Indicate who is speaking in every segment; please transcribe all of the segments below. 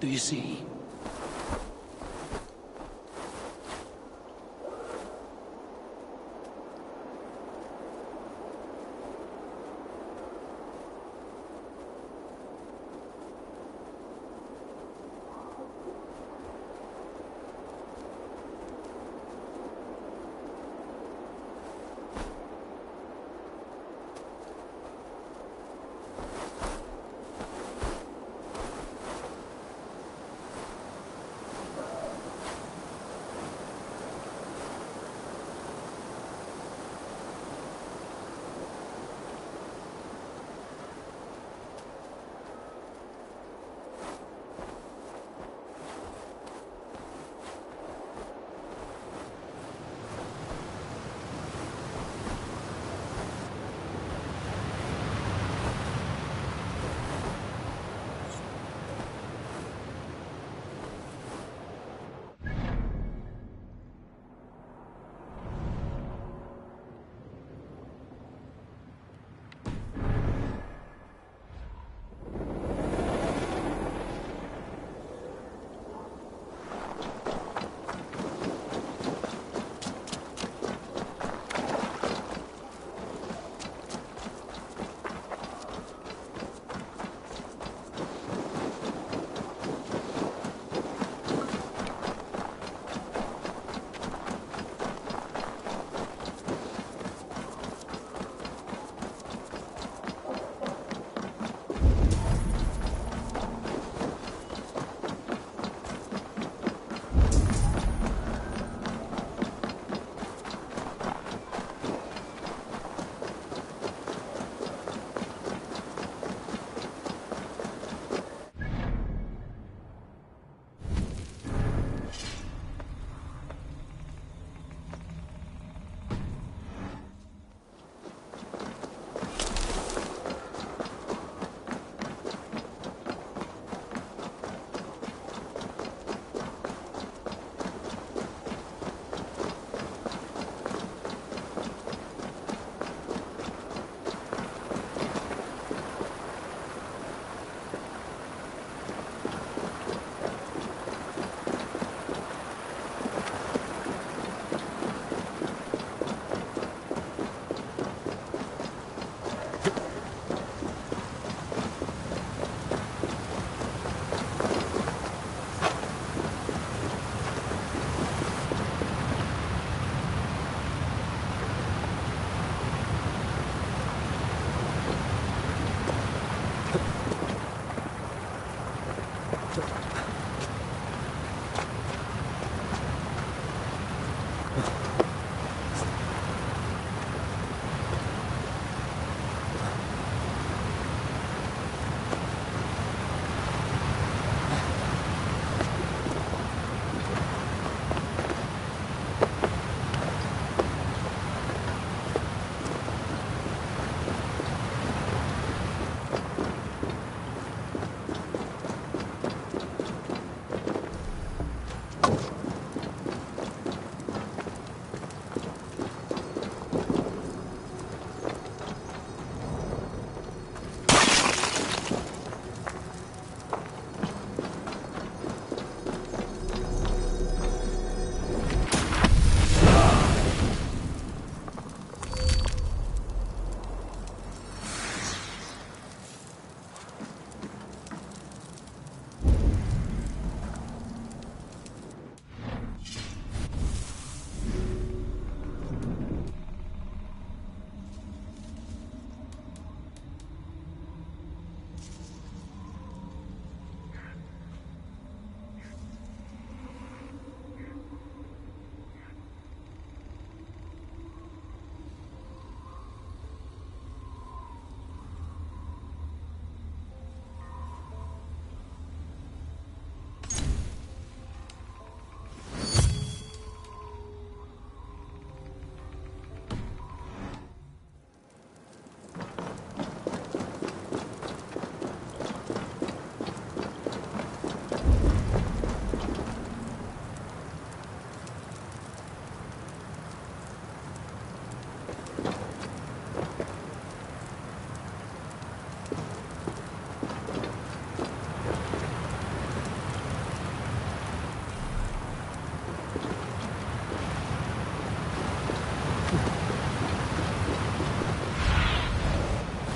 Speaker 1: Do you see?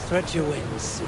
Speaker 1: Stretch your wings.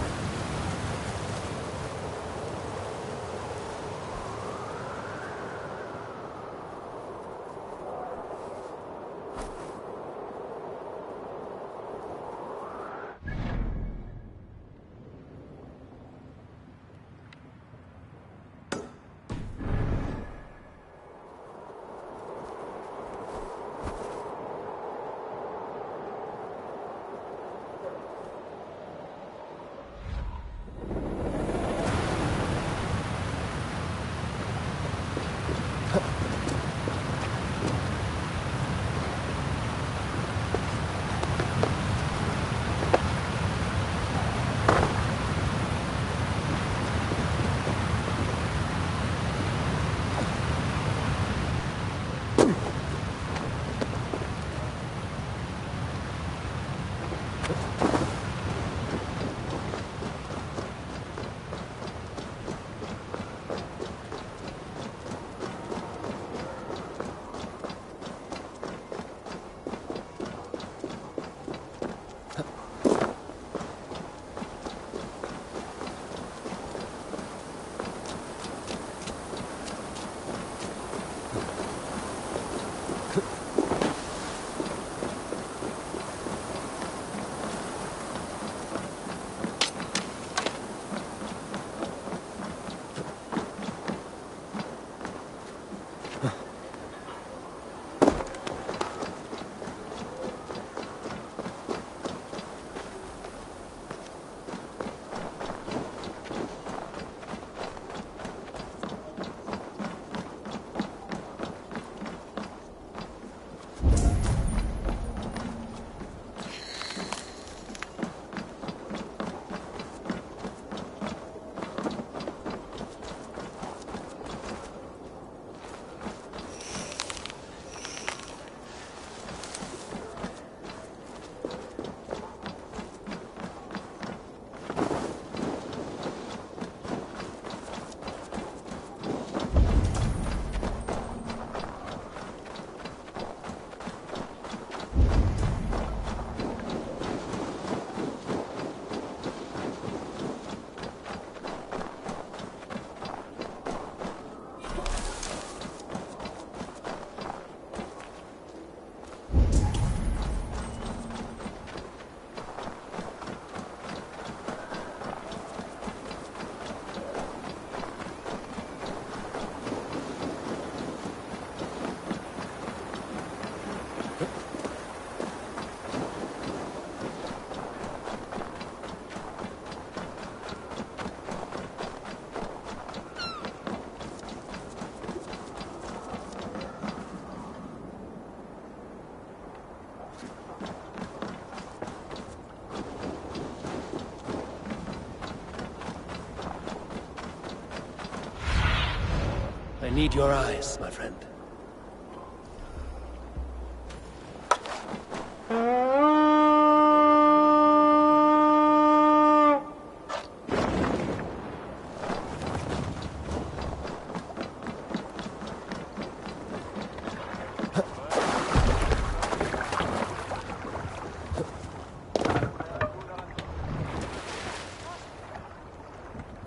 Speaker 1: I need your eyes, my friend.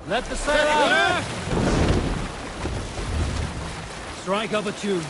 Speaker 1: Let the sail out! Strike up a tune.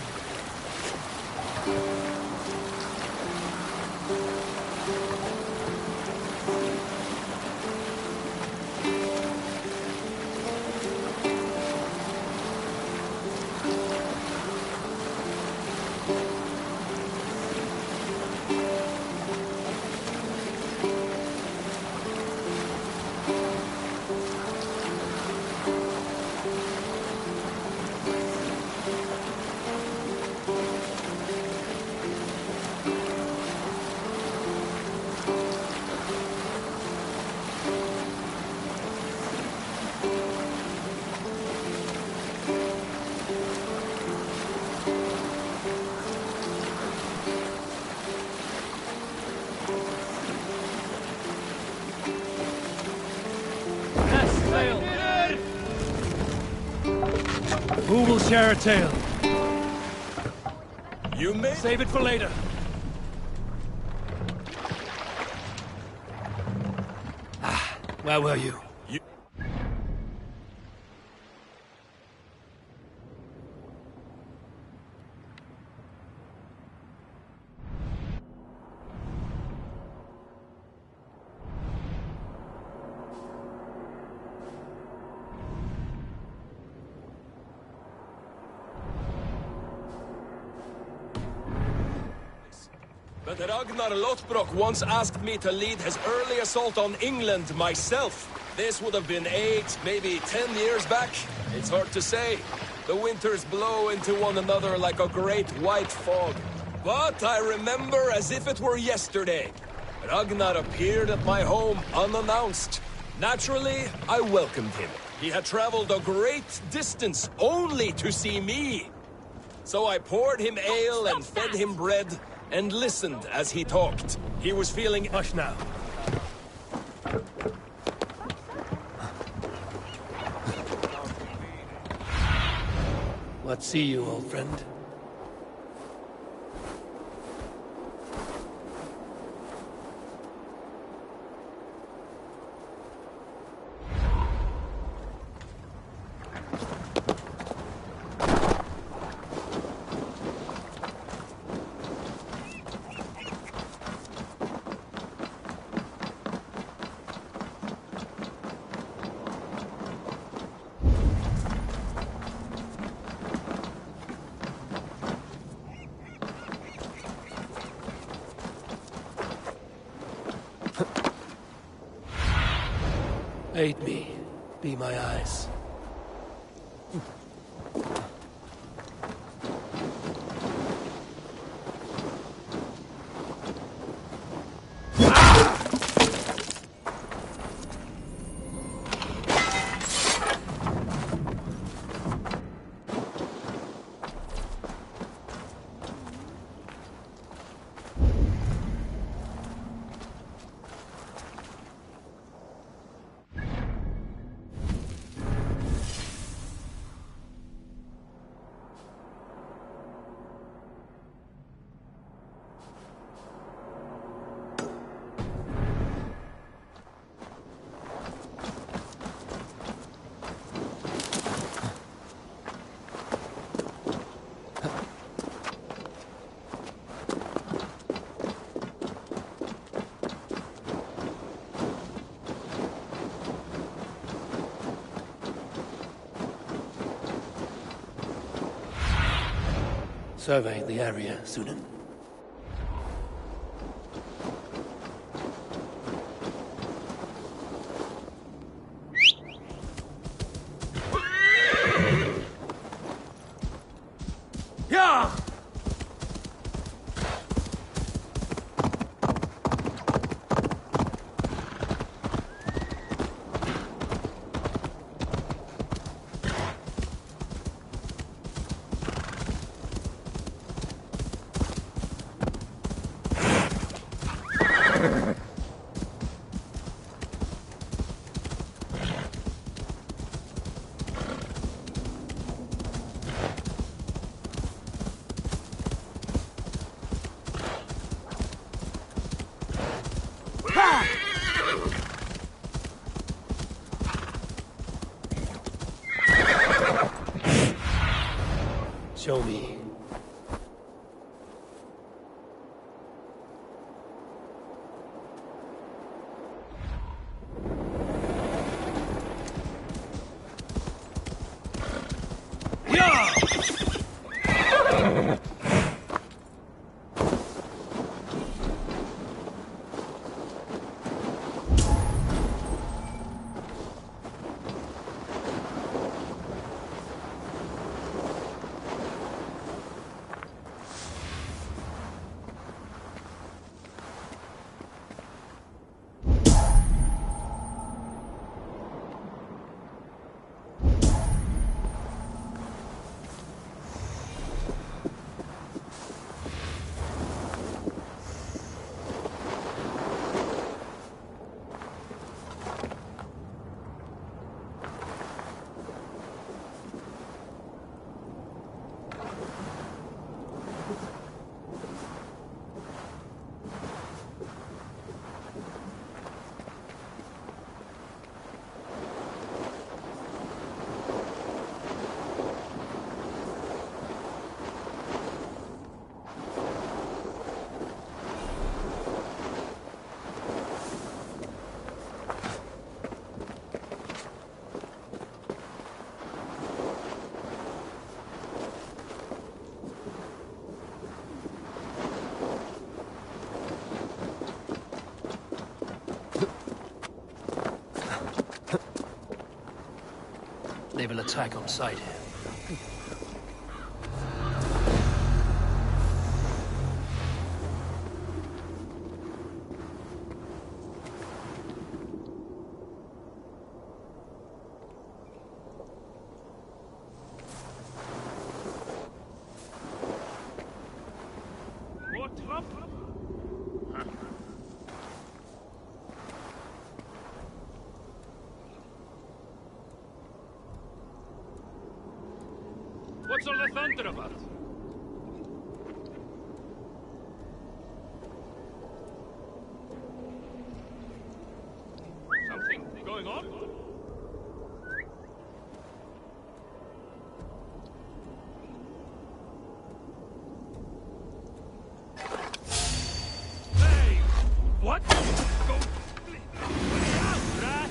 Speaker 1: Who will share a tale?
Speaker 2: You may
Speaker 1: save it for later. Where were you?
Speaker 2: You... 'But Ragnar Lothbrok once asked me to lead his early assault on England myself. This would have been 8, maybe 10 years back. It's hard to say. The winters blow into one another like a great white fog. But I remember as if it were yesterday. Ragnar appeared at my home unannounced. Naturally, I welcomed him. He had traveled a great distance only to see me. So I poured him ale and fed him bread, and listened as he talked. He was feeling...
Speaker 1: Hush now. What see you, old friend? Aid me. Be my eyes. Survey the area, Sunan.
Speaker 2: Yeah!
Speaker 1: Show me. will attack on sight here.
Speaker 3: What's all the thunder about? Something going on? Hey! What? Go... out, rat!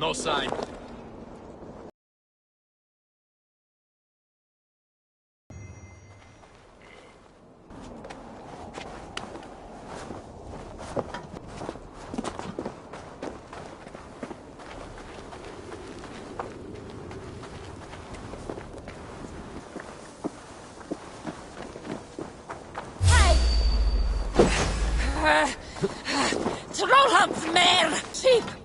Speaker 2: No sign.
Speaker 4: Trollhamns mer! Sheep!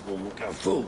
Speaker 1: Careful.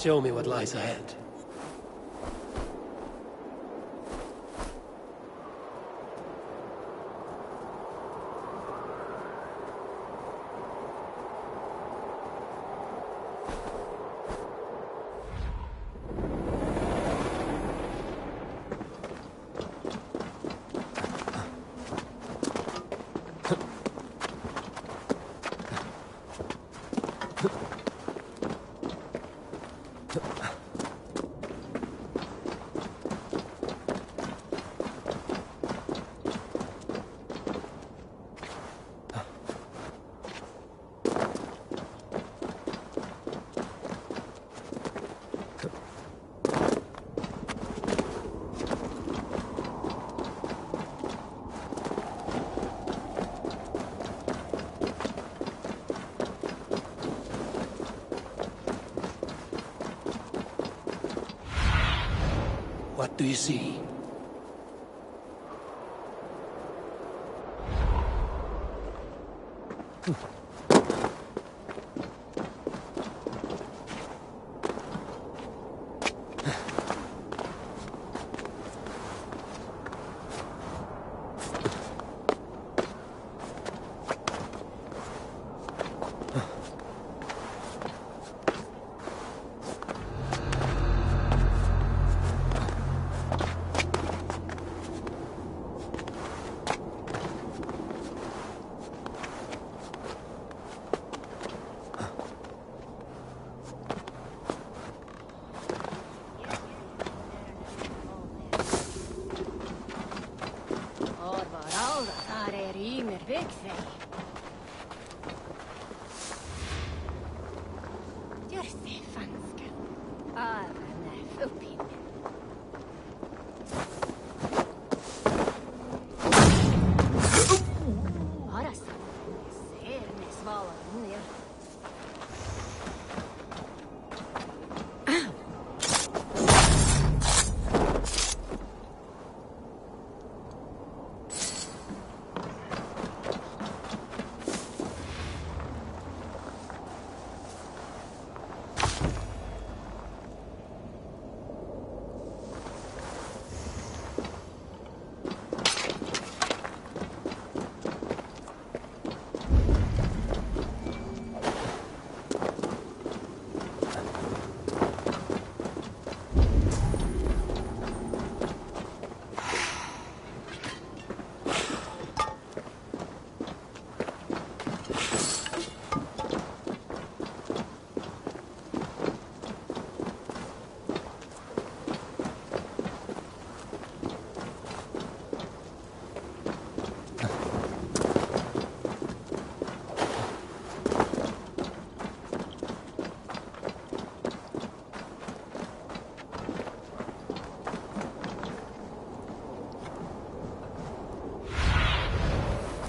Speaker 1: Show me what lies ahead. What do you see?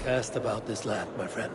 Speaker 1: Cast about this land, my friend.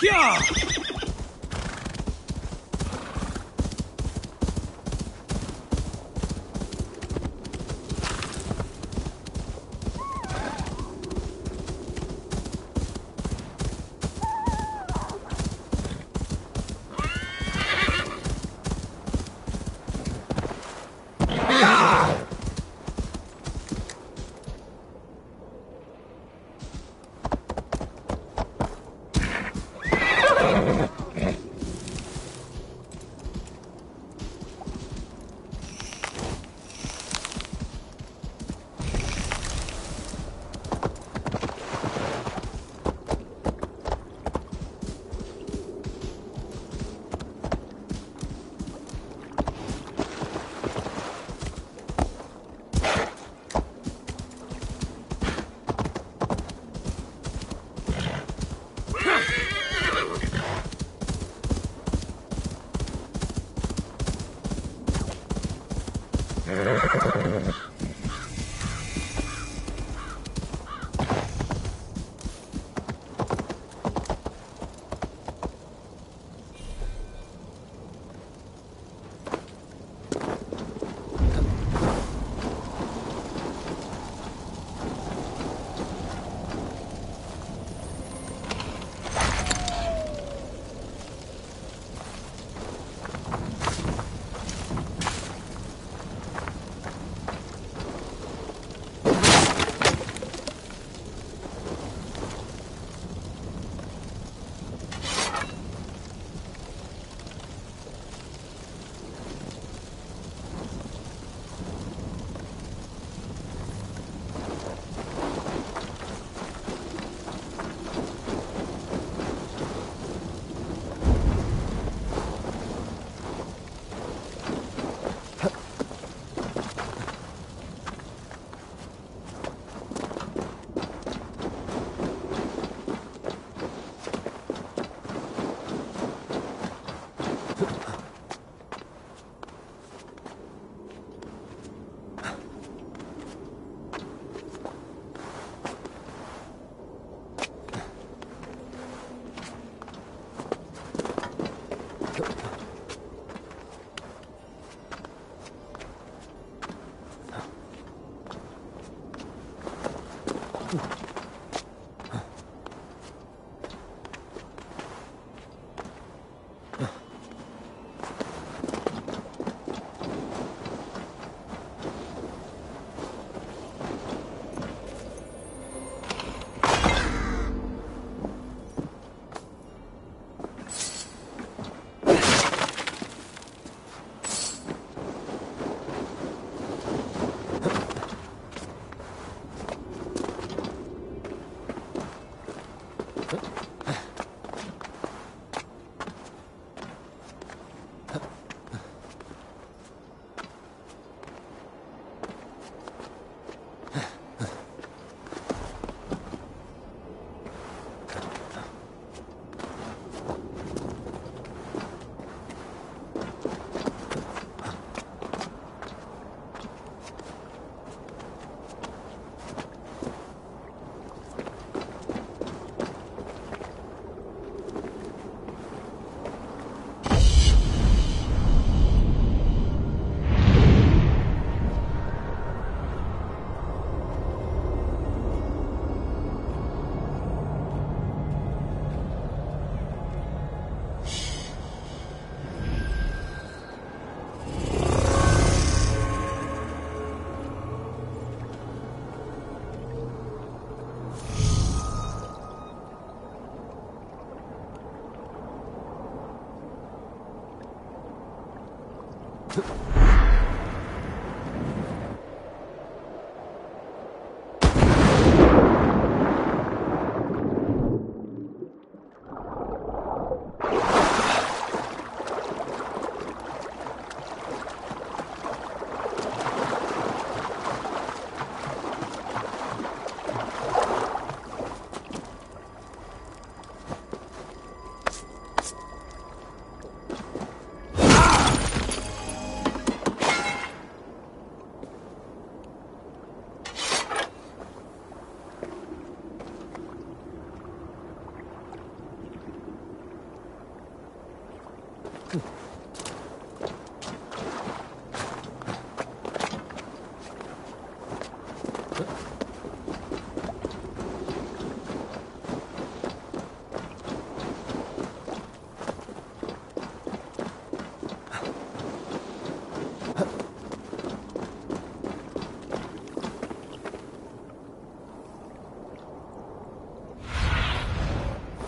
Speaker 3: Yeah!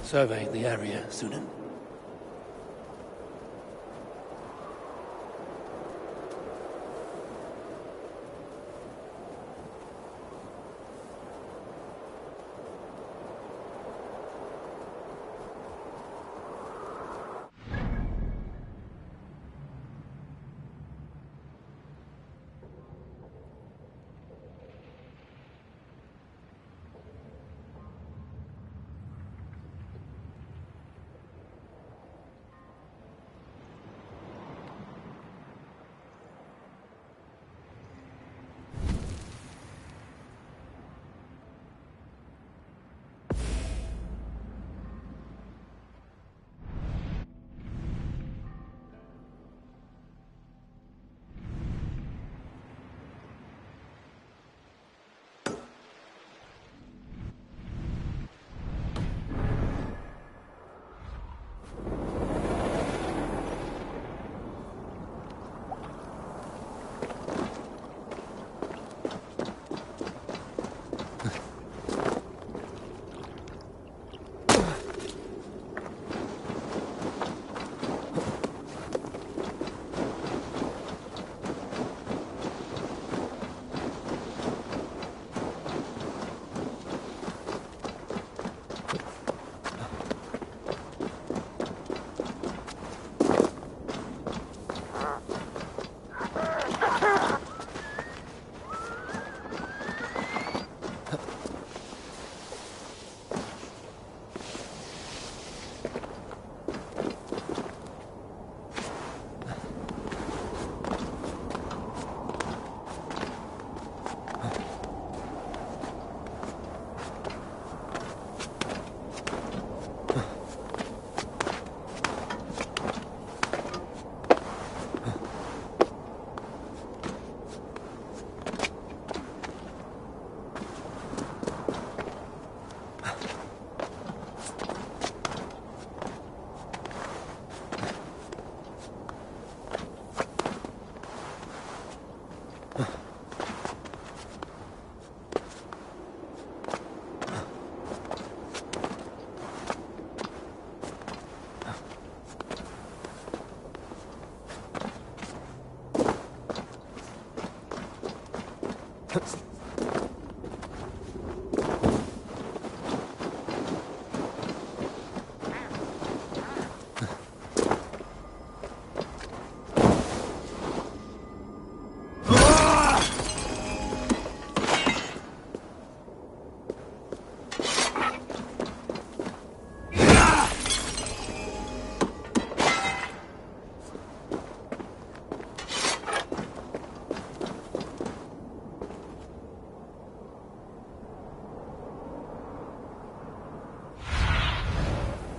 Speaker 1: Survey the area, Sunan.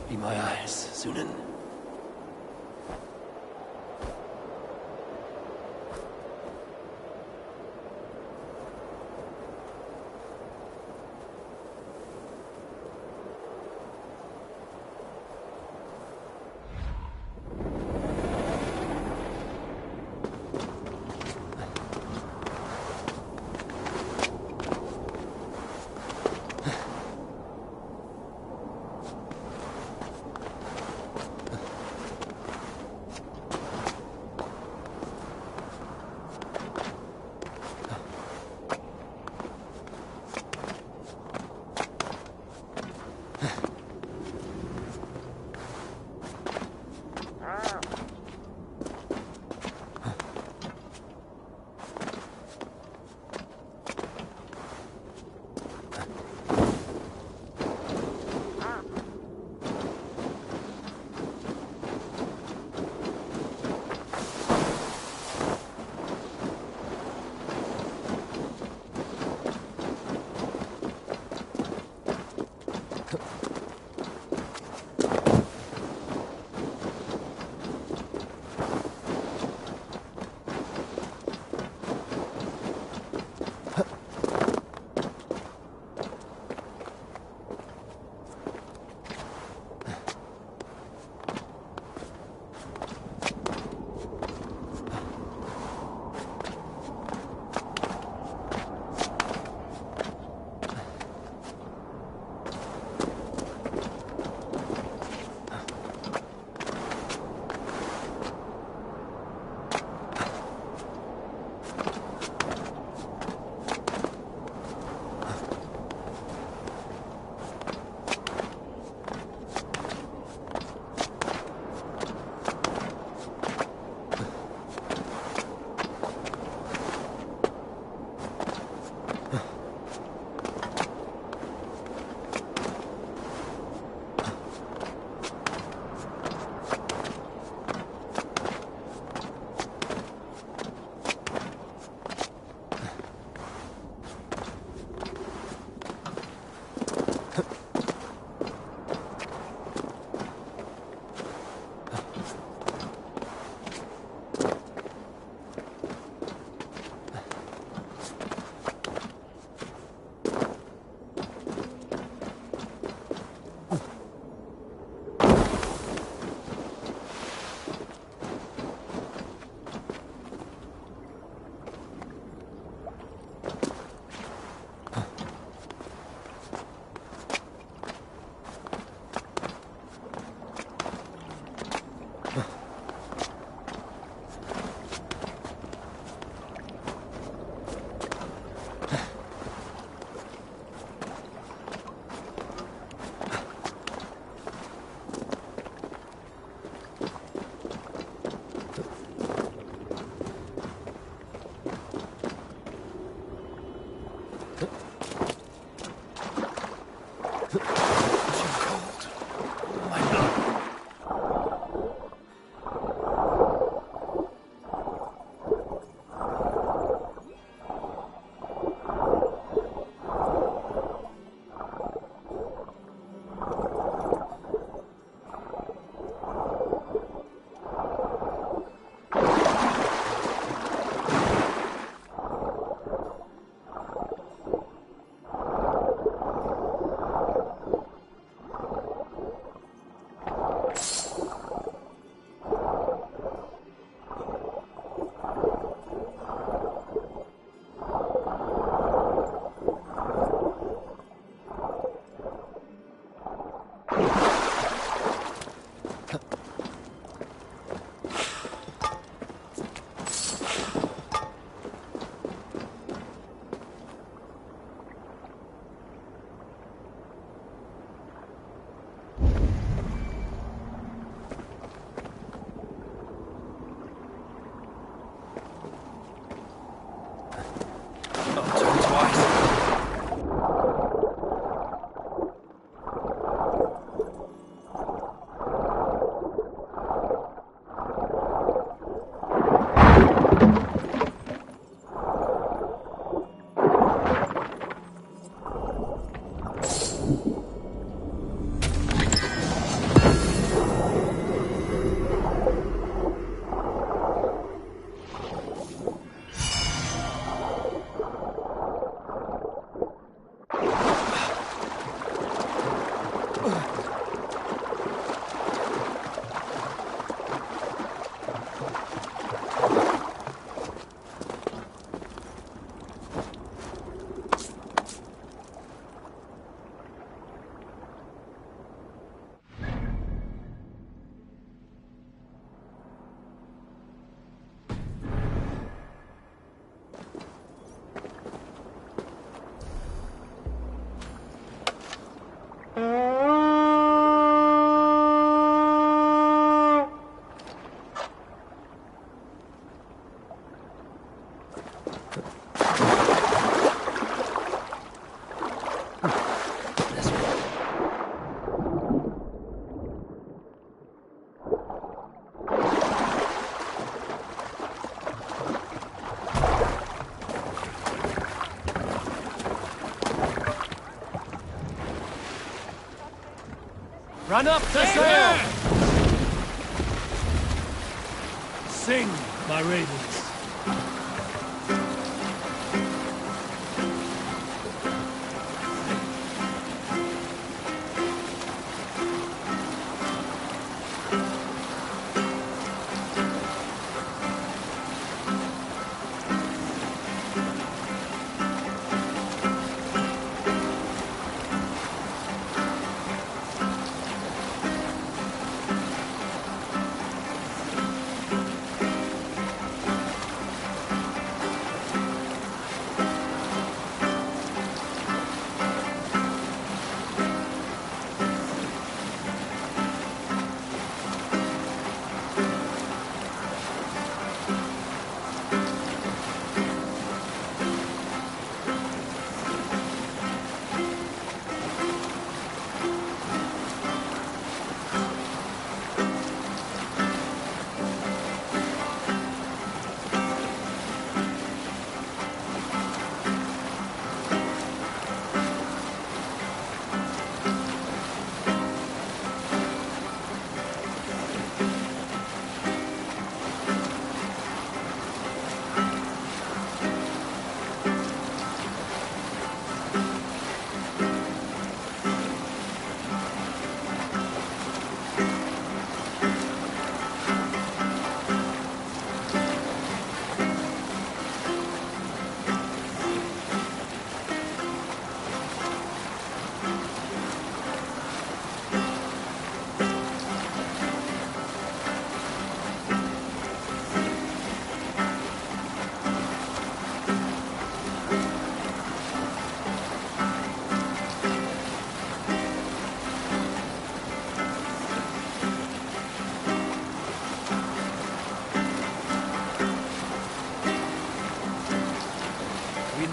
Speaker 1: Be my eyes, Sunan. Run up to sail! Sing, my ravens.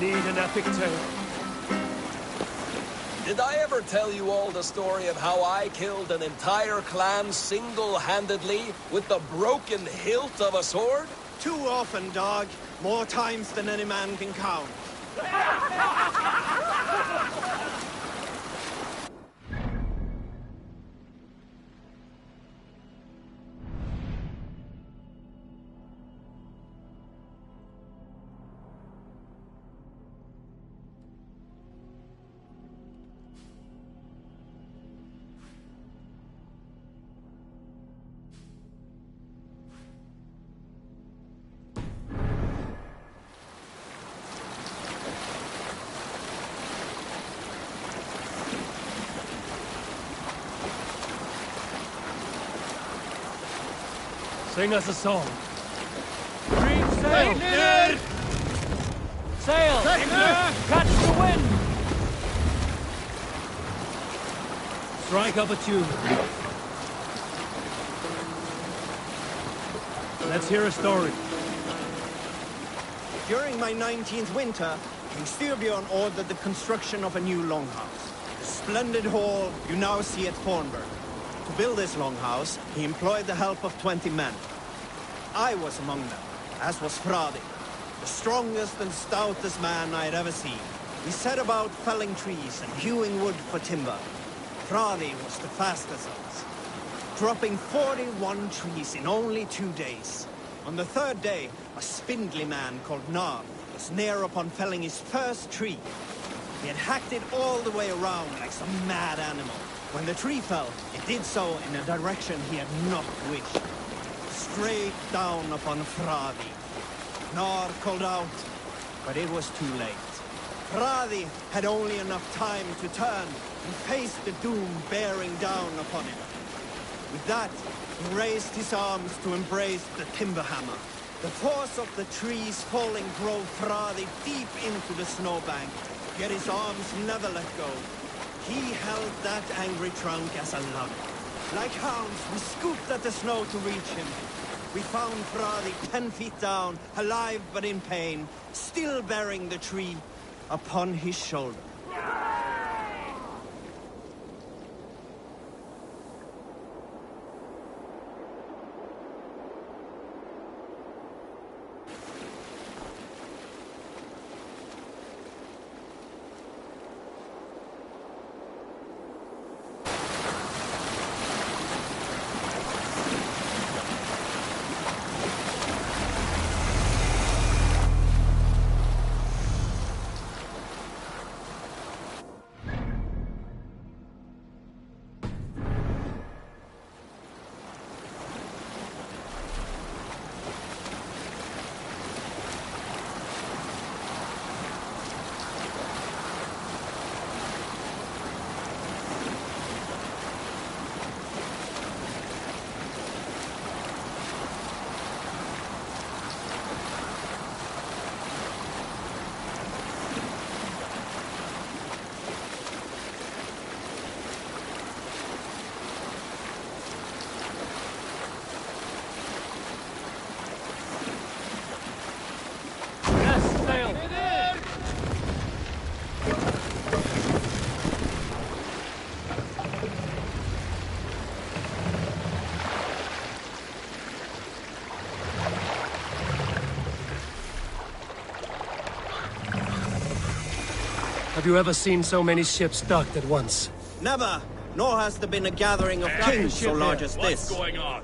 Speaker 1: Need an epic tale.
Speaker 2: Did I ever tell you all the story of how I killed an entire clan single-handedly with the broken hilt of a sword?
Speaker 5: Too often, dog. More times than any man can count.
Speaker 1: Sing us a song. Green sail! Sail! Catch the wind! Strike up a tune. Let's hear a story.
Speaker 5: During my 19th winter, King Styrbjorn ordered the construction of a new longhouse. The splendid hall you now see at Thornburg. To build this longhouse, he employed the help of 20 men. I was among them, as was Fradi, the strongest and stoutest man I had ever seen. We set about felling trees and hewing wood for timber. Fradi was the fastest of us, dropping 41 trees in only 2 days. On the third day, a spindly man called Nar was near upon felling his first tree. He had hacked it all the way around like some mad animal. When the tree fell, it did so in a direction he had not wished. Straight down upon Fradi. Nar called out, but it was too late. Fradi had only enough time to turn and face the doom bearing down upon him. With that, he raised his arms to embrace the timber hammer. The force of the trees falling drove Fradi deep into the snowbank, yet his arms never let go. He held that angry trunk as a lug. Like hounds, we scooped at the snow to reach him. We found Fradi 10 feet down, alive but in pain, still bearing the tree upon his shoulder.
Speaker 1: Have you ever seen so many ships docked at once?
Speaker 5: Never, nor has there been a gathering of kings so large as
Speaker 3: What's
Speaker 5: this.
Speaker 3: going on?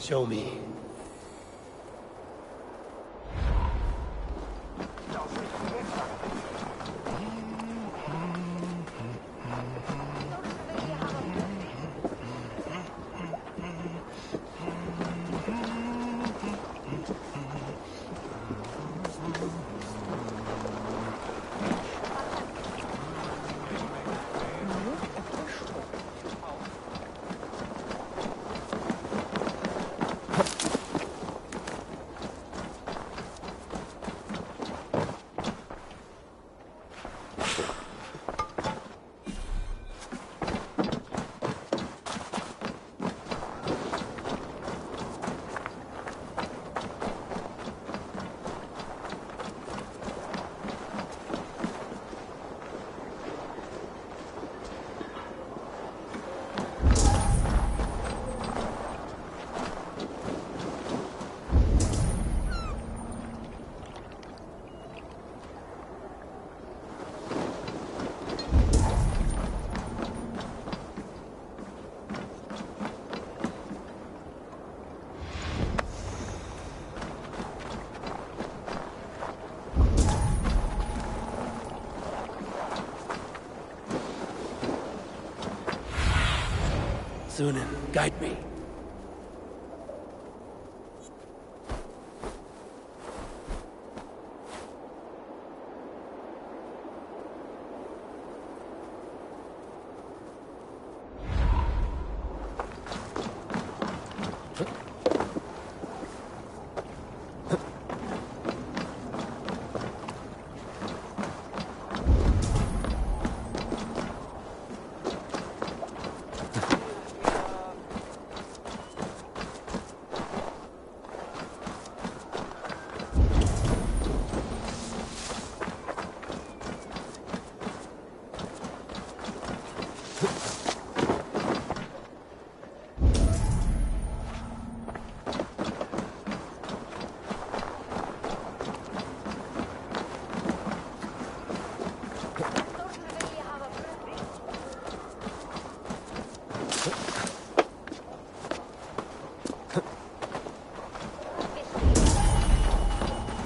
Speaker 1: Show me. Sunan, guide me.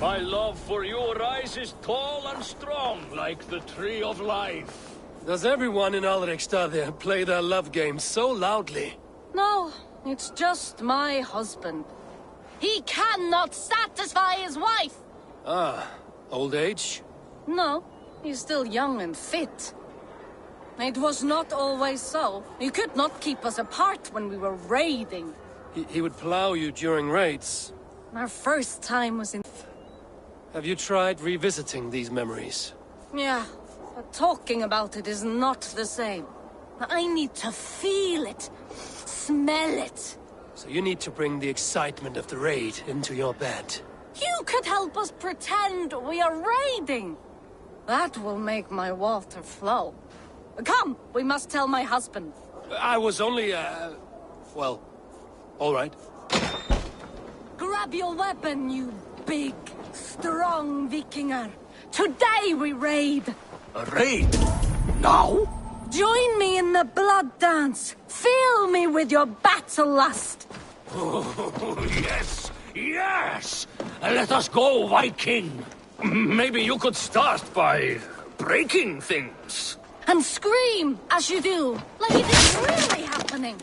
Speaker 3: My love for you rises tall and strong like the tree of life.
Speaker 1: Does everyone in Alrekstad there play their love game so loudly?
Speaker 4: No, it's just my husband. He cannot satisfy his wife!
Speaker 1: Ah, old age?
Speaker 4: No, he's still young and fit. It was not always so. You could not keep us apart when we were raiding.
Speaker 1: He would plow you during raids.
Speaker 4: Our first time was in...
Speaker 1: Have you tried revisiting these memories?
Speaker 4: Yeah, but talking about it is not the same. I need to feel it, smell it.
Speaker 1: So you need to bring the excitement of the raid into your bed.
Speaker 4: You could help us pretend we are raiding. That will make my water flow. Come, we must tell my husband.
Speaker 1: I was only, well, all right.
Speaker 4: Grab your weapon, you big, strong Vikinger. Today we raid.
Speaker 3: A raid? Now?
Speaker 4: Join me in the blood dance. Fill me with your battle lust.
Speaker 3: Oh, yes, yes! Let us go, Viking. Maybe you could start by breaking things.
Speaker 4: And scream as you do, like it is really happening.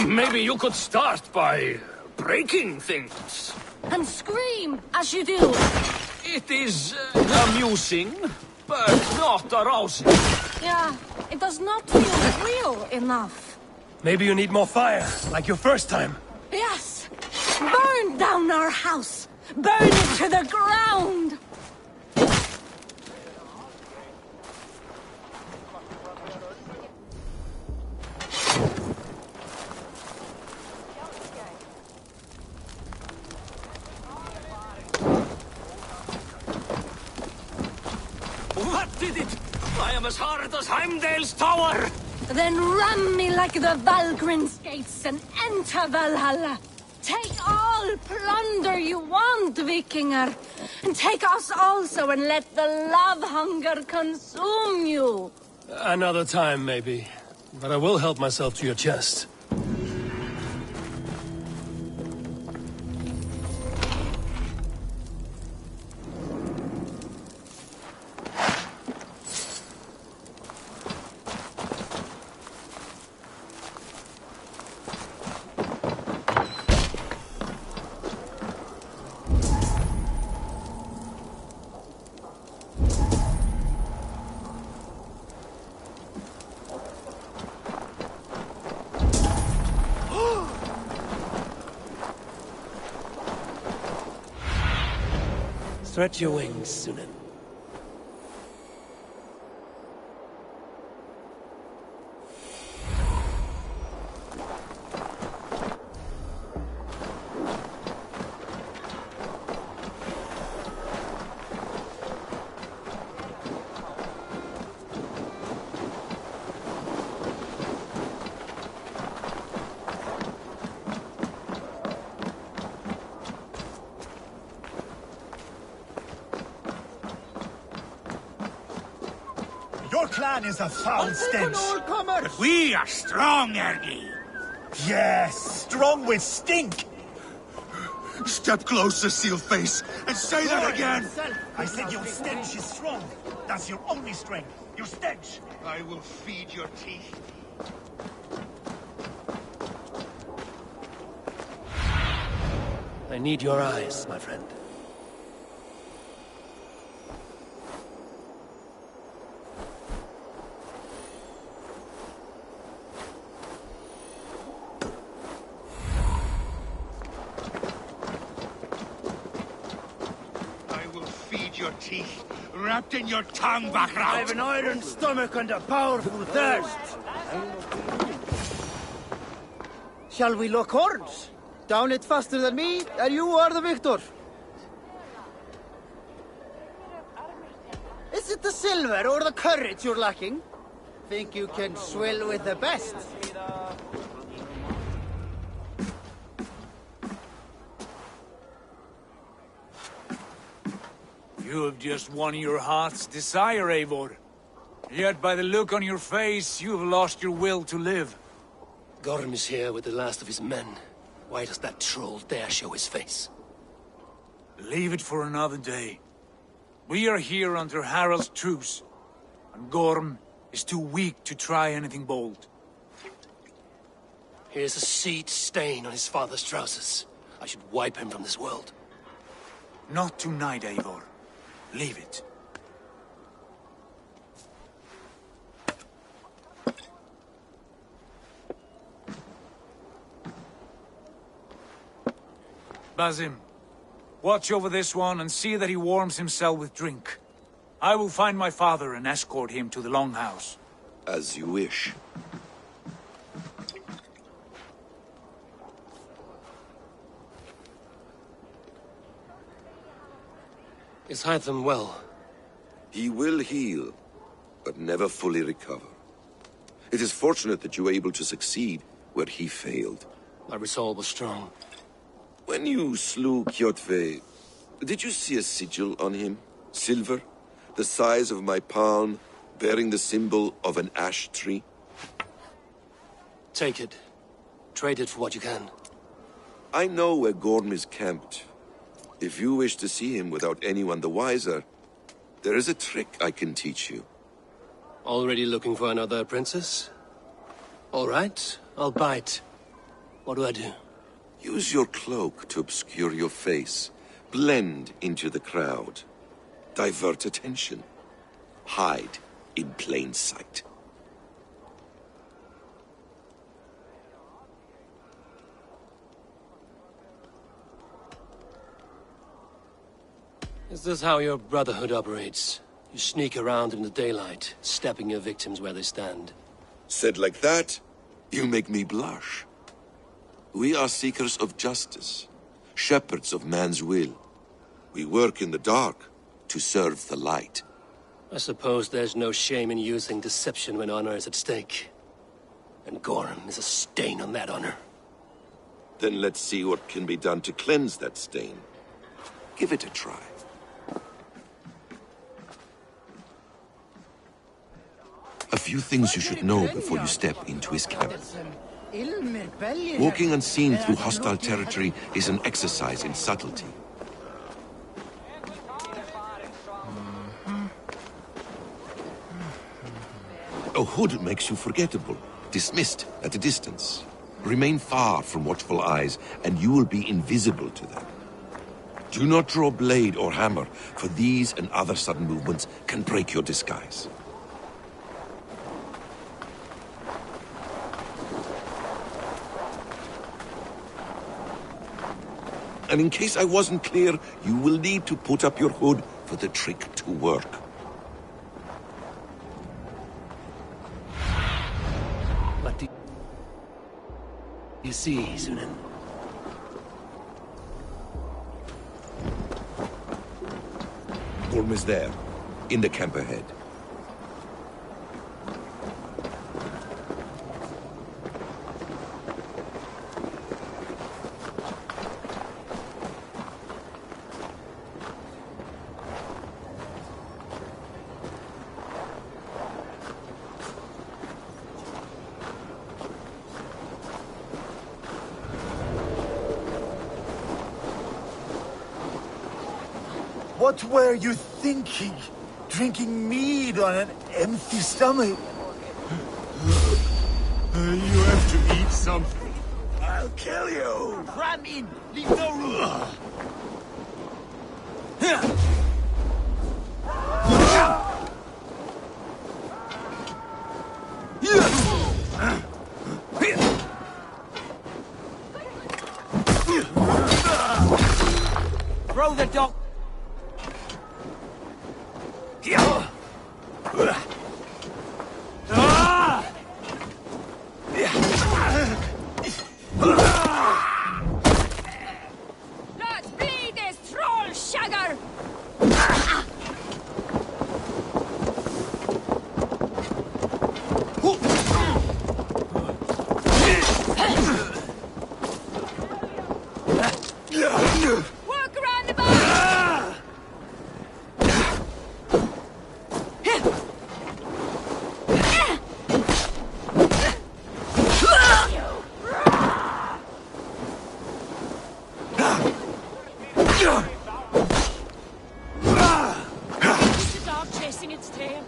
Speaker 3: Maybe you could start by breaking things.
Speaker 4: And scream as you do.
Speaker 3: It is amusing, but not arousing.
Speaker 4: Yeah, it does not feel real enough.
Speaker 1: Maybe you need more fire, like your first time.
Speaker 4: Yes! Burn down our house! Burn it to the ground!
Speaker 3: What did it? I am as hard as Heimdall's tower!
Speaker 4: Then ram me like the Valgrin's gates and enter Valhalla. Take all plunder you want, Vikinger. And take us also and let the love hunger consume you.
Speaker 1: Another time, maybe. But I will help myself to your chest. Stretch your wings, Sunan.
Speaker 6: Your clan is a foul stench.
Speaker 3: But we are strong, Ergi.
Speaker 6: Yes, strong with stink.
Speaker 7: Step closer, Sealface, and say that again!
Speaker 6: I said your stench is strong. That's your only strength. Your stench.
Speaker 7: I will feed your teeth.
Speaker 1: I need your eyes, my friend.
Speaker 7: Your teeth, wrapped in your tongue, Bachrach!
Speaker 6: I have an iron stomach and a powerful thirst.
Speaker 8: Shall we lock horns? Down it faster than me, and you are the victor. Is it the silver or the courage you're lacking? Think you can swill with the best?
Speaker 9: You have just won your heart's desire, Eivor. Yet by the look on your face, you have lost your will to live.
Speaker 1: Gorm is here with the last of his men. Why does that troll dare show his face?
Speaker 9: Leave it for another day. We are here under Harald's truce, and Gorm is too weak to try anything bold.
Speaker 1: Here's a seed stain on his father's trousers. I should wipe him from this world.
Speaker 9: Not tonight, Eivor. Leave it. Basim, watch over this one and see that he warms himself with drink. I will find my father and escort him to the Longhouse.
Speaker 7: As you wish.
Speaker 1: Is Hytham well?
Speaker 7: He will heal, but never fully recover. It is fortunate that you were able to succeed where he failed.
Speaker 1: My resolve was strong.
Speaker 7: When you slew Kjotve, did you see a sigil on him? Silver? The size of my palm, bearing the symbol of an ash tree?
Speaker 1: Take it. Trade it for what you can.
Speaker 7: I know where Gorm is camped. If you wish to see him without anyone the wiser, there is a trick I can teach you.
Speaker 1: Already looking for another princess? All right, I'll bite. What do I do?
Speaker 7: Use your cloak to obscure your face. Blend into the crowd. Divert attention. Hide in plain sight.
Speaker 1: Is this how your Brotherhood operates? You sneak around in the daylight, stabbing your victims where they stand.
Speaker 7: Said like that, you make me blush. We are seekers of justice, shepherds of man's will. We work in the dark to serve the light.
Speaker 1: I suppose there's no shame in using deception when honor is at stake. And Gorham is a stain on that honor.
Speaker 7: Then let's see what can be done to cleanse that stain. Give it a try. A few things you should know before you step into his cabin. Walking unseen through hostile territory is an exercise in subtlety. A hood makes you forgettable, dismissed at a distance. Remain far from watchful eyes, and you will be invisible to them. Do not draw blade or hammer, for these and other sudden movements can break your disguise. And in case I wasn't clear, you will need to put up your hood for the trick to work.
Speaker 1: What do you see, Sunan?
Speaker 7: Gorm is there, in the camp ahead.
Speaker 6: What were you thinking? Drinking mead on an empty stomach? You have to eat something. I'll kill you! Cram in! Leave no room!
Speaker 8: Throw the dog.
Speaker 4: Let's bleed this troll shagger! Work around the back! Is the dog chasing its tail?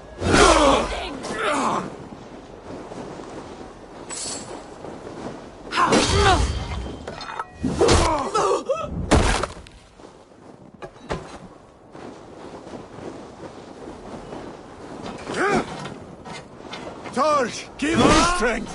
Speaker 6: Torch, give me strength!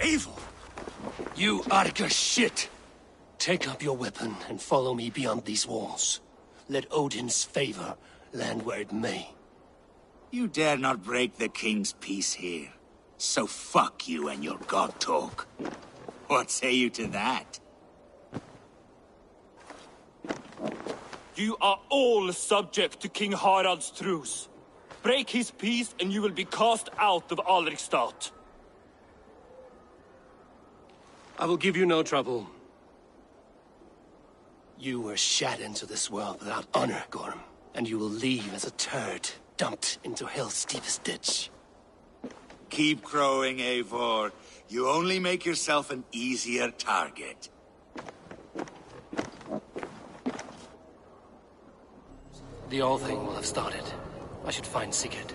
Speaker 1: Evil! You Arca shit! Take up your weapon and follow me beyond these walls. Let Odin's favor land where it may.
Speaker 10: You dare not break the king's peace here. So fuck you and your god talk. What say you to that?
Speaker 11: You are all subject to King Harald's truce.
Speaker 3: Break his peace and you will be cast out of Alrikstad.
Speaker 1: I will give you no trouble. You were shat into this world without honor, Gorm. And you will leave as a turd, dumped into hell's deepest ditch.
Speaker 10: Keep crowing, Eivor. You only make yourself an easier target.
Speaker 1: The All Thing will have started. I should find Sigurd.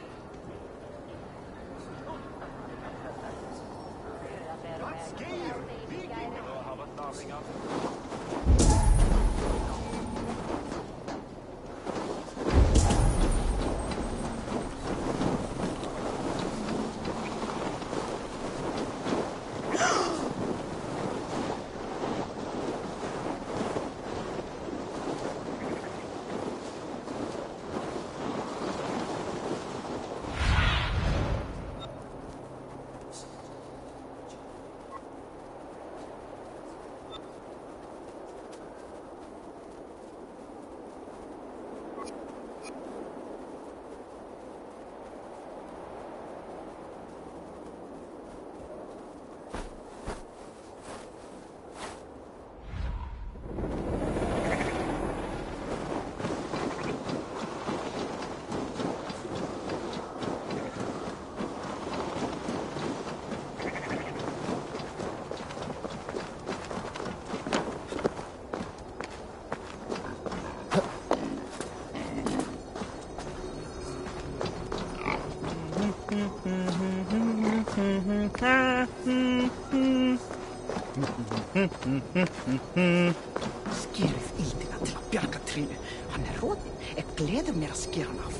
Speaker 11: Skerið íldina til að bjarga trínu. Hann er rótin. Gleður mér að skera hann af.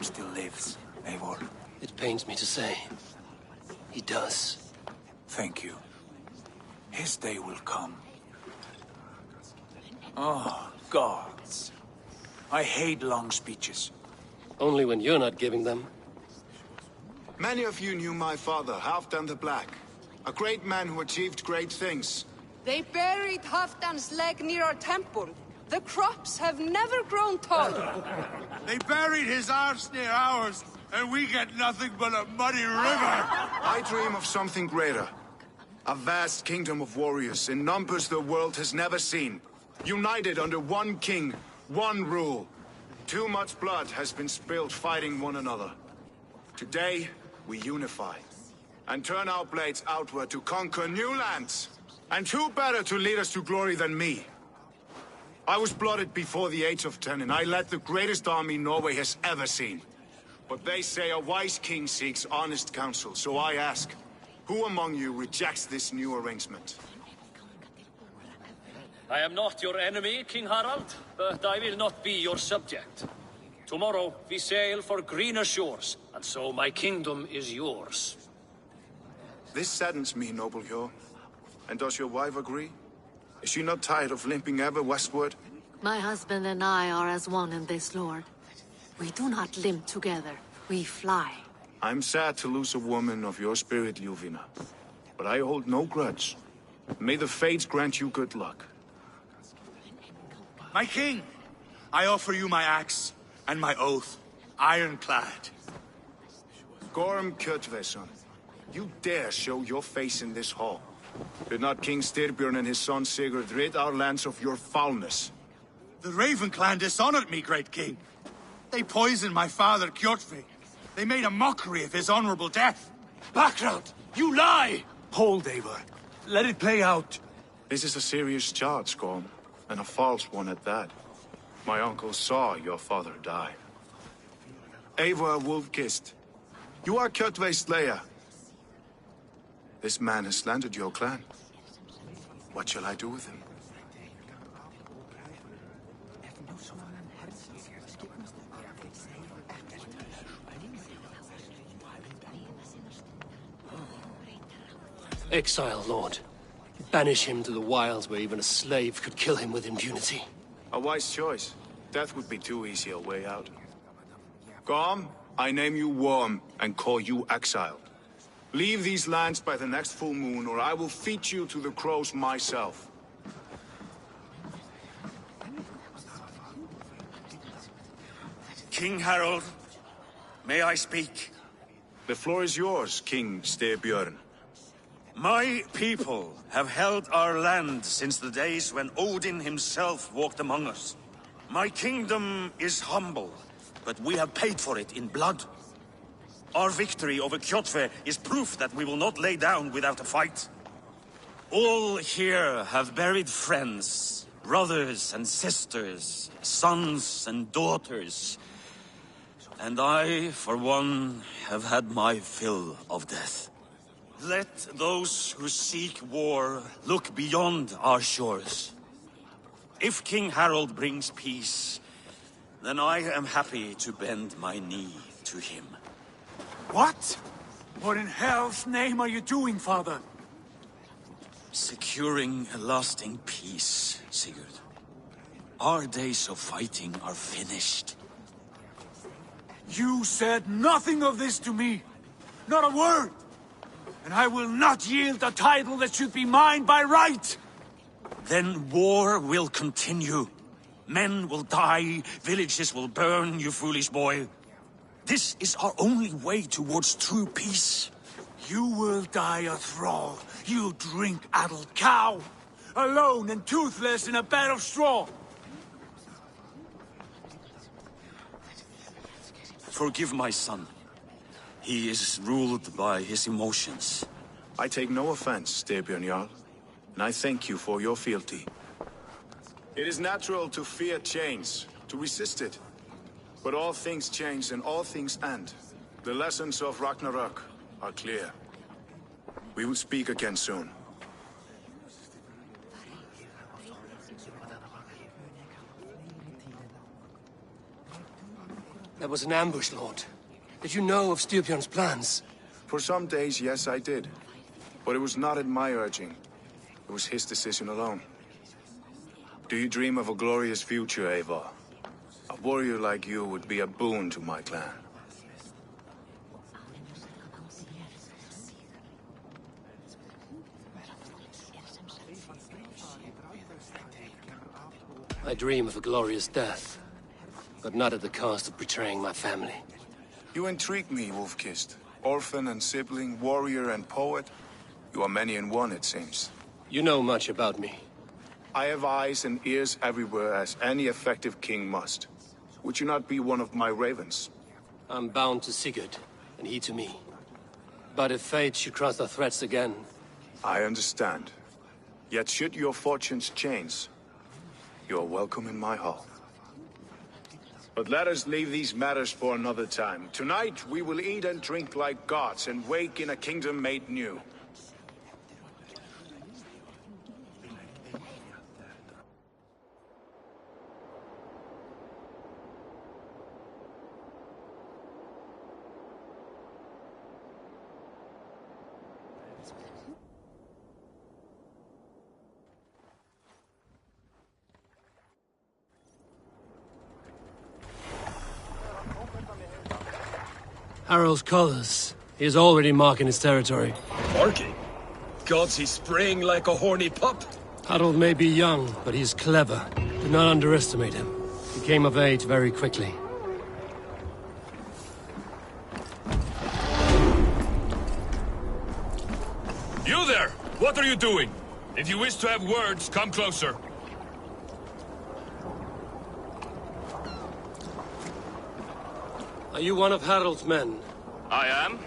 Speaker 9: still lives, Eivor.
Speaker 1: It pains me to say. He does.
Speaker 9: Thank you. His day will come. Oh, gods. I hate long speeches.
Speaker 1: Only when you're not giving them.
Speaker 12: Many of you knew my father, Halfdan the Black. A great man who achieved great things.
Speaker 13: They buried Halfdan's leg near our temple. The crops have never grown taller.
Speaker 6: They buried his arse near ours, and we get nothing but a muddy river.
Speaker 12: I dream of something greater. A vast kingdom of warriors in numbers the world has never seen. United under one king, one rule. Too much blood has been spilled fighting one another. Today, we unify. And turn our blades outward to conquer new lands. And who better to lead us to glory than me? I was blooded before the age of 10, and I led the greatest army Norway has ever seen. But they say a wise king seeks honest counsel, so I ask, who among you rejects this new arrangement?
Speaker 3: I am not your enemy, King Harald, but I will not be your subject. Tomorrow we sail for greener shores, and so my kingdom is yours.
Speaker 12: This saddens me, noble Hjor. And does your wife agree? Is she not tired of limping ever westward?
Speaker 14: My husband and I are as one in this, Lord. We do not limp together, we fly.
Speaker 12: I'm sad to lose a woman of your spirit, Ljuvina. But I hold no grudge. May the fates grant you good luck.
Speaker 6: My king, I offer you my axe and my oath, ironclad.
Speaker 12: Gorm Kjotveson, you dare show your face in this hall. Did not King Styrbjörn and his son Sigurd rid our lands of your foulness?
Speaker 6: The Raven clan dishonored me, great king. They poisoned my father, Kjotve. They made a mockery of his honorable death.
Speaker 3: Background! You lie!
Speaker 9: Hold, Eivor. Let it play out.
Speaker 12: This is a serious charge, Gorm, and a false one at that. My uncle saw your father die. Eivor Wolf-Kissed, you are Kjotve's slayer. This man has slandered your clan. What shall I do with him?
Speaker 1: Exile, Lord. Banish him to the wilds where even a slave could kill him with impunity.
Speaker 12: A wise choice. Death would be too easy a way out. Gorm, I name you Worm and call you exiled. Leave these lands by the next full moon, or I will feed you to the crows myself.
Speaker 6: King Harald, may I speak?
Speaker 12: The floor is yours, King Styrbjörn.
Speaker 15: My people have held our land since the days when Odin himself walked among us. My kingdom is humble, but we have paid for it in blood. Our victory over Kjotve is proof that we will not lay down without a fight. All here have buried friends, brothers and sisters, sons and daughters. And I, for one, have had my fill of death. Let those who seek war look beyond our shores. If King Harald brings peace, then I am happy to bend my knee to him.
Speaker 9: What? What in hell's name are you doing, father?
Speaker 15: Securing a lasting peace, Sigurd. Our days of fighting are finished.
Speaker 9: You said nothing of this to me. Not a word. And I will not yield a title that should be mine by right.
Speaker 15: Then war will continue. Men will die, villages will burn, you foolish boy. This is our only way towards true peace.
Speaker 9: You will die a thrall, you drink-addled cow. Alone and toothless in a bed of straw.
Speaker 15: Forgive my son. He is ruled by his emotions.
Speaker 12: I take no offense, Styrbjörn Jarl, and I thank you for your fealty. It is natural to fear change, to resist it. But all things change and all things end. The lessons of Ragnarok are clear. We will speak again soon.
Speaker 1: That was an ambush, Lord. Did you know of Styrbjörn's plans?
Speaker 12: For some days, yes, I did. But it was not at my urging. It was his decision alone. Do you dream of a glorious future, Eivor? A warrior like you would be a boon to my clan.
Speaker 1: I dream of a glorious death, but not at the cost of betraying my family.
Speaker 12: You intrigue me, Wolf-Kissed. Orphan and sibling, warrior and poet. You are many in one, it seems.
Speaker 1: You know much about me.
Speaker 12: I have eyes and ears everywhere, as any effective king must. Would you not be one of my ravens?
Speaker 1: I'm bound to Sigurd, and he to me. But if fate should cross our threats again...
Speaker 12: I understand. Yet should your fortunes change, you are welcome in my hall. But let us leave these matters for another time. Tonight, we will eat and drink like gods and wake in a kingdom made new.
Speaker 1: Harald's colors. He is already marking his territory.
Speaker 2: Marking? Gods, he's spraying like a horny pup.
Speaker 1: Harald may be young, but he's clever. Do not underestimate him. He came of age very quickly.
Speaker 2: You there! What are you doing? If you wish to have words, come closer.
Speaker 1: Are you one of Harald's men?
Speaker 16: I am.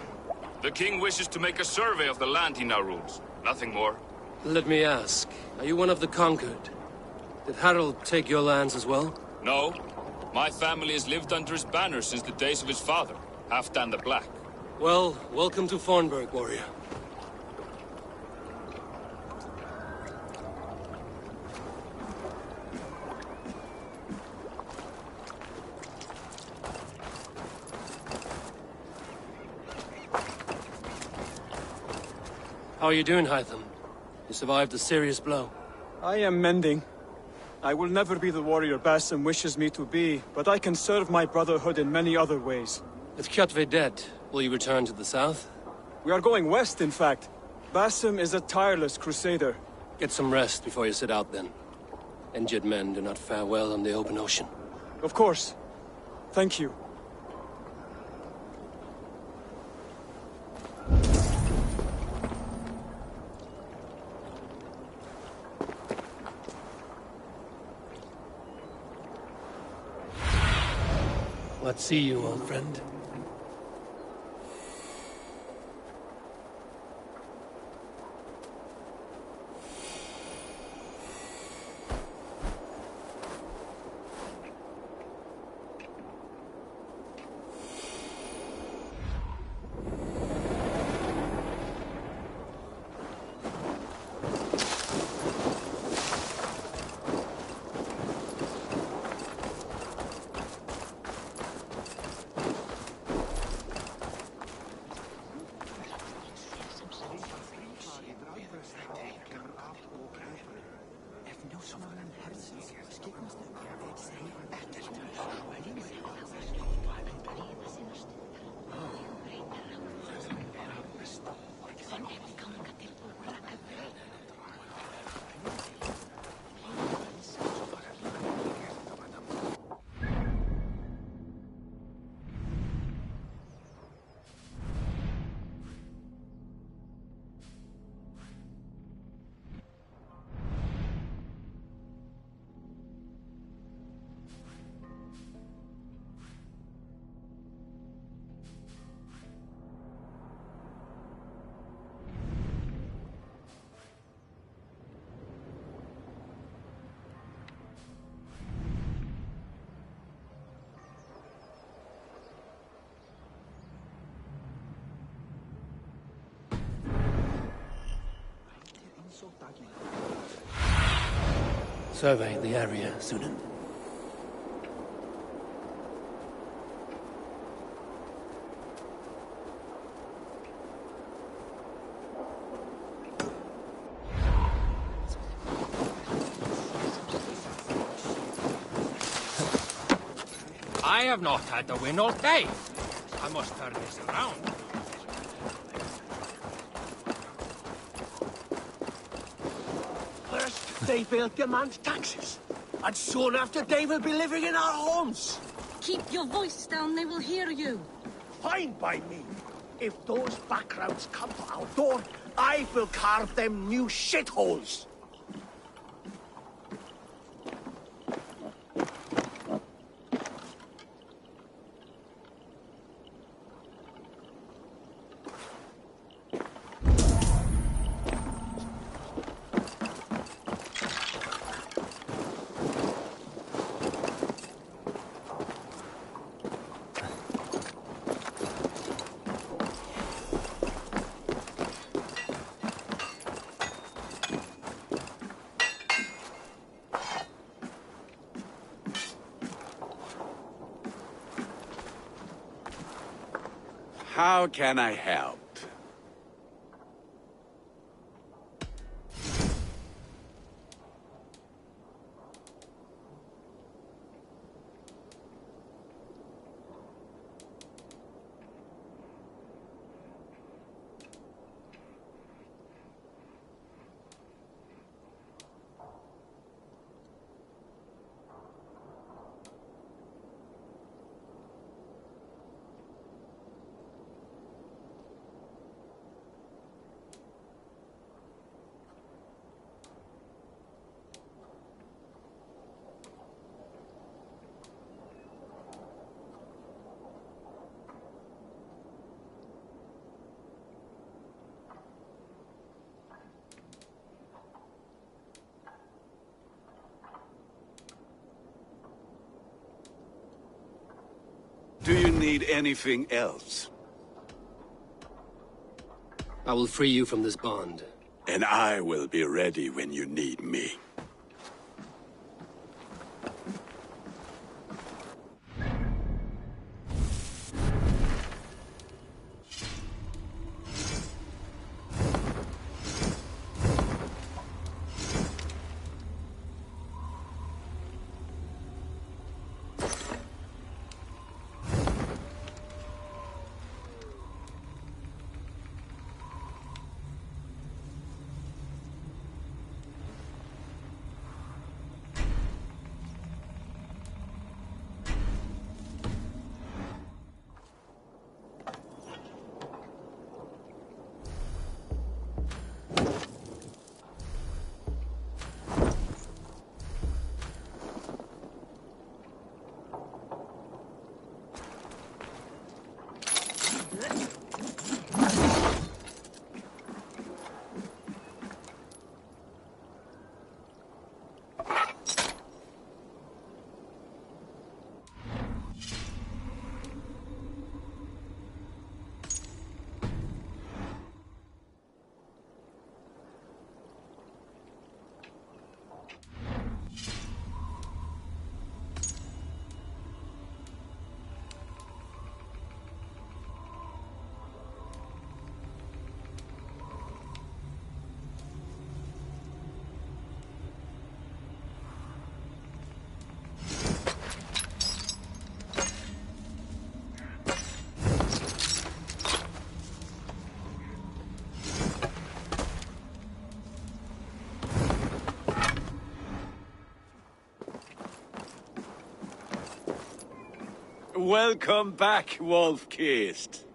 Speaker 16: The king wishes to make a survey of the land he now rules. Nothing more.
Speaker 1: Let me ask, are you one of the conquered? Did Harald take your lands as well?
Speaker 16: No. My family has lived under his banner since the days of his father, Halfdan the Black.
Speaker 1: Well, welcome to Fornburg, warrior. How are you doing, Hytham? You survived a serious blow.
Speaker 17: I am mending. I will never be the warrior Basim wishes me to be, but I can serve my brotherhood in many other ways.
Speaker 1: With Kjotve dead, will you return to the south?
Speaker 17: We are going west, in fact. Basim is a tireless crusader.
Speaker 1: Get some rest before you set out, then. Injured men do not fare well on the open ocean.
Speaker 17: Of course. Thank you.
Speaker 1: Let's see you, old friend. Survey the area, Sunan. I have not had the win all day. I must turn this around.
Speaker 18: First, they will demand taxes. And soon after, they will be living in our homes.
Speaker 4: Keep your voice down, they will hear you.
Speaker 18: Fine by me. If those backgrounds come to our door, I will carve them new shitholes.
Speaker 19: How can I help? Do you need anything else?
Speaker 1: I will free you from this bond.
Speaker 19: And I will be ready when you need me. Welcome back, Wolf-Kissed.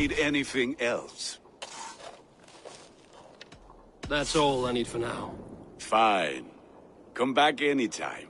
Speaker 19: need anything else?
Speaker 1: That's all I need for now.
Speaker 19: Fine. Come back anytime.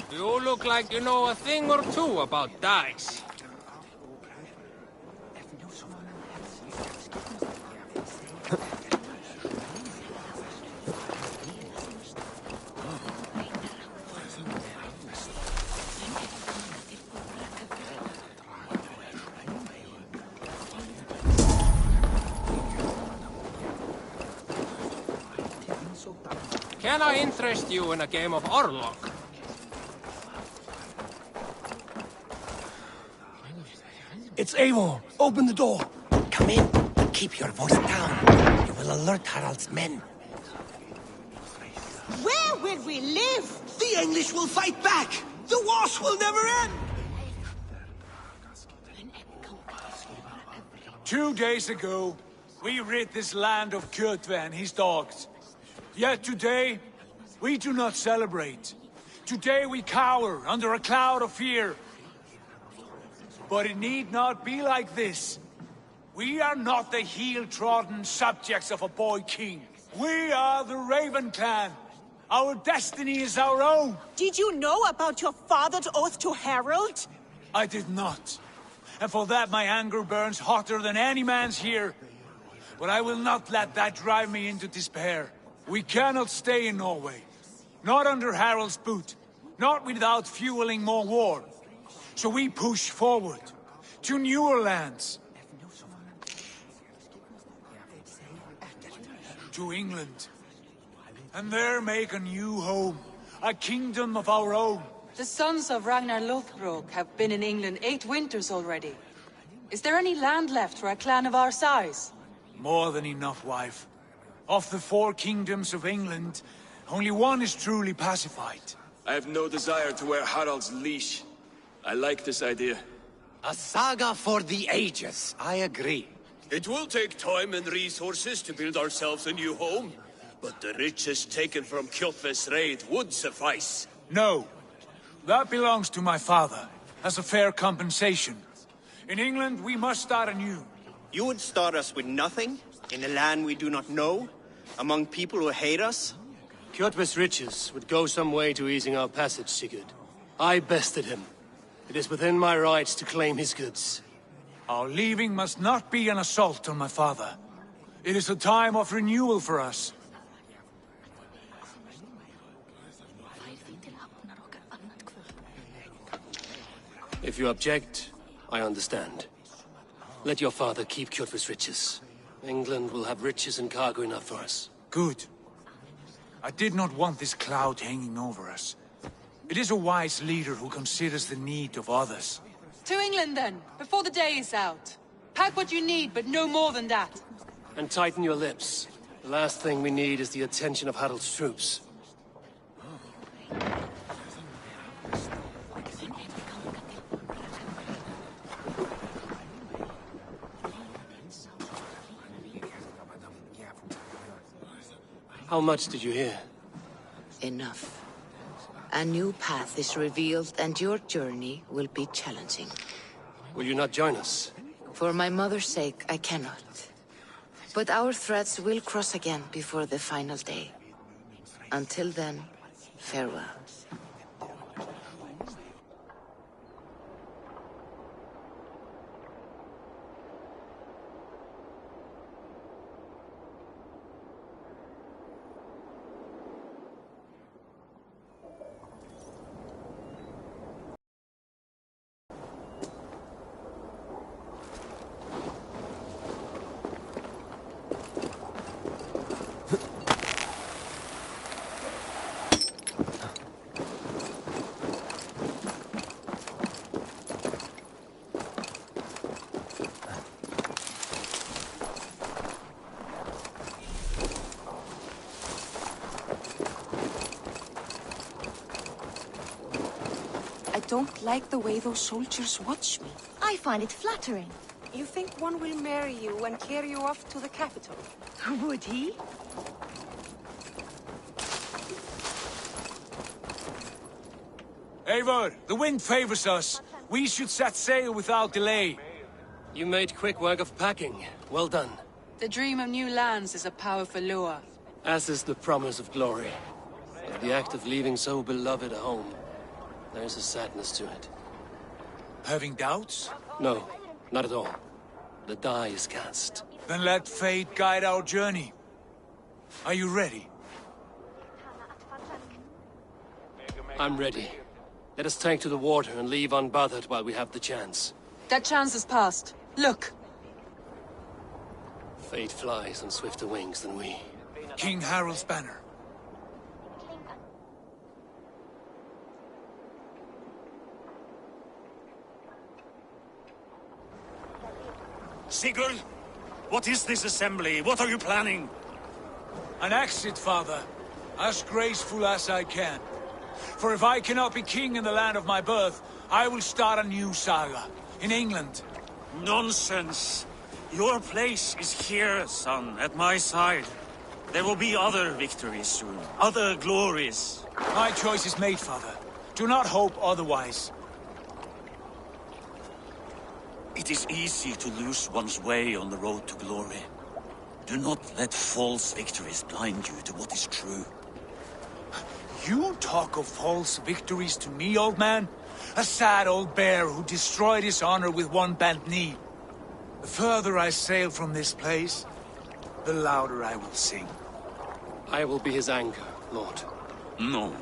Speaker 2: You look like you know a thing or two about dice. Can I interest you in a game of Orlok?
Speaker 1: It's Eivor. Open the door. Come in. Keep your voice down. You will alert Harald's men.
Speaker 20: Where will we live?
Speaker 1: The English will fight back. The wars will never end.
Speaker 9: 2 days ago, we rid this land of Kjotve and his dogs. Yet today, we do not celebrate. Today we cower under a cloud of fear. But it need not be like this. We are not the heel-trodden subjects of a boy king. We are the Raven clan. Our destiny is our own.
Speaker 20: Did you know about your father's oath to Harald?
Speaker 9: I did not. And for that my anger burns hotter than any man's here. But I will not let that drive me into despair. We cannot stay in Norway. Not under Harald's boot. Not without fueling more war. So we push forward, to newer lands. To England. And there make a new home, a kingdom of our own.
Speaker 13: The sons of Ragnar Lothbrok have been in England 8 winters already. Is there any land left for a clan of our size?
Speaker 9: More than enough, wife. Of the 4 kingdoms of England, only one is truly pacified.
Speaker 2: I have no desire to wear Harald's leash. I like this idea.
Speaker 1: A saga for the ages, I agree.
Speaker 21: It will take time and resources to build ourselves a new home, but the riches taken from Kjotve's raid would suffice.
Speaker 9: No. That belongs to my father, as a fair compensation. In England, we must start anew.
Speaker 5: You would start us with nothing, in a land we do not know, among people who hate us?
Speaker 1: Kjotve's riches would go some way to easing our passage, Sigurd. I bested him. It is within my rights to claim his goods.
Speaker 9: Our leaving must not be an assault on my father. It is a time of renewal for us.
Speaker 1: If you object, I understand. Let your father keep Kjotve's riches. England will have riches and cargo enough for us.
Speaker 9: Good. I did not want this cloud hanging over us. It is a wise leader who considers the need of others.
Speaker 13: To England, then, before the day is out. Pack what you need, but no more than that.
Speaker 1: And tighten your lips. The last thing we need is the attention of Harald's troops. How much did you hear?
Speaker 22: Enough. A new path is revealed, and your journey will be challenging.
Speaker 1: Will you not join us?
Speaker 22: For my mother's sake, I cannot. But our threads will cross again before the final day. Until then, farewell.
Speaker 23: I don't like the way those soldiers watch me.
Speaker 4: I find it flattering.
Speaker 23: You think one will marry you and carry you off to the capital?
Speaker 4: Would he?
Speaker 9: Eivor, the wind favors us. We should set sail without delay.
Speaker 1: You made quick work of packing. Well done.
Speaker 13: The dream of new lands is a powerful lure.
Speaker 1: As is the promise of glory. But the act of leaving so beloved a home, there's a sadness to it.
Speaker 9: Having doubts?
Speaker 1: No, not at all. The die is cast.
Speaker 9: Then let fate guide our journey. Are you ready?
Speaker 1: I'm ready. Let us take to the water and leave unbothered while we have the chance.
Speaker 13: That chance is past. Look!
Speaker 1: Fate flies on swifter wings than we.
Speaker 9: King Harald's banner.
Speaker 15: Sigurd! What is this assembly? What are you planning?
Speaker 9: An exit, father. As graceful as I can. For if I cannot be king in the land of my birth, I will start a new saga. In England.
Speaker 15: Nonsense! Your place is here, son, at my side. There will be other victories soon. Other glories.
Speaker 9: My choice is made, father. Do not hope otherwise.
Speaker 15: It is easy to lose one's way on the road to glory. Do not let false victories blind you to what is true.
Speaker 9: You talk of false victories to me, old man? A sad old bear who destroyed his honor with one bent knee. The further I sail from this place, the louder I will sing.
Speaker 1: I will be his anchor, Lord.
Speaker 15: No.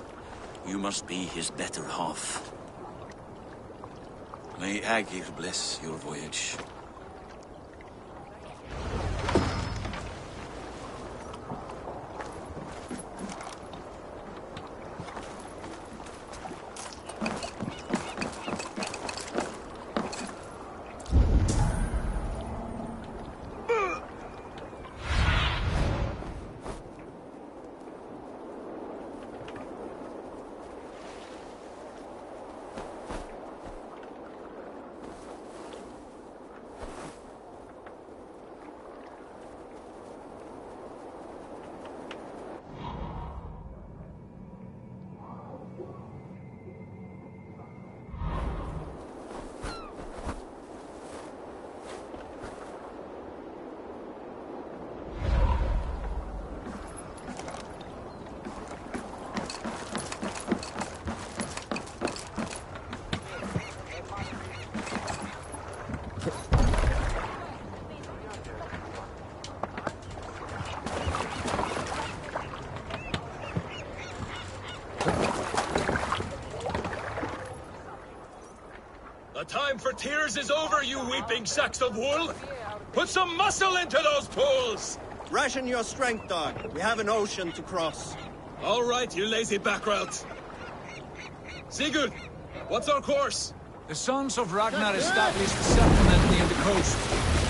Speaker 15: You must be his better half. May Agir bless your voyage.
Speaker 2: tears is over, you weeping sacks of wool! Put some muscle into those pools!
Speaker 5: Ration your strength, dog. We have an ocean to cross.
Speaker 2: All right, you lazy backrout. Sigurd, what's our course?
Speaker 9: The sons of Ragnar established a settlement near the coast.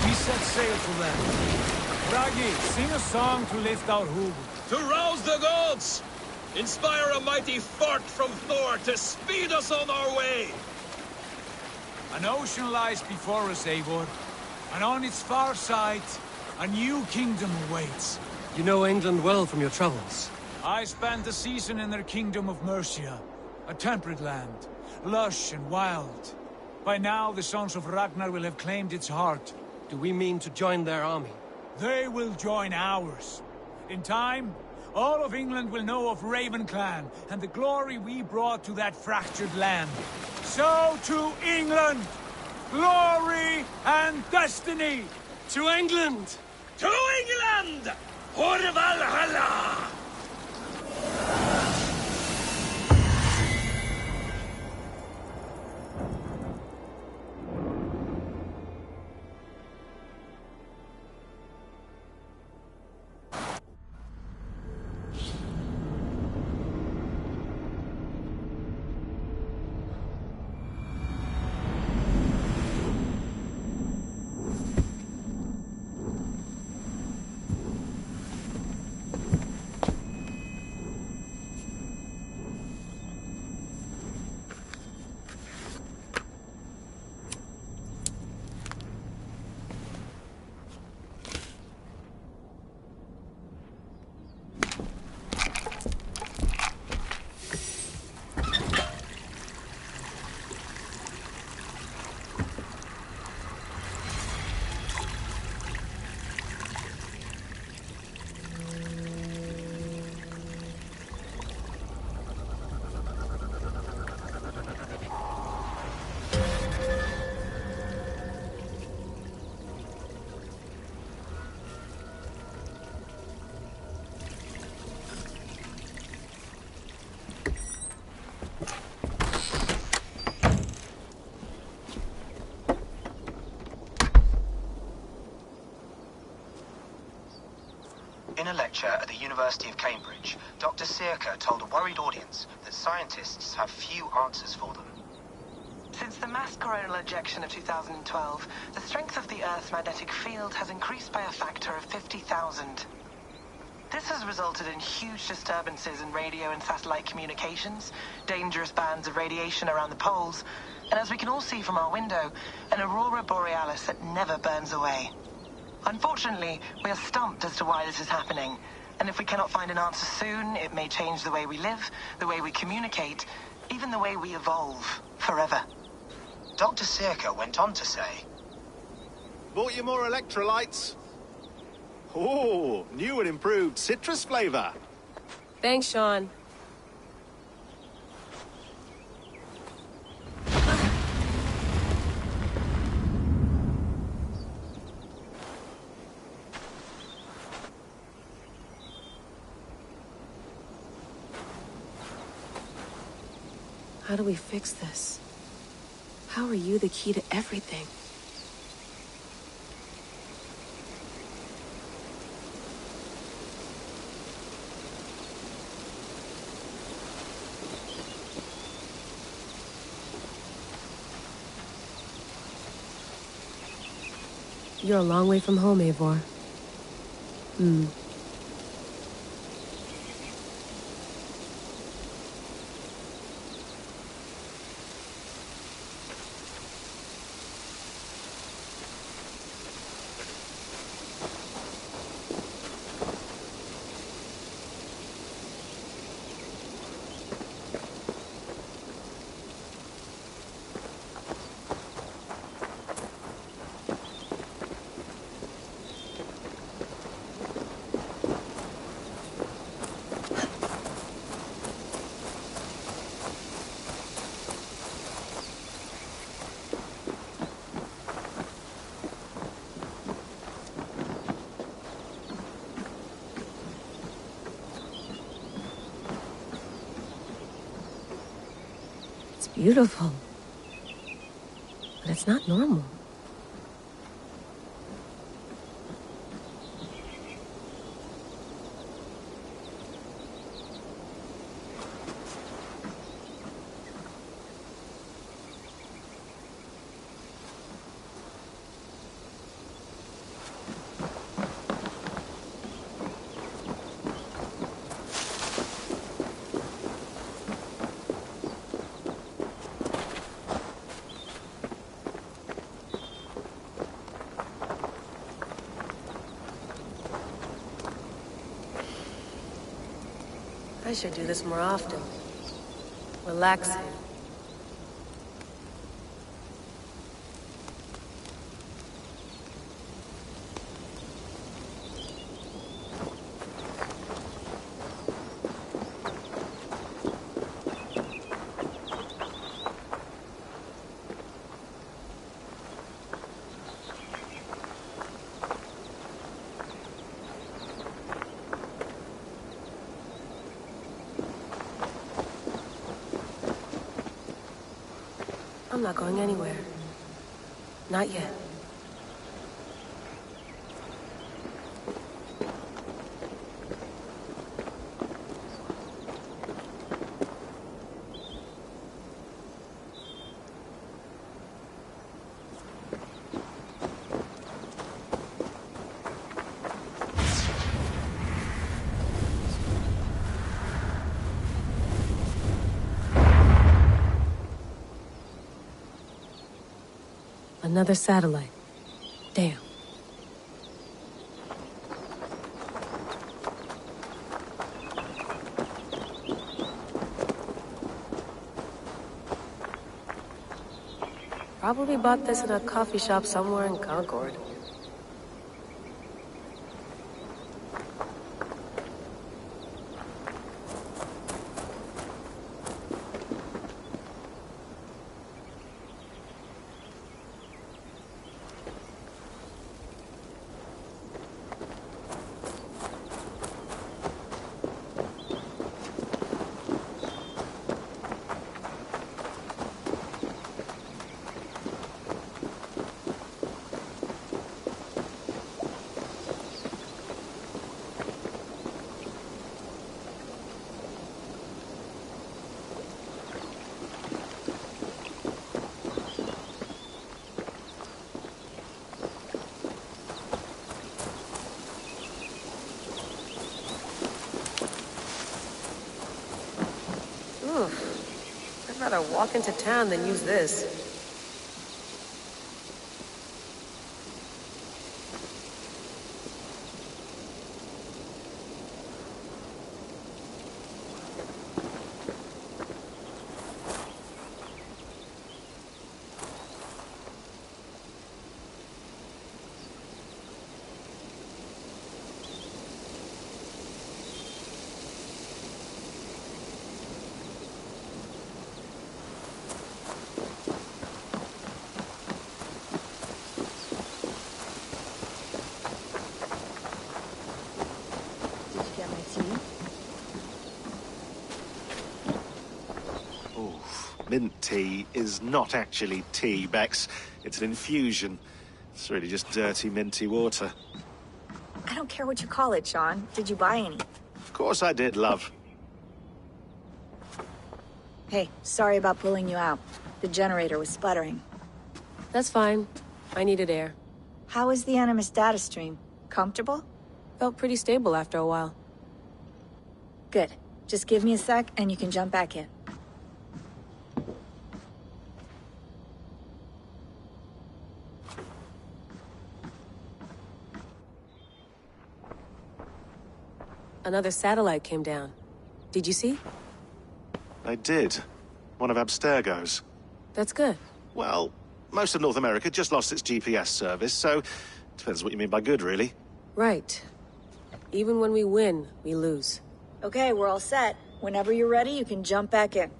Speaker 9: We set sail for them. Bragi, sing a song to lift our hood.
Speaker 2: To rouse the gods! Inspire a mighty fart from Thor to speed us on our way!
Speaker 9: An ocean lies before us, Eivor. And on its far side, a new kingdom awaits.
Speaker 1: You know England well from your travels.
Speaker 9: I spent a season in their kingdom of Mercia. A temperate land, lush and wild. By now, the sons of Ragnar will have claimed its heart.
Speaker 1: Do we mean to join their army?
Speaker 9: They will join ours. In time, all of England will know of Raven Clan and the glory we brought to that fractured land. So to England! Glory and destiny!
Speaker 1: To England!
Speaker 2: To England! For Valhalla!
Speaker 7: In a lecture at the University of Cambridge, Dr. Sirka told a worried audience that scientists have few answers for them.
Speaker 8: Since the mass coronal ejection of 2012, the strength of the Earth's magnetic field has increased by a factor of 50,000. This has resulted in huge disturbances in radio and satellite communications, dangerous bands of radiation around the poles, and as we can all see from our window, an aurora borealis that never burns away. Unfortunately, we are stumped as to why this is happening, and if we cannot find an answer soon, it may change the way we live, the way we communicate, even the way we evolve, forever.
Speaker 7: Dr. Sirka went on to say,
Speaker 18: Bought you more electrolytes? Oh, new and improved citrus flavor.
Speaker 10: Thanks, Sean. How do we fix this? How are you the key to everything? You're a long way from home, Eivor. Beautiful. But That's not normal. I should do this more often. Relaxing. I'm not going anywhere. Not yet. Another satellite. Damn. Probably bought this in a coffee shop somewhere in Concord. I'd rather walk into town than use this.
Speaker 3: Mint tea is not actually tea, Bex. It's an infusion. It's really just dirty, minty water.
Speaker 11: I don't care what you call it, Sean. Did you buy any?
Speaker 3: Of course I did, love.
Speaker 11: Hey, sorry about pulling you out. The generator was sputtering.
Speaker 10: That's fine. I needed air.
Speaker 11: How was the Animus data stream? Comfortable?
Speaker 10: Felt pretty stable after a while.
Speaker 11: Good. Just give me a sec and you can jump back in.
Speaker 10: Another satellite came down. Did you see?
Speaker 3: I did. One of Abstergo's.
Speaker 10: That's good.
Speaker 3: Well, most of North America just lost its GPS service, so depends what you mean by good, really.
Speaker 10: Right. Even when we win, we lose.
Speaker 11: Okay, we're all set. Whenever you're ready, you can jump back in.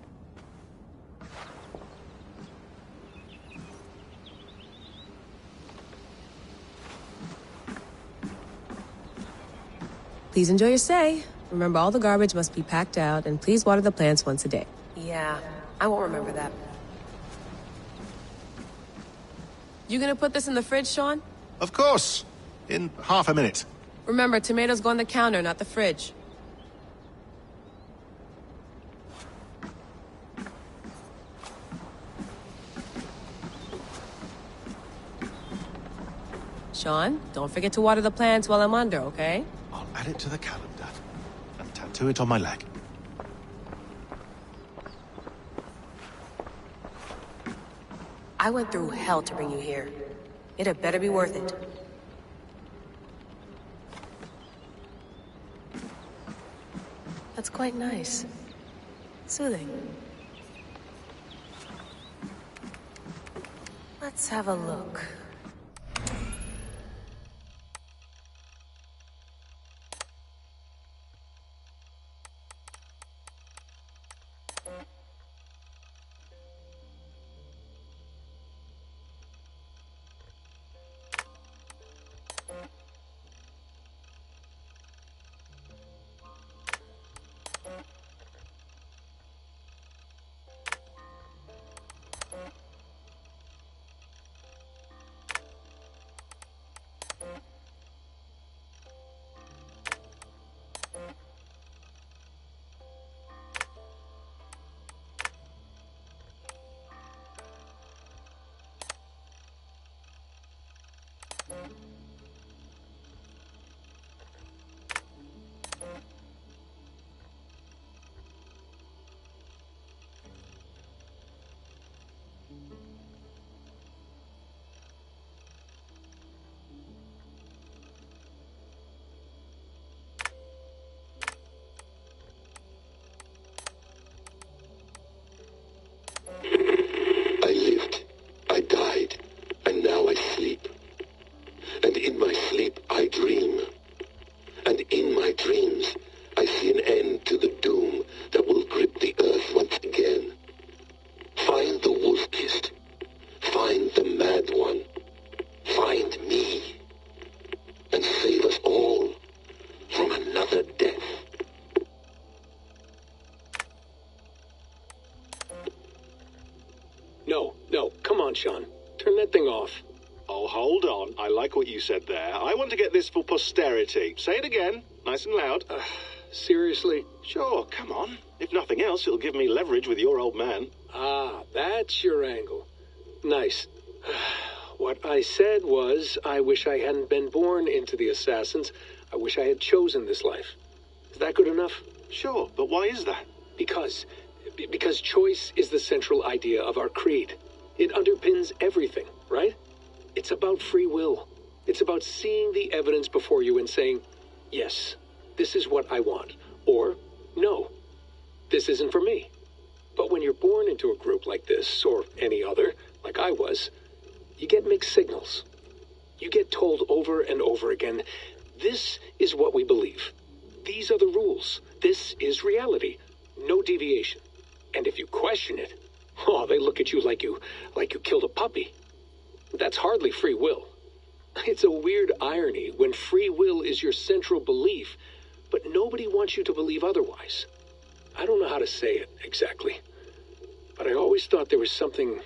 Speaker 10: Please enjoy your stay. Remember, all the garbage must be packed out, and please water the plants once a day. Yeah, I won't remember that. You gonna put this in the fridge, Sean?
Speaker 3: Of course. In half a minute.
Speaker 10: Remember, tomatoes go on the counter, not the fridge. Sean, don't forget to water the plants while I'm under, okay?
Speaker 3: I'll add it to the calendar and tattoo it on my leg.
Speaker 10: I went through hell to bring you here. It had better be worth it. That's quite nice. Soothing. Let's have a look.
Speaker 6: I lived, I died, and now I sleep. And in my sleep I dream. And in my dreams I see an end to the doom that will grip the earth once again. Find the wolf-kissed. Find the mad one. Find me. And save us all from another death.
Speaker 12: No, come on, Sean. Turn that thing off.
Speaker 3: Oh, hold on. I like what you said there. I want to get this for posterity. Say it again, nice and loud.
Speaker 12: Seriously?
Speaker 3: Sure, come on. If nothing else, it'll give me leverage with your old man.
Speaker 12: Ah, that's your angle. Nice. What I said was, I wish I hadn't been born into the Assassins. I wish I had chosen this life. Is that good enough?
Speaker 3: Sure, but why is that?
Speaker 12: Because choice is the central idea of our creed. It underpins everything, right? It's about free will. It's about seeing the evidence before you and saying, yes, this is what I want. Or, no, this isn't for me. But when you're born into a group like this, or any other, like I was, you get mixed signals. You get told over and over again, this is what we believe. These are the rules. This is reality. No deviation. And if you question it, oh, they look at you like you killed a puppy. That's hardly free will. It's a weird irony when free will is your central belief, but nobody wants you to believe otherwise. I don't know how to say it exactly, but I always thought there was something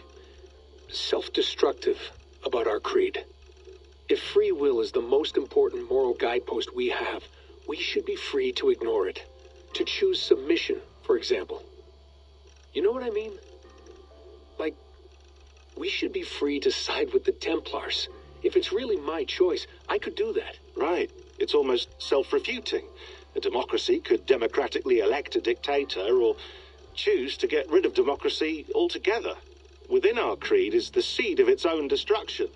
Speaker 12: self-destructive about our creed. If free will is the most important moral guidepost we have, we should be free to ignore it. To choose submission, for example. You know what I mean? Like, we should be free to side with the Templars. If it's really my choice, I could do that.
Speaker 3: Right. It's almost self-refuting. A democracy could democratically elect a dictator or choose to get rid of democracy altogether. Within our creed is the seed of its own destruction.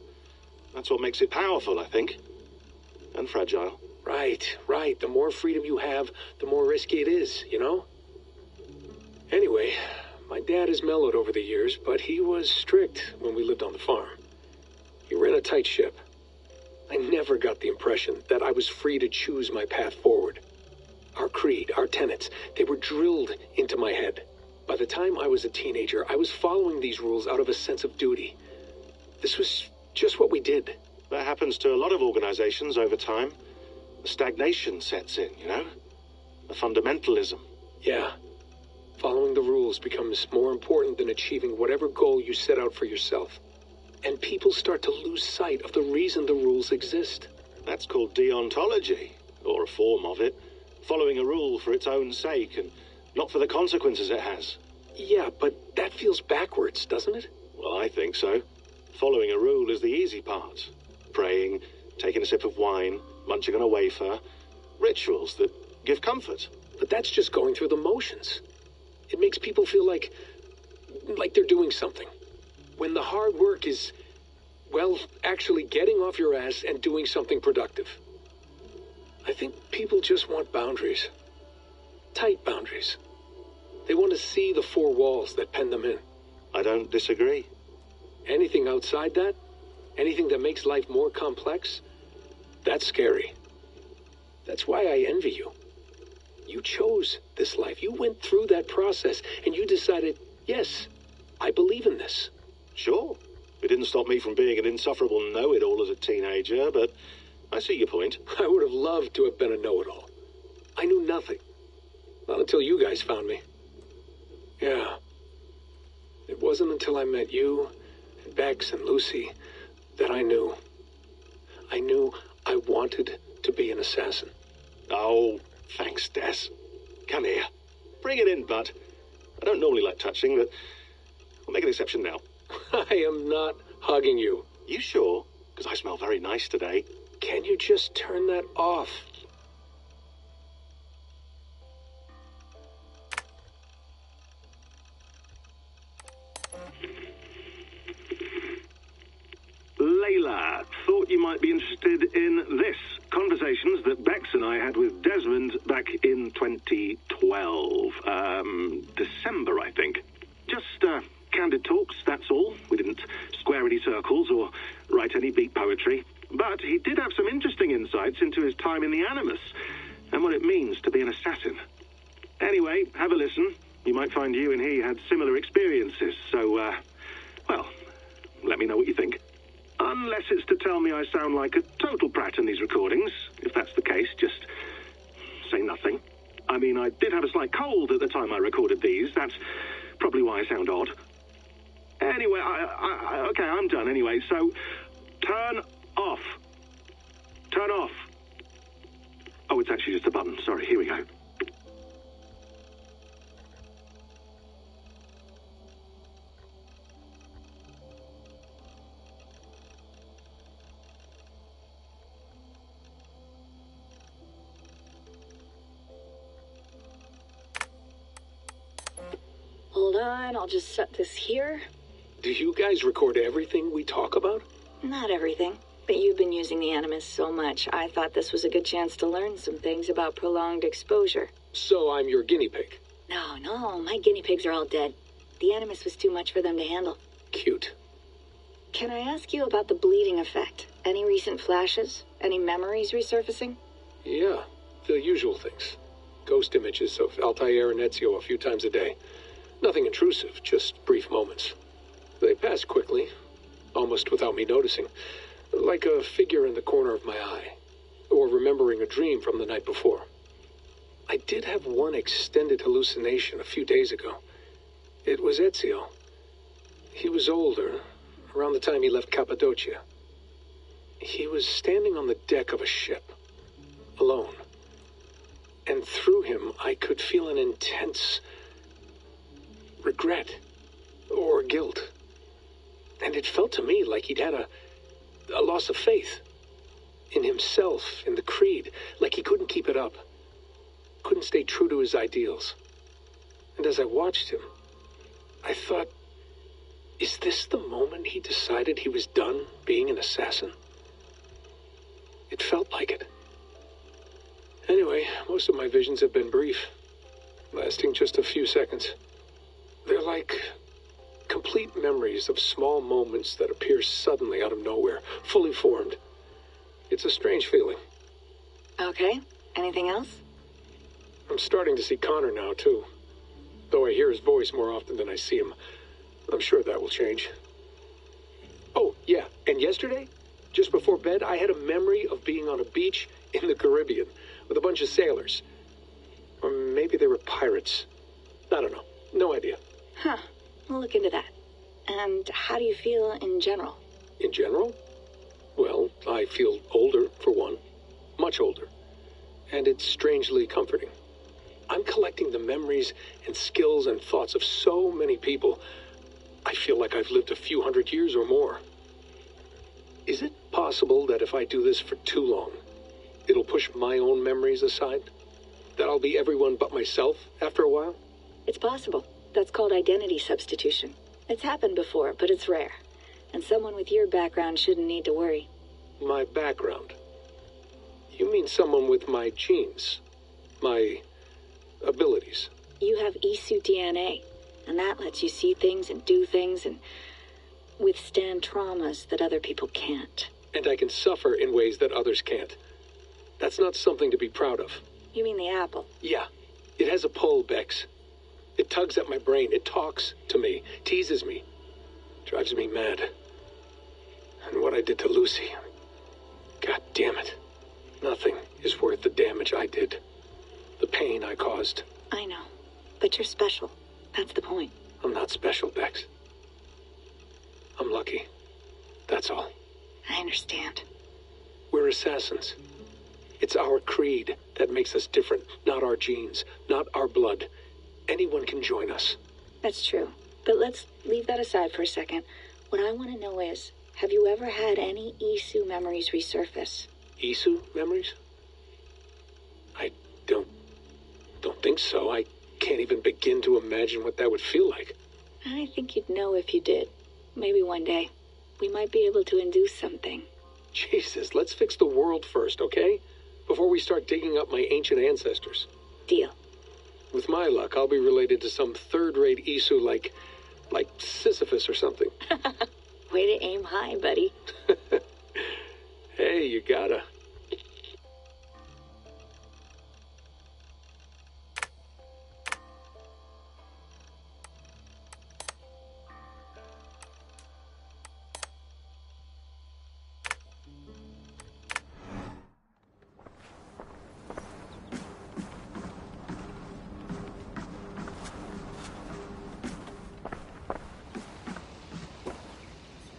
Speaker 3: That's what makes it powerful, I think. And fragile.
Speaker 12: Right. The more freedom you have, the more risky it is, you know? Anyway, my dad has mellowed over the years, but he was strict when we lived on the farm. He ran a tight ship. I never got the impression that I was free to choose my path forward. Our creed, our tenets, they were drilled into my head. By the time I was a teenager, I was following these rules out of a sense of duty. This was just what we did.
Speaker 3: That happens to a lot of organizations over time. A stagnation sets in, you know? A fundamentalism.
Speaker 12: Yeah. Following the rules becomes more important than achieving whatever goal you set out for yourself. and people start to lose sight of the reason the rules exist.
Speaker 3: That's called deontology, or a form of it. Following a rule for its own sake, and not for the consequences it has.
Speaker 12: Yeah, but that feels backwards, doesn't it?
Speaker 3: Well, I think so. Following a rule is the easy part. Praying, taking a sip of wine, munching on a wafer. Rituals that give comfort.
Speaker 12: But that's just going through the motions. It makes people feel like they're doing something. When the hard work is, well, actually getting off your ass and doing something productive. I think people just want boundaries. Tight boundaries. They want to see the four walls that pen them in.
Speaker 3: I don't disagree.
Speaker 12: Anything outside that, anything that makes life more complex, that's scary. That's why I envy you. You chose this life. You went through that process, and you decided, yes, I believe in this.
Speaker 3: Sure. It didn't stop me from being an insufferable know-it-all as a teenager, but I see your point.
Speaker 12: I would have loved to have been a know-it-all. I knew nothing. Not until you guys found me. Yeah. It wasn't until I met you, and Bex, and Lucy, that I knew. I knew I wanted to be an assassin.
Speaker 3: Oh, thanks, Des. Come here. Bring it in, bud. I don't normally like touching, but I'll make an exception now.
Speaker 12: I am not hugging you.
Speaker 3: You sure? Because I smell very nice today.
Speaker 12: Can you just turn that off?
Speaker 3: Layla, thought you might be interested in this. Conversations that Bex and I had with Desmond back in 2012. December, I think. Just, candid talks, that's all. We didn't square any circles or write any beat poetry. But he did have some interesting insights into his time in the Animus and what it means to be an assassin. Anyway, have a listen. You might find you and he had similar experiences, so, well, let me know what you think. Unless it's to tell me I sound like a total prat in these recordings. If that's the case, just say nothing. I mean, I did have a slight cold at the time I recorded these. That's probably why I sound odd. Anyway, okay, I'm done anyway, so turn off. Turn off. Oh, it's actually just a button. Sorry, here we go.
Speaker 11: Hold on, I'll just set this here.
Speaker 12: Do you guys record everything we talk about?
Speaker 11: Not everything, but you've been using the Animus so much, I thought this was a good chance to learn some things about prolonged exposure.
Speaker 12: So I'm your guinea pig?
Speaker 11: No, my guinea pigs are all dead. The Animus was too much for them to handle.
Speaker 12: Cute.
Speaker 11: Can I ask you about the bleeding effect? Any recent flashes? Any memories resurfacing?
Speaker 12: Yeah, the usual things. Ghost images of Altair and Ezio a few times a day. Nothing intrusive, just brief moments. They pass quickly, almost without me noticing, like a figure in the corner of my eye, or remembering a dream from the night before. I did have one extended hallucination a few days ago. It was Ezio. He was older, around the time he left Cappadocia. He was standing on the deck of a ship, alone. And through him, I could feel an intense regret or guilt. And it felt to me like he'd had a loss of faith in himself, in the creed, like he couldn't keep it up, couldn't stay true to his ideals. And as I watched him, I thought, is this the moment he decided he was done being an assassin? It felt like it. Anyway, most of my visions have been brief, lasting just a few seconds. They're like complete memories of small moments that appear suddenly out of nowhere, fully formed. It's a strange feeling.
Speaker 11: Okay, anything else?
Speaker 12: I'm starting to see Connor now, too. Though I hear his voice more often than I see him. I'm sure that will change. Oh, yeah, and yesterday, just before bed, I had a memory of being on a beach in the Caribbean with a bunch of sailors. Or maybe they were pirates. I don't know. No idea.
Speaker 11: Huh. We'll look into that. And how do you feel in general?
Speaker 12: In general? Well, I feel older, for one. Much older. And it's strangely comforting. I'm collecting the memories and skills and thoughts of so many people. I feel like I've lived a few hundred years or more. Is it possible that if I do this for too long, it'll push my own memories aside? That I'll be everyone but myself after a while?
Speaker 11: It's possible. That's called identity substitution. It's happened before, but it's rare. And someone with your background shouldn't need to worry.
Speaker 12: My background? You mean someone with my genes? My abilities?
Speaker 11: You have Isu DNA, and that lets you see things and do things and withstand traumas that other people can't.
Speaker 12: And I can suffer in ways that others can't. That's not something to be proud of.
Speaker 11: You mean the apple?
Speaker 12: Yeah. It has a pull, Bex. It tugs at my brain. It talks to me. Teases me. Drives me mad. And what I did to Lucy... God damn it. Nothing is worth the damage I did. The pain I caused.
Speaker 11: I know. But you're special. That's the point.
Speaker 12: I'm not special, Bex. I'm lucky. That's all.
Speaker 11: I understand.
Speaker 12: We're assassins. It's our creed that makes us different, not our genes, not our blood. Anyone can join us.
Speaker 11: That's true. But let's leave that aside for a second. What I want to know is, have you ever had any Isu memories resurface?
Speaker 12: Isu memories? I don't think so. I can't even begin to imagine what that would feel like.
Speaker 11: I think you'd know if you did. Maybe one day. We might be able to induce something.
Speaker 12: Jesus, let's fix the world first, okay? Before we start digging up my ancient ancestors.
Speaker 11: Deal.
Speaker 12: With my luck, I'll be related to some third-rate Isu like Sisyphus or something.
Speaker 11: Way to aim high, buddy.
Speaker 12: Hey, you gotta.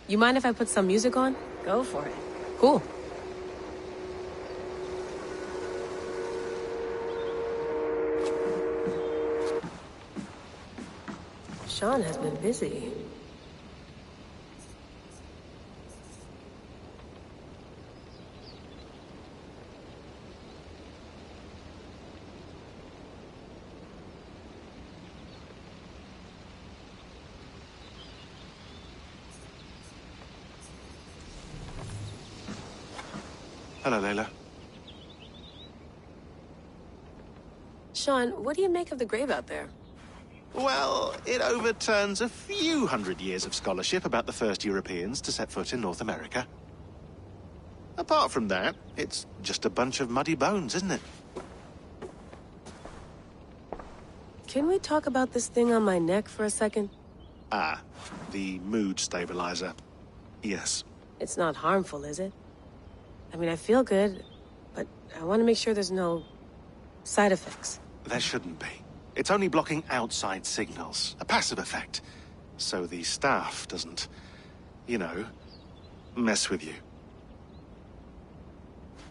Speaker 10: You mind if I put some music on?
Speaker 4: Go for it.
Speaker 10: Cool. Sean has been busy.
Speaker 14: Hello, Layla.
Speaker 10: Sean, what do you make of the grave out there?
Speaker 14: Well, it overturns a few hundred years of scholarship about the first Europeans to set foot in North America. Apart from that, it's just a bunch of muddy bones, isn't it?
Speaker 10: Can we talk about this thing on my neck for a second?
Speaker 14: Ah, the mood stabilizer. Yes.
Speaker 10: It's not harmful, is it? I mean, I feel good, but I want to make sure there's no side effects.
Speaker 14: There shouldn't be. It's only blocking outside signals, a passive effect. So the staff doesn't, you know, mess with you.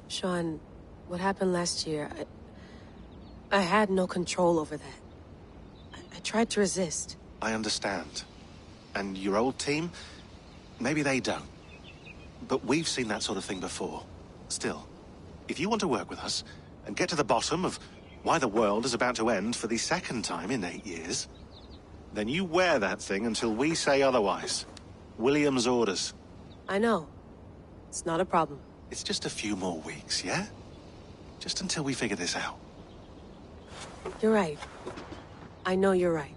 Speaker 10: Sean, what happened last year, I had no control over that. I tried to resist.
Speaker 14: I understand. And your old team, maybe they don't. But we've seen that sort of thing before. Still, if you want to work with us and get to the bottom of why the world is about to end for the second time in 8 years, then you wear that thing until we say otherwise. William's orders.
Speaker 10: I know. It's not a problem.
Speaker 14: It's just a few more weeks, yeah? Just until we figure this out.
Speaker 10: You're right. I know you're right.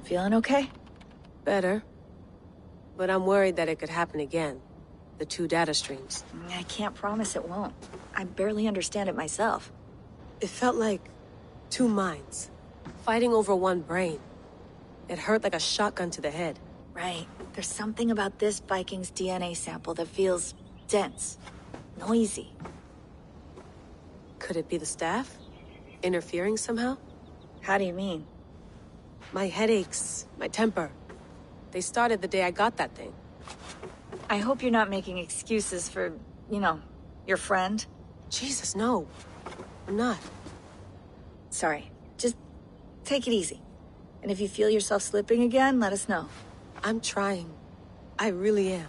Speaker 11: Feeling okay?
Speaker 10: Better. But I'm worried that it could happen again. The two data streams.
Speaker 11: I can't promise it won't. I barely understand it myself.
Speaker 10: It felt like two minds, fighting over one brain. It hurt like a shotgun to the head.
Speaker 11: Right. There's something about this Viking's DNA sample that feels dense.
Speaker 23: noisy.
Speaker 10: Could it be the staff? Interfering somehow?
Speaker 23: How do you mean?
Speaker 10: My headaches, my temper. They started the day I got that thing.
Speaker 23: I hope you're not making excuses for, you know, your friend.
Speaker 10: Jesus, no. I'm not.
Speaker 23: Sorry. Just take it easy. And if you feel yourself slipping again, let us know.
Speaker 10: I'm trying. I really am.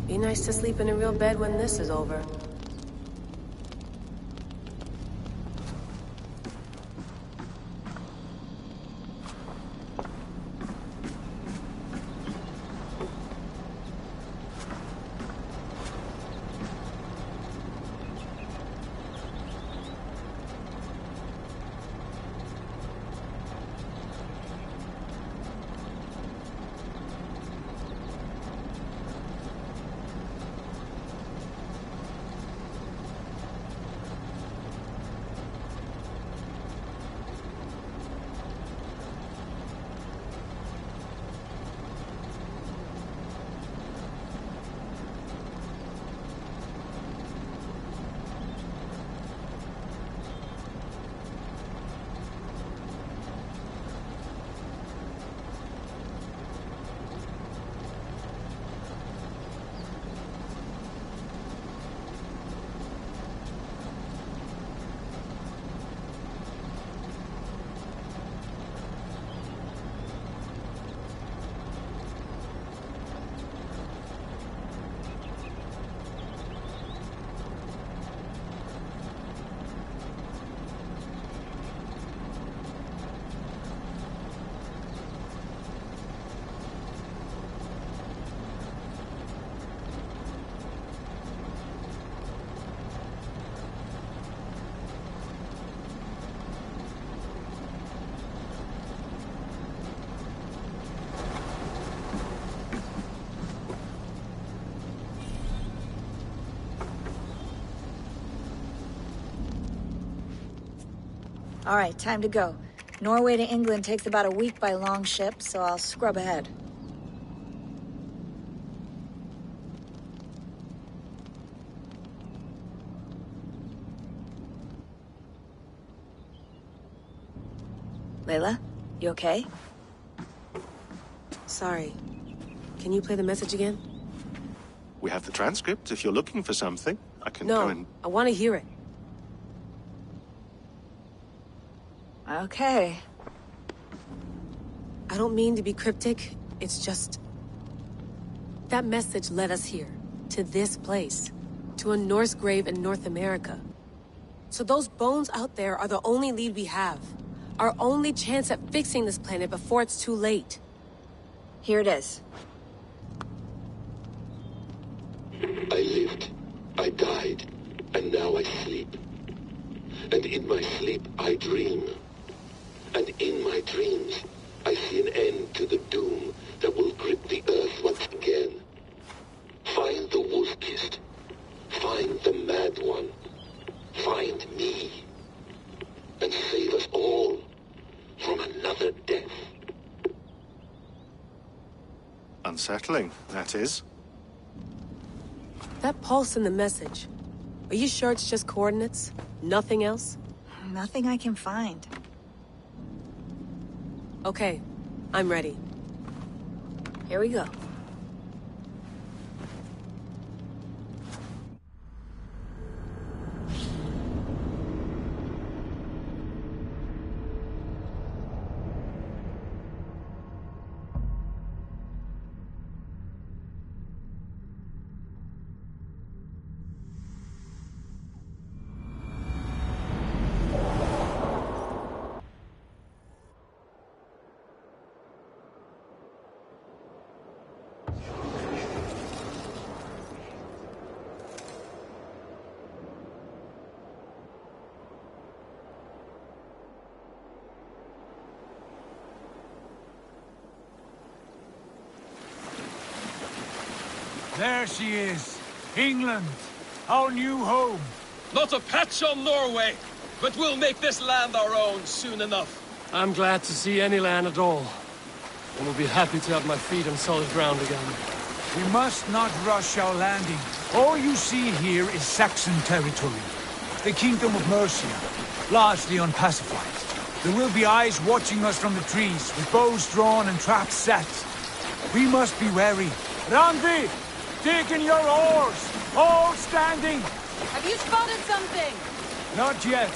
Speaker 10: Be nice to sleep in a real bed when this is over.
Speaker 23: All right, time to go. Norway to England takes about a week by long ship, so I'll scrub ahead. Layla, you okay?
Speaker 10: Sorry. Can you play the message again?
Speaker 14: We have the transcript. If you're looking for something, I can
Speaker 10: No,
Speaker 14: go and...
Speaker 10: I want to hear it.
Speaker 23: Okay.
Speaker 10: I don't mean to be cryptic. It's just... that message led us here. To this place. To a Norse grave in North America. So those bones out there are the only lead we have. Our only chance at fixing this planet before it's too late.
Speaker 23: Here it is.
Speaker 6: I lived, I died, and now I sleep. And in my sleep I dream. And in my dreams I see an end to the doom that will grip the earth once again. Find the wolf-kissed. Find the mad one. Find me. And save us all from another death.
Speaker 14: Unsettling, that is.
Speaker 10: That pulse in the message. Are you sure it's just coordinates? Nothing else?
Speaker 23: Nothing I can find.
Speaker 10: Okay, I'm ready.
Speaker 23: Here we go.
Speaker 9: There she is. England. Our new home.
Speaker 2: Not a patch on Norway, but we'll make this land our own soon enough.
Speaker 1: I'm glad to see any land at all. And will be happy to have my feet on solid ground again.
Speaker 9: We must not rush our landing. All you see here is Saxon territory. The Kingdom of Mercia, largely unpacified. There will be eyes watching us from the trees, with bows drawn and traps set. We must be wary. Randvi! Dig in your oars! All standing!
Speaker 13: Have you spotted something?
Speaker 9: Not yet.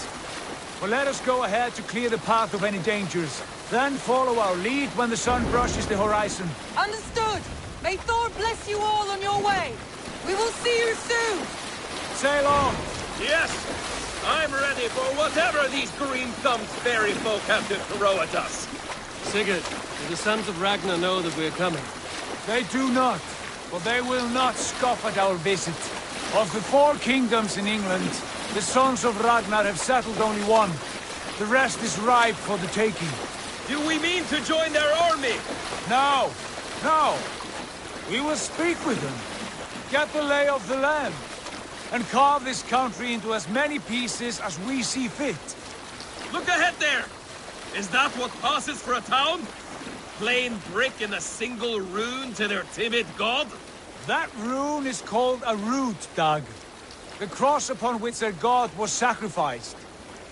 Speaker 9: But let us go ahead to clear the path of any dangers. Then follow our lead when the sun brushes the horizon.
Speaker 13: Understood! May Thor bless you all on your way! We will see you soon!
Speaker 9: Sail on!
Speaker 21: Yes! I'm ready for whatever these green-thumbed fairy folk have to throw at us.
Speaker 1: Sigurd, do the sons of Ragnar know that we're coming?
Speaker 9: They do not, but they will not scoff at our visit. Of the 4 kingdoms in England, the sons of Ragnar have settled only one. The rest is ripe for the taking.
Speaker 21: Do we mean to join their army?
Speaker 9: No! No! We will speak with them, get the lay of the land, and carve this country into as many pieces as we see fit.
Speaker 21: Look ahead there! Is that what passes for a town? Plain brick and a single rune to their timid god?
Speaker 9: That rune is called a root, Dag. The cross upon which their god was sacrificed.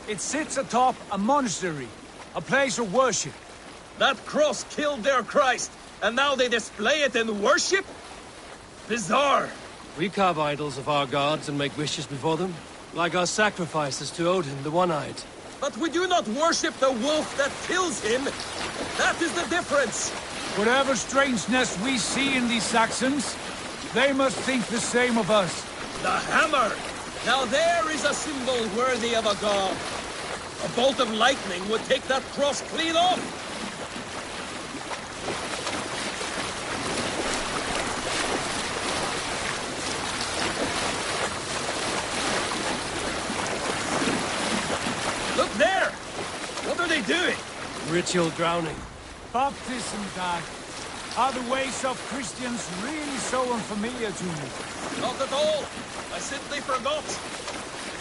Speaker 9: It sits atop a monastery, a place of worship.
Speaker 21: That cross killed their Christ, and now they display it in worship? Bizarre.
Speaker 1: We carve idols of our gods and make wishes before them, like our sacrifices to Odin, the One-Eyed.
Speaker 21: But we do not worship the wolf that kills him. That is the difference.
Speaker 9: Whatever strangeness we see in these Saxons, they must think the same of us.
Speaker 21: The hammer! Now there is a symbol worthy of a god. A bolt of lightning would take that cross clean off. Look there! What are they doing?
Speaker 1: Ritual drowning.
Speaker 9: Baptism, Dag. Are the ways of Christians really so unfamiliar to you?
Speaker 21: Not at all. I simply forgot.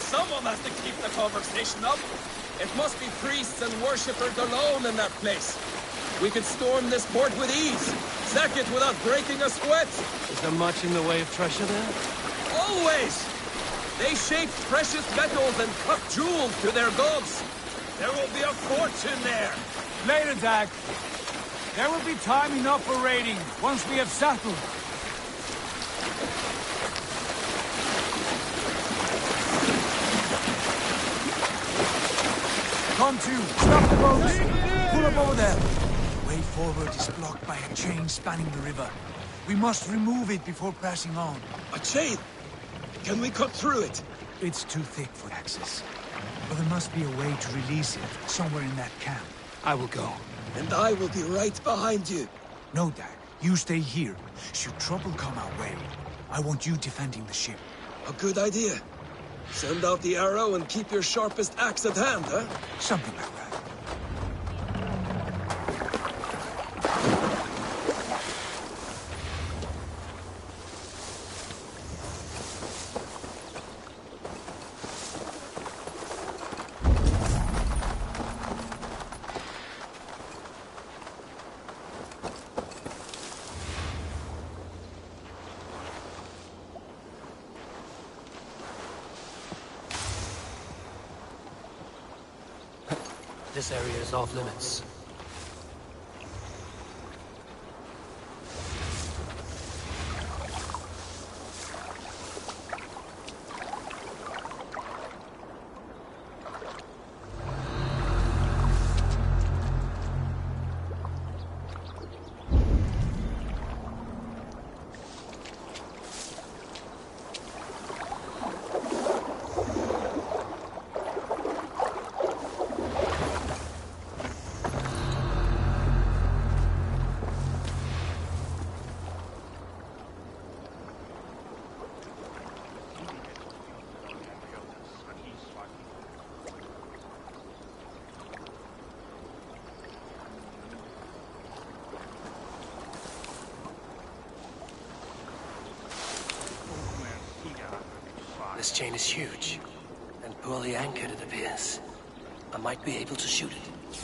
Speaker 21: Someone has to keep the conversation up. It must be priests and worshippers alone in that place. We could storm this port with ease. Sack it without breaking a sweat.
Speaker 1: Is there much in the way of treasure there?
Speaker 21: Always! They shape precious metals and cut jewels to their gods. There will be a fortune there.
Speaker 9: Later, Dag. There will be time enough for raiding, once we have settled. Come to! Stop the boats! Pull up over there! The way forward is blocked by a chain spanning the river. We must remove it before pressing on.
Speaker 21: A chain? Can we cut through it?
Speaker 9: It's too thick for access. But there must be a way to release it, somewhere in that camp.
Speaker 1: I will go.
Speaker 21: And I will be right behind you.
Speaker 9: No, Dag. You stay here. Should trouble come our way, I want you defending the ship.
Speaker 21: A good idea. Send out the arrow and keep your sharpest axe at hand, huh?
Speaker 9: Something like that.
Speaker 1: This area is off limits. This chain is huge, and poorly anchored, it appears. I might be able to shoot it.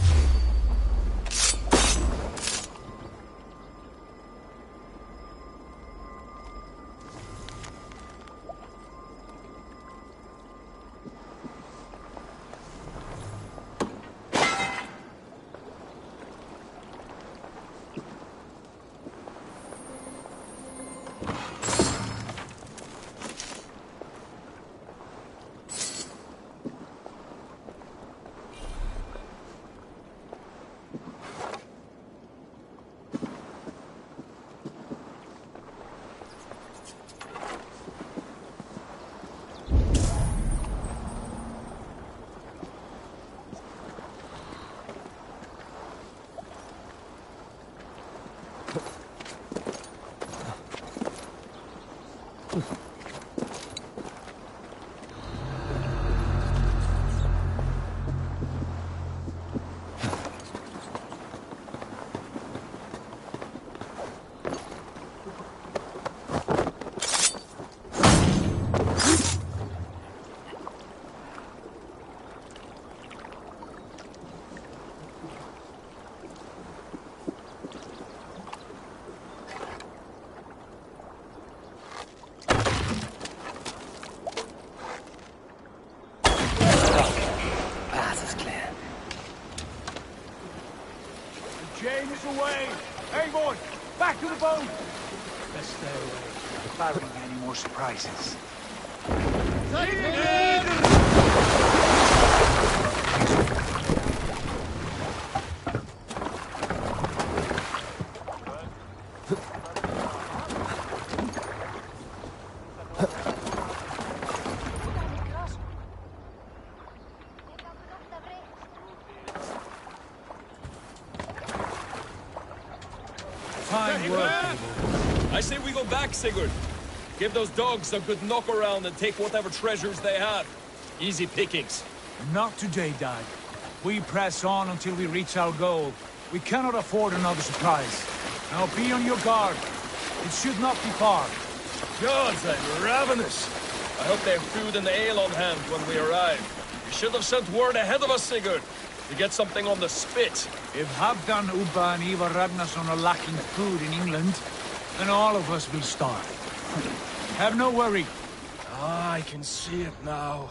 Speaker 9: Jane is away! Eivor! Back to the boat! Let's stay away. Barring any more surprises. Fine work,
Speaker 2: I say we go back, Sigurd. Give those dogs a good knock around and take whatever treasures they have. Easy pickings.
Speaker 9: Not today, Dag. We press on until we reach our goal. We cannot afford another surprise. Now be on your guard. It should not be far.
Speaker 2: Gods, I'm ravenous. I hope they have food and ale on hand when we arrive. You should have sent word ahead of us, Sigurd, to get something on the spit.
Speaker 9: If Halfdan, Ubba and Ivar Ragnarsson are lacking food in England, then all of us will starve. Have no worry.
Speaker 2: Ah, I can see it now.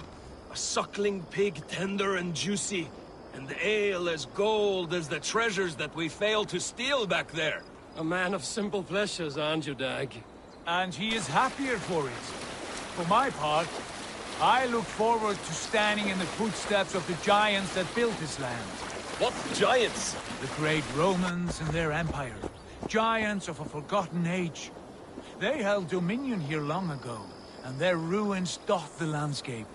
Speaker 2: A suckling pig, tender and juicy. And the ale as gold as the treasures that we failed to steal back there.
Speaker 1: A man of simple pleasures, aren't you, Dag?
Speaker 9: And he is happier for it. For my part, I look forward to standing in the footsteps of the giants that built this land.
Speaker 2: What giants?
Speaker 9: The great Romans and their empire. Giants of a forgotten age. They held dominion here long ago, and their ruins dot the landscape.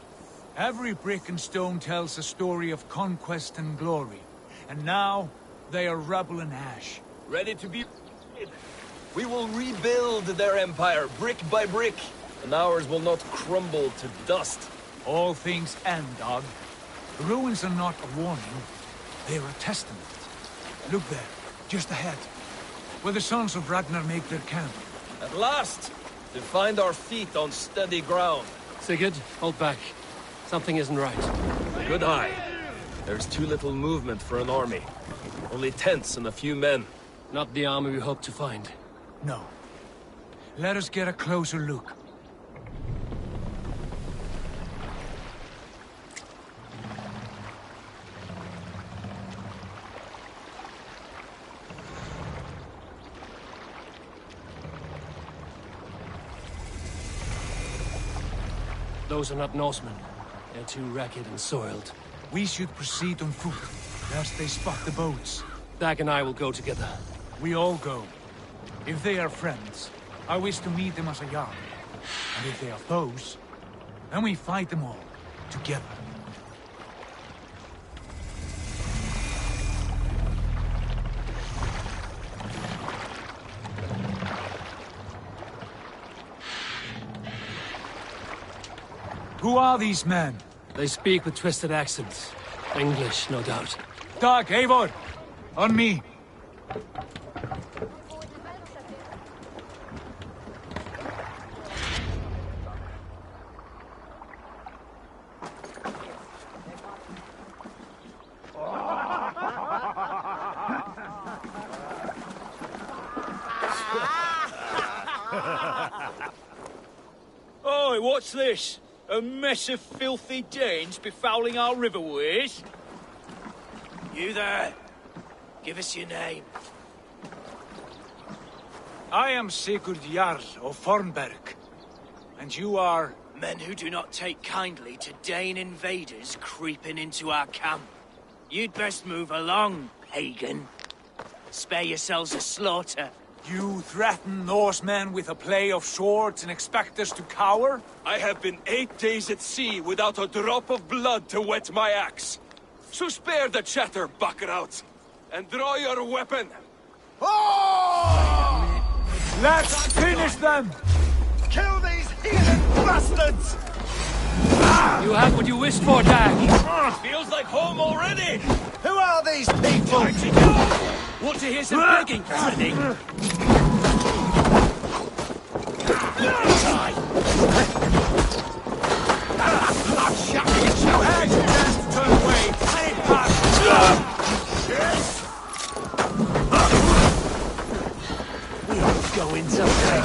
Speaker 9: Every brick and stone tells a story of conquest and glory. And now, they are rubble and ash.
Speaker 2: Ready to be... We will rebuild their empire, brick by brick, and ours will not crumble to dust.
Speaker 9: All things end, Dog. The ruins are not a warning, they are a testament. Look there, just ahead, where the sons of Ragnar make their camp.
Speaker 2: At last! To find our feet on steady ground.
Speaker 1: Sigurd, hold back. Something isn't right.
Speaker 2: Good eye. There's too little movement for an army. Only tents and a few men.
Speaker 1: Not the army we hope to find.
Speaker 9: No. Let us get a closer look.
Speaker 1: Those are not Norsemen. They're too ragged and soiled.
Speaker 9: We should proceed on foot, lest they spot the boats.
Speaker 1: Dag and I will go together.
Speaker 9: We all go. If they are friends, I wish to meet them as a Jarl. And if they are foes, then we fight them all, together. Who are these men?
Speaker 1: They speak with twisted accents. English, no doubt.
Speaker 9: Dag, Eivor! On me!
Speaker 16: Oi, what's this? A mess of filthy Danes befouling our riverways?
Speaker 17: You there! Give us your name.
Speaker 9: I am Sigurd Jarl of Fornberg. And you are...
Speaker 17: Men who do not take kindly to Dane invaders creeping into our camp. You'd best move along, pagan. Spare yourselves a slaughter.
Speaker 9: You threaten Norsemen with a play of swords and expect us to cower?
Speaker 2: I have been 8 days at sea without a drop of blood to wet my axe. So spare the chatter, buckerouts, and draw your weapon.
Speaker 9: Let's finish them!
Speaker 18: Kill these heathen bastards!
Speaker 9: You had what you wished for, Dag.
Speaker 21: Feels like home already!
Speaker 18: Who are these people?
Speaker 21: Want to hear some begging, Freddy?
Speaker 9: As you dare to turn away, say it past.
Speaker 1: We're going somewhere.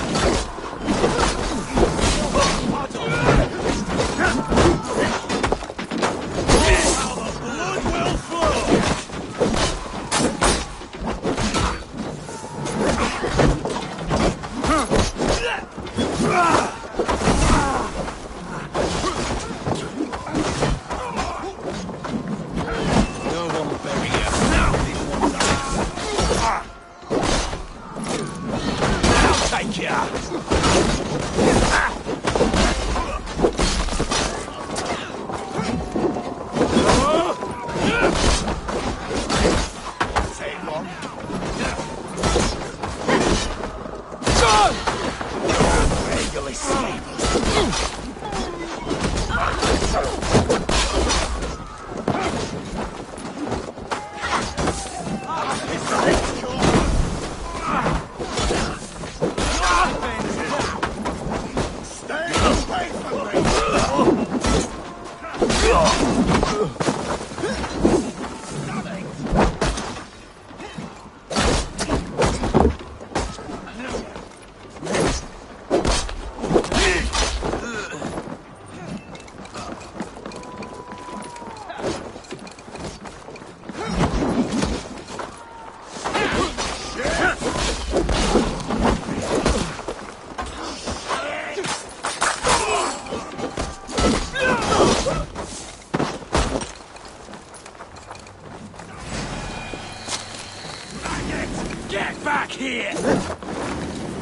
Speaker 9: Get back here!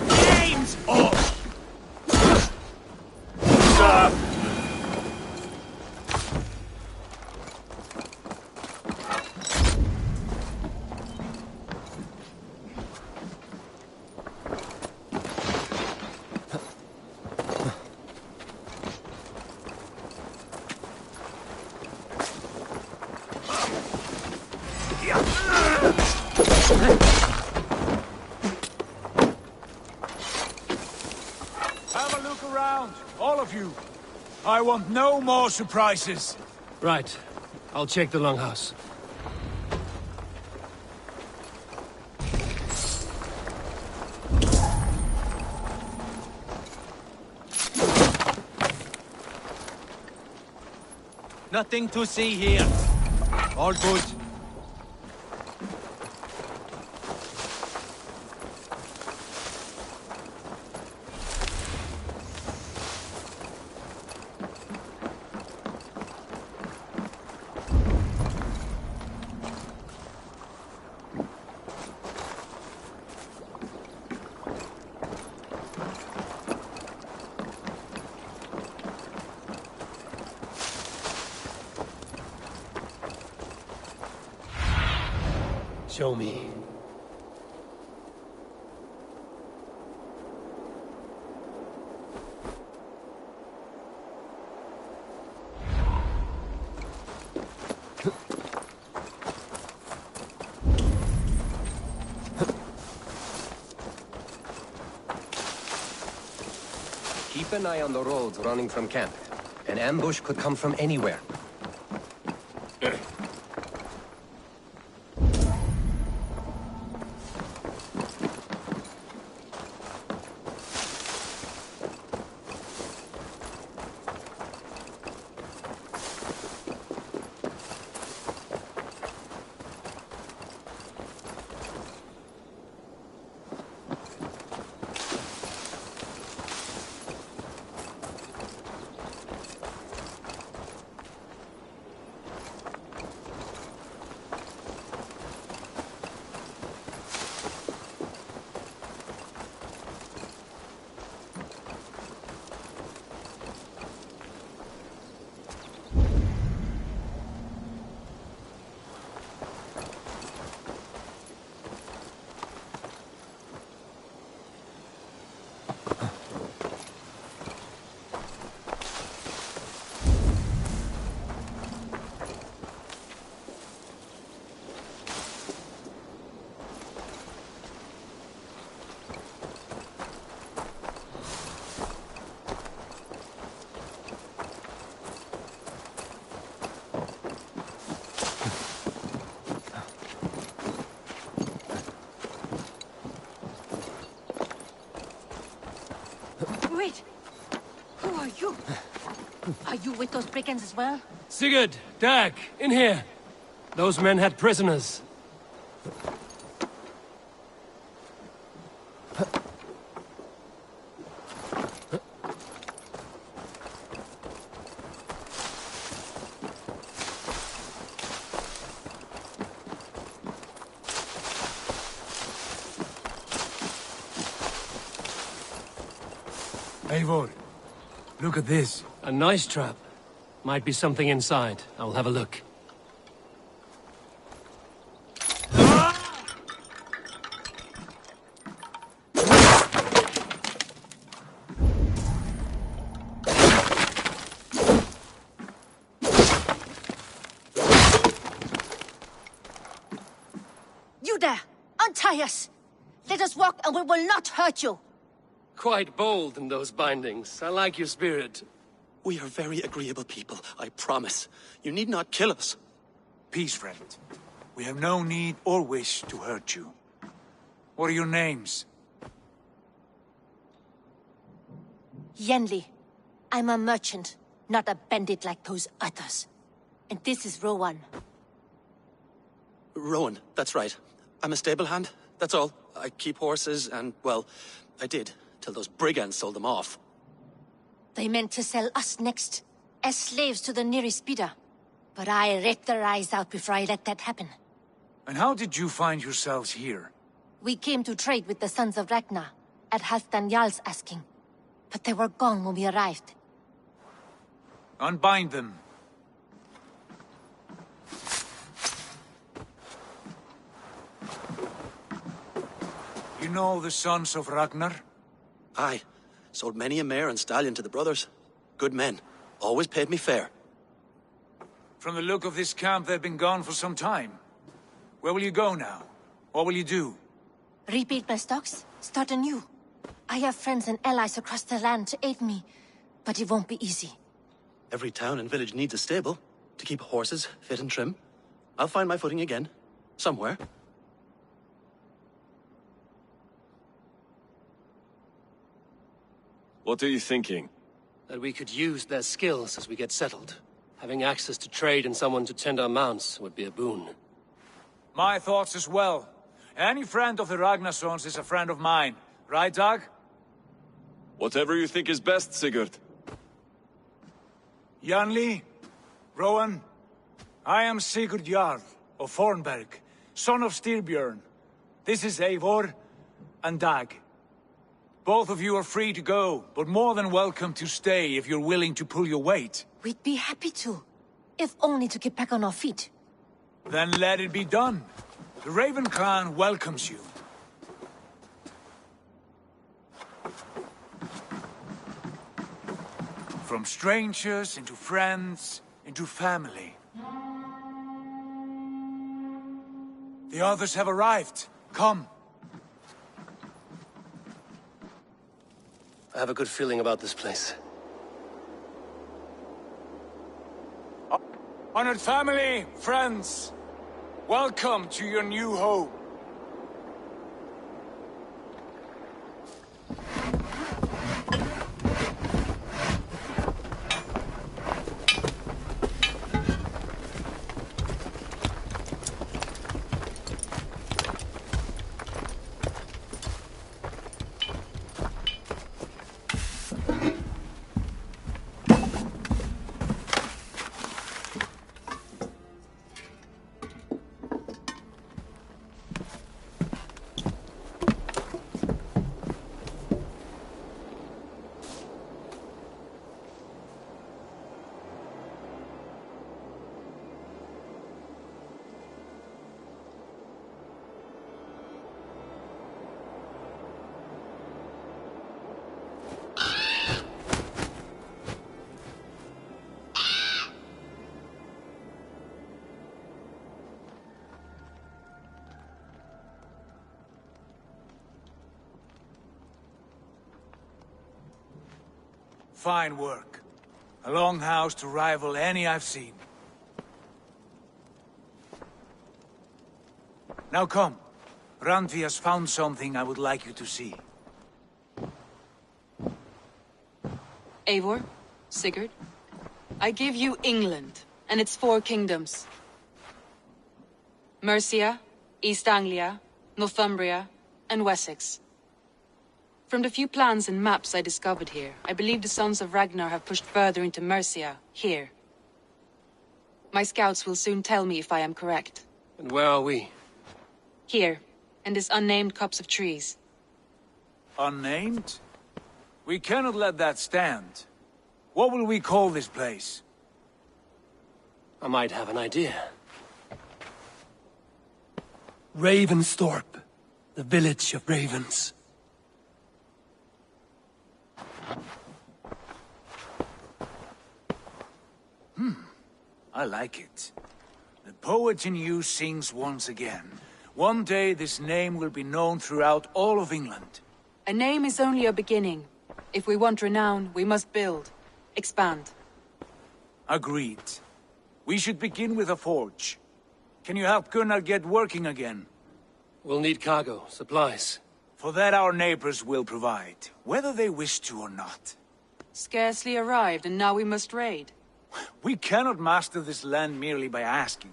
Speaker 9: Game's up! Have a look around, all of you. I want no more surprises.
Speaker 1: Right. I'll check the longhouse.
Speaker 17: Nothing to see here. All good.
Speaker 1: Show me.
Speaker 19: Keep an eye on the roads running from camp. An ambush could come from anywhere.
Speaker 4: Wait! Who are you? Are you with those brigands as well?
Speaker 1: Sigurd, Dag, in here. Those men had prisoners.
Speaker 9: Eivor, look at this.
Speaker 1: A nice trap. Might be something inside. I'll have a look.
Speaker 4: You there! Untie us! Let us walk and we will not hurt you!
Speaker 1: Quite bold in those bindings. I like your spirit.
Speaker 15: We are very agreeable people, I promise. You need not kill us.
Speaker 9: Peace, friend. We have no need or wish to hurt you. What are your names?
Speaker 4: Yenli. I'm a merchant, not a bandit like those others. And this is Rowan.
Speaker 15: Rowan, that's right. I'm a stable hand, that's all. I keep horses and, well, I did, till those brigands sold them off.
Speaker 4: They meant to sell us next, as slaves to the nearest speeder. But I ripped their eyes out before I let that happen.
Speaker 9: And how did you find yourselves here?
Speaker 4: We came to trade with the Sons of Ragnar, at Halfdan Jarl's asking. But they were gone when we arrived.
Speaker 9: Unbind them. You know the Sons of Ragnar?
Speaker 15: Aye. Sold many a mare and stallion to the brothers. Good men. Always paid me fair.
Speaker 9: From the look of this camp, they've been gone for some time. Where will you go now? What will you do?
Speaker 4: Rebuild my stocks, start anew. I have friends and allies across the land to aid me, but it won't be easy.
Speaker 15: Every town and village needs a stable to keep horses fit and trim. I'll find my footing again. Somewhere.
Speaker 2: What are you thinking?
Speaker 1: That we could use their skills as we get settled. Having access to trade and someone to tend our mounts would be a boon.
Speaker 9: My thoughts as well. Any friend of the Ragnarsons is a friend of mine. Right, Dag?
Speaker 2: Whatever you think is best, Sigurd.
Speaker 9: Janli, Rowan, I am Sigurd Jarl of Fornberg, son of Styrbjörn. This is Eivor and Dag. Both of you are free to go, but more than welcome to stay if you're willing to pull your weight.
Speaker 4: We'd be happy to, if only to get back on our feet.
Speaker 9: Then let it be done. The Raven clan welcomes you. From strangers into friends, into family. The others have arrived. Come.
Speaker 1: I have a good feeling about this place.
Speaker 9: Honored family, friends, welcome to your new home. Fine work. A longhouse to rival any I've seen. Now come. Randvi has found something I would like you to see.
Speaker 13: Eivor, Sigurd, I give you England and its 4 kingdoms. Mercia, East Anglia, Northumbria, and Wessex. From the few plans and maps I discovered here, I believe the Sons of Ragnar have pushed further into Mercia, here. My scouts will soon tell me if I am correct.
Speaker 1: And where are we?
Speaker 13: Here, in this unnamed copse of trees.
Speaker 9: Unnamed? We cannot let that stand. What will we call this place?
Speaker 1: I might have an idea. Ravensthorpe, the village of ravens.
Speaker 9: I like it. The poet in you sings once again. One day this name will be known throughout all of England.
Speaker 13: A name is only a beginning. If we want renown, we must build. Expand.
Speaker 9: Agreed. We should begin with a forge. Can you help Gunnar get working again?
Speaker 1: We'll need cargo, supplies.
Speaker 9: For that our neighbors will provide, whether they wish to or not.
Speaker 13: Scarcely arrived, and now we must raid.
Speaker 9: We cannot master this land merely by asking.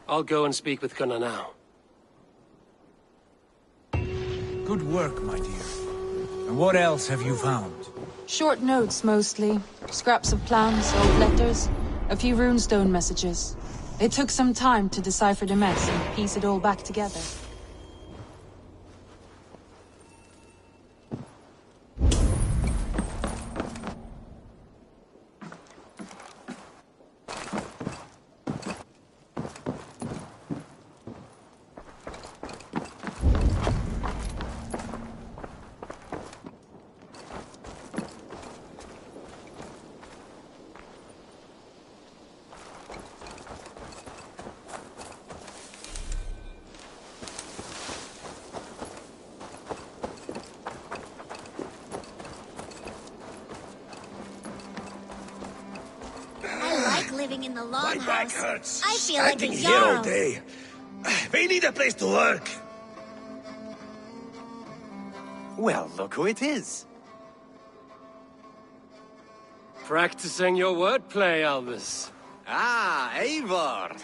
Speaker 1: I'll go and speak with Gunnar now.
Speaker 9: Good work, my dear. And what else have you found?
Speaker 13: Short notes, mostly. Scraps of plans, old letters, a few runestone messages. It took some time to decipher the mess and piece it all back together.
Speaker 5: Living in the long
Speaker 18: My back
Speaker 5: house.
Speaker 18: hurts.
Speaker 5: I feel like a
Speaker 18: Standing here all
Speaker 5: Jarl.
Speaker 18: day. They need a place to work.
Speaker 20: Well, look who it is.
Speaker 1: Practicing your wordplay, Albus.
Speaker 19: Ah, Eivor!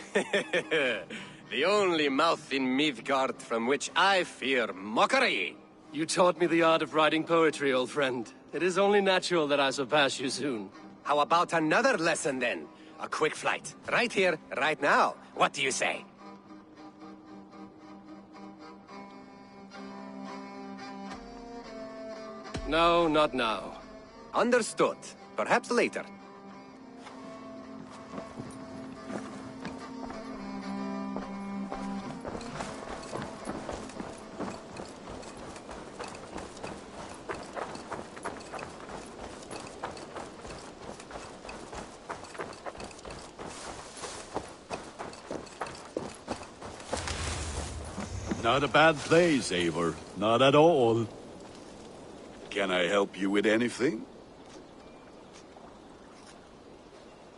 Speaker 19: The only mouth in Midgard from which I fear mockery.
Speaker 1: You taught me the art of writing poetry, old friend. It is only natural that I surpass you soon.
Speaker 19: How about another lesson, then? A quick flight. Right here, right now. What do you say?
Speaker 1: No, not now.
Speaker 19: Understood. Perhaps later.
Speaker 22: Not a bad place, Eivor. Not at all. Can I help you with anything?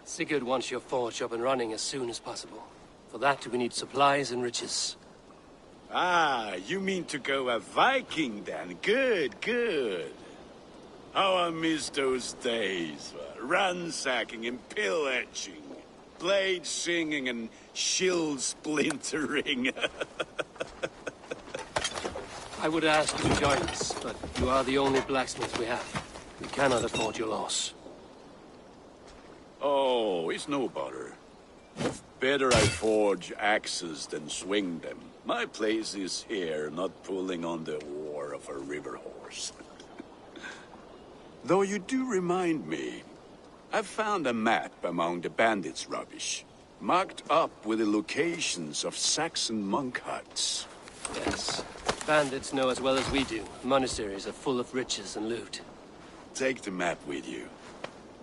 Speaker 1: Sigurd wants your forge up and running as soon as possible. For that, we need supplies and riches.
Speaker 22: Ah, you mean to go a Viking then? Good, good. How I miss those days. Ransacking and pillaging. Blade singing and shield splintering.
Speaker 1: I would ask you to join us, but you are the only blacksmith we have. We cannot afford your loss.
Speaker 22: Oh, it's no bother. Better I forge axes than swing them. My place is here, not pulling on the war of a river horse. Though you do remind me, I found a map among the bandits' rubbish, marked up with the locations of Saxon monk huts.
Speaker 1: Yes. Bandits know as well as we do. Monasteries are full of riches and loot.
Speaker 22: Take the map with you,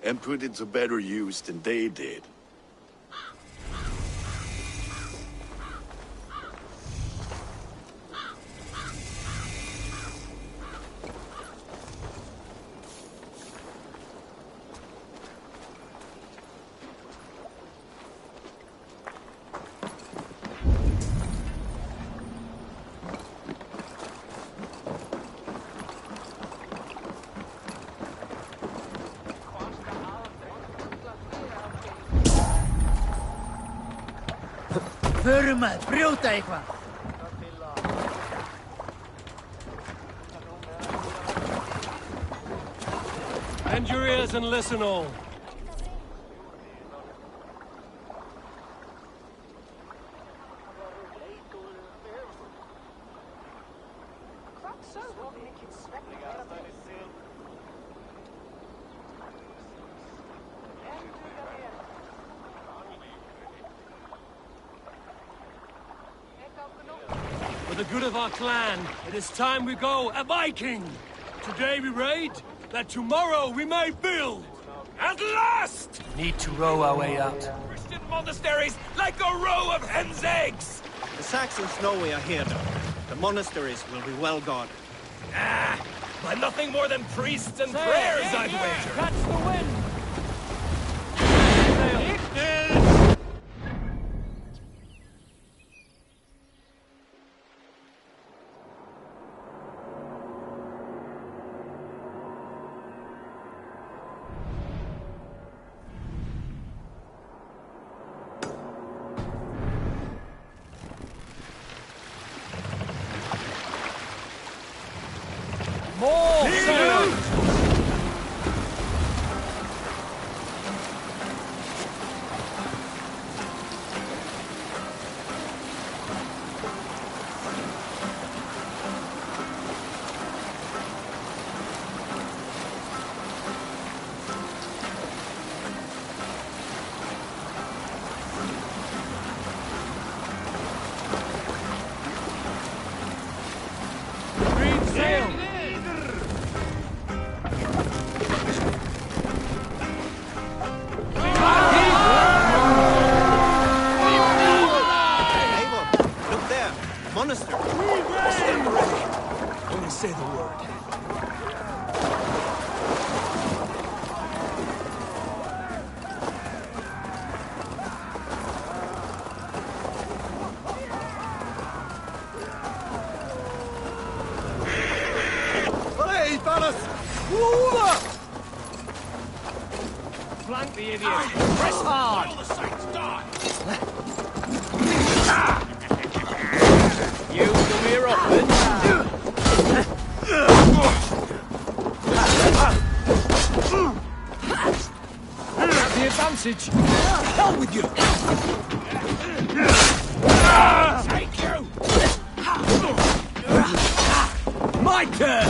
Speaker 22: and put it to better use than they did.
Speaker 18: Burma, brjóta
Speaker 1: Bend your ears and listen all. For the good of our clan, it is time we go a Viking! Today we raid, that tomorrow we may build!
Speaker 2: At last!
Speaker 1: Need to row our way out.
Speaker 2: Christian monasteries like a row of hen's eggs!
Speaker 5: The Saxons know we are here, though. The monasteries will be well guarded.
Speaker 2: Ah! By nothing more than priests and prayers, I'd wager!
Speaker 1: Catch the wind!
Speaker 2: More!
Speaker 1: Say the word.
Speaker 5: Hey, fellas!
Speaker 17: Flank the idiot! Press hard!
Speaker 2: All the saints die!
Speaker 17: You come here often?
Speaker 1: Have the advantage. Hell with you.
Speaker 2: Take you!
Speaker 1: My turn.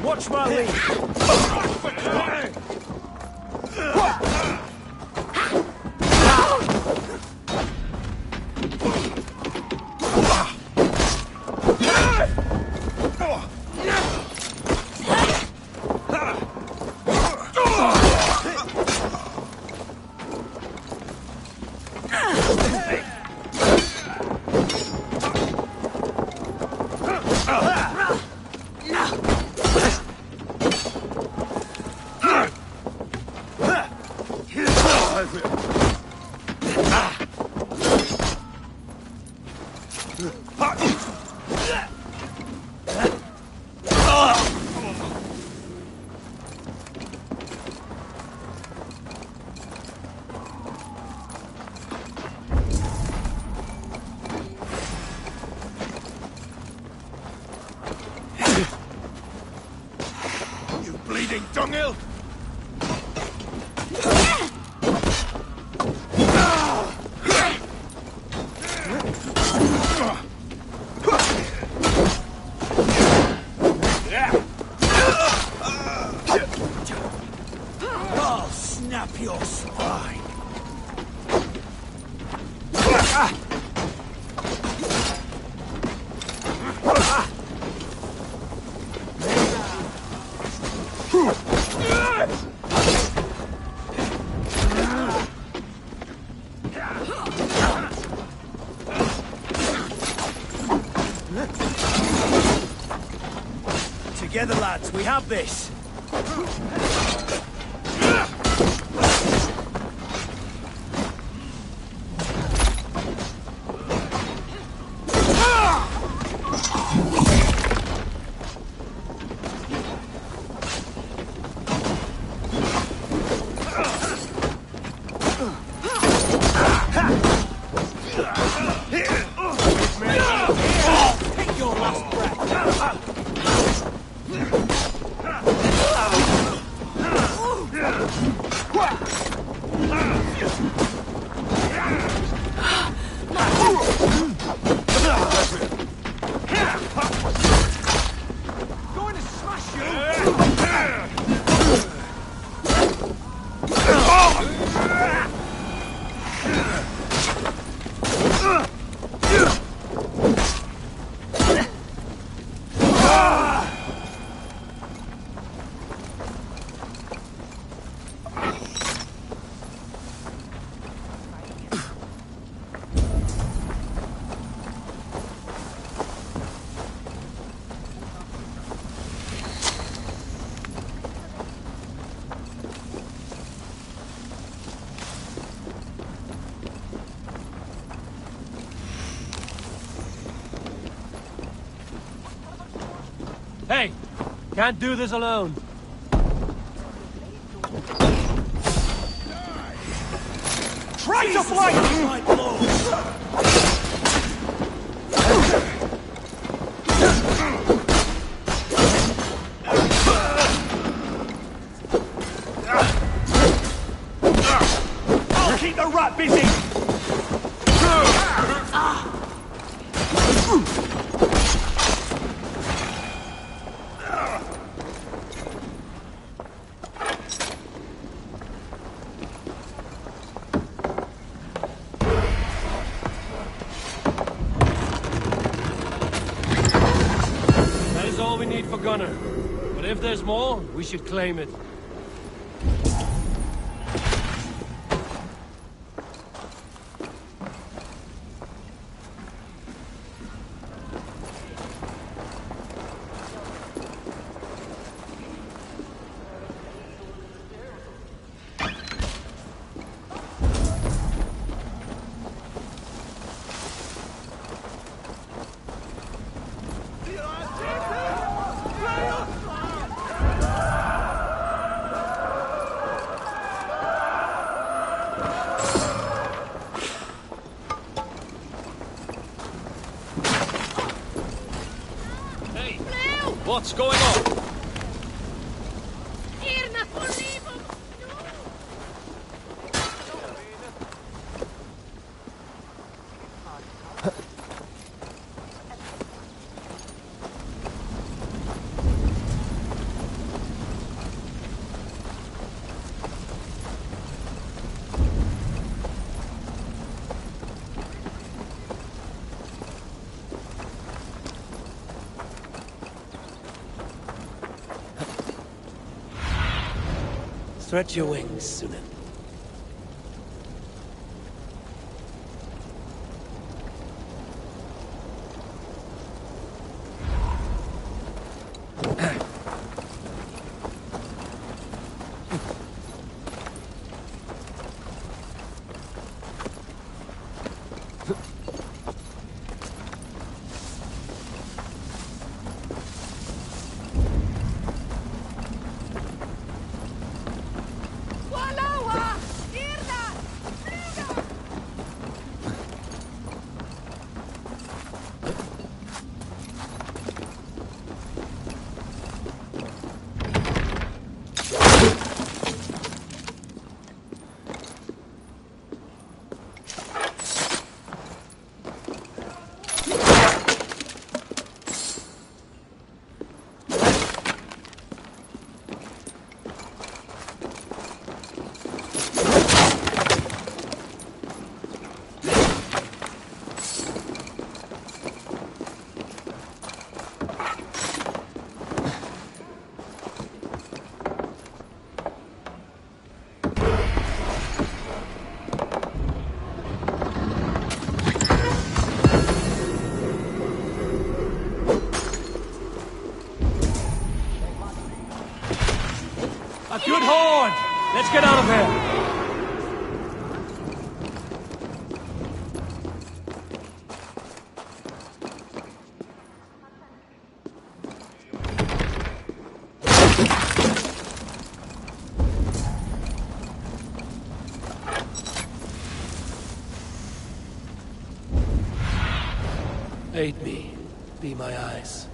Speaker 1: Watch my lead.
Speaker 2: Bleeding dunghill!
Speaker 18: I'll snap your spine. Together, lads, we have this.
Speaker 1: Hey! Can't do this alone.
Speaker 18: Try to fly! I'll keep the rat busy!
Speaker 1: That is all we need for Gunner. But if there's more, we should claim it.
Speaker 2: What's going on?
Speaker 1: Stretch your wings, Sunan. A good horn! Let's get out of here! Aid me. Be my eyes.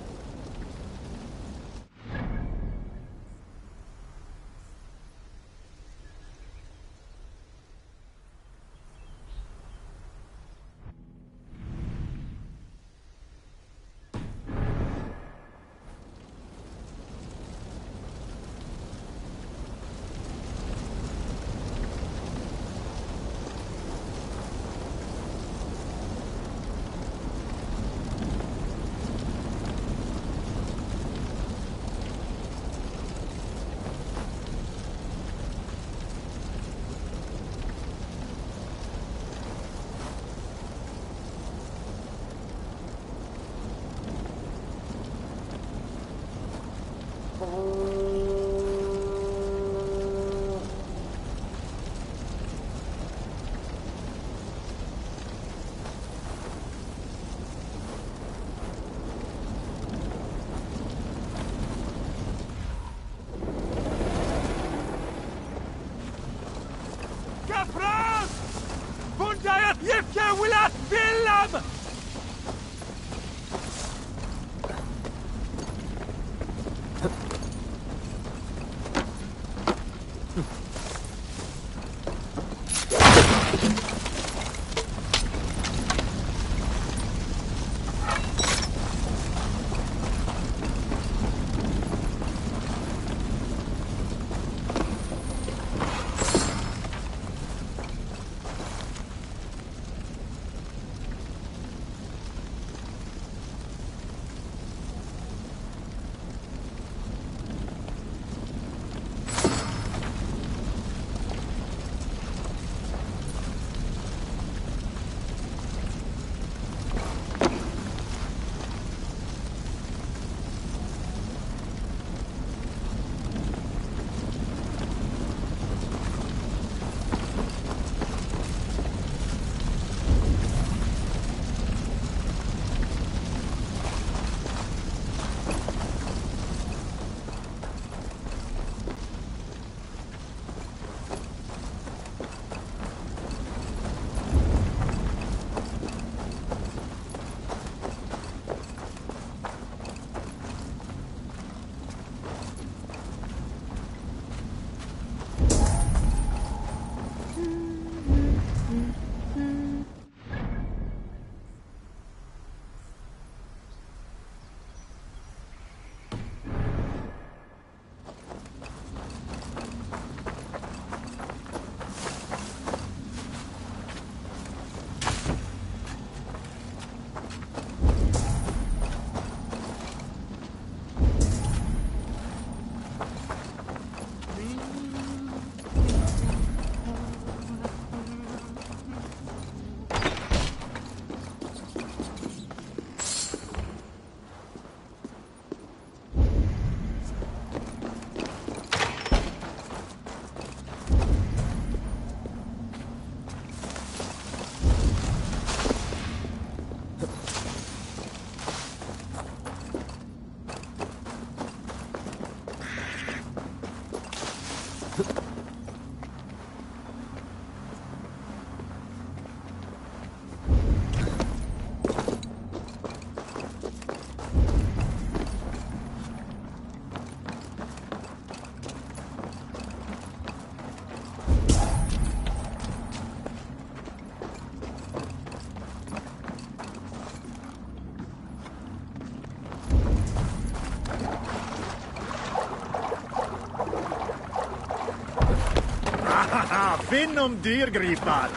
Speaker 18: finnum dyrgripar.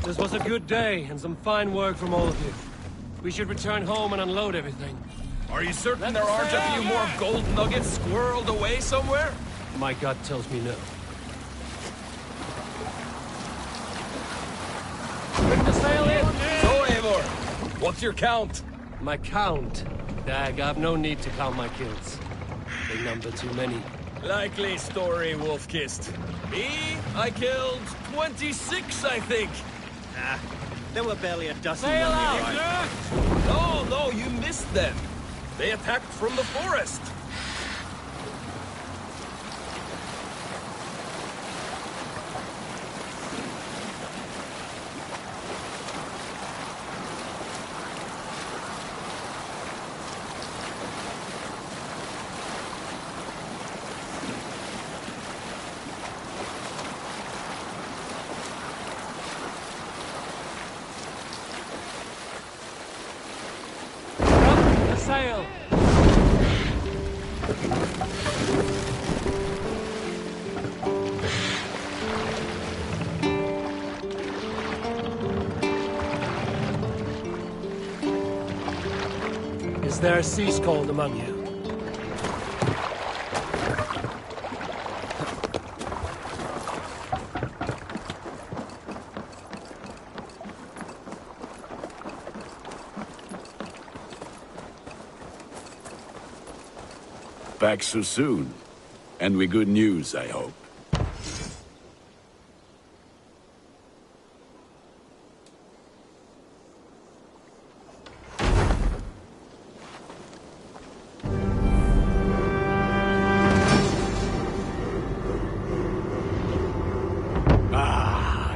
Speaker 1: This was a good day, and some fine work from all of you. We should return home and unload everything.
Speaker 2: Are you certain there aren't a few more gold nuggets squirreled away somewhere?
Speaker 1: My gut tells me no. Bring the sail in!
Speaker 2: So, Eivor, what's your count?
Speaker 1: My count? Dag, I've no need to count my kills. They number too many.
Speaker 2: Likely story, Wolf-Kissed. Me? I killed 26, I think.
Speaker 5: Ah, there were barely a dozen
Speaker 1: Sail
Speaker 5: when we
Speaker 1: out!
Speaker 5: arrived.
Speaker 2: No, you missed them. They attacked from the forest.
Speaker 1: Sail! Is there a sea scold among you?
Speaker 22: Back so soon. And with good news, I hope.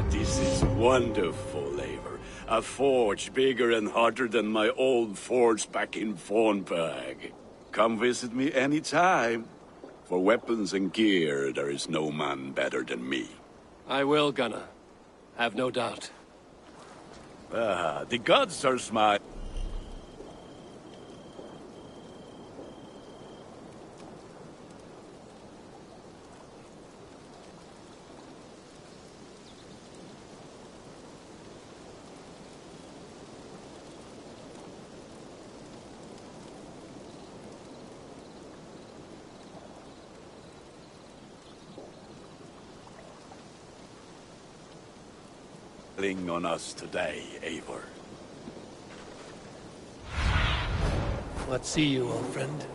Speaker 22: This is wonderful, Eivor. A forge bigger and hotter than my old forge back in Fornberg. Come visit me anytime. For weapons and gear, there is no man better than me.
Speaker 1: I will, Gunnar. Have no doubt.
Speaker 22: The gods are smart. On us today, Eivor.
Speaker 1: Let's see you, old friend.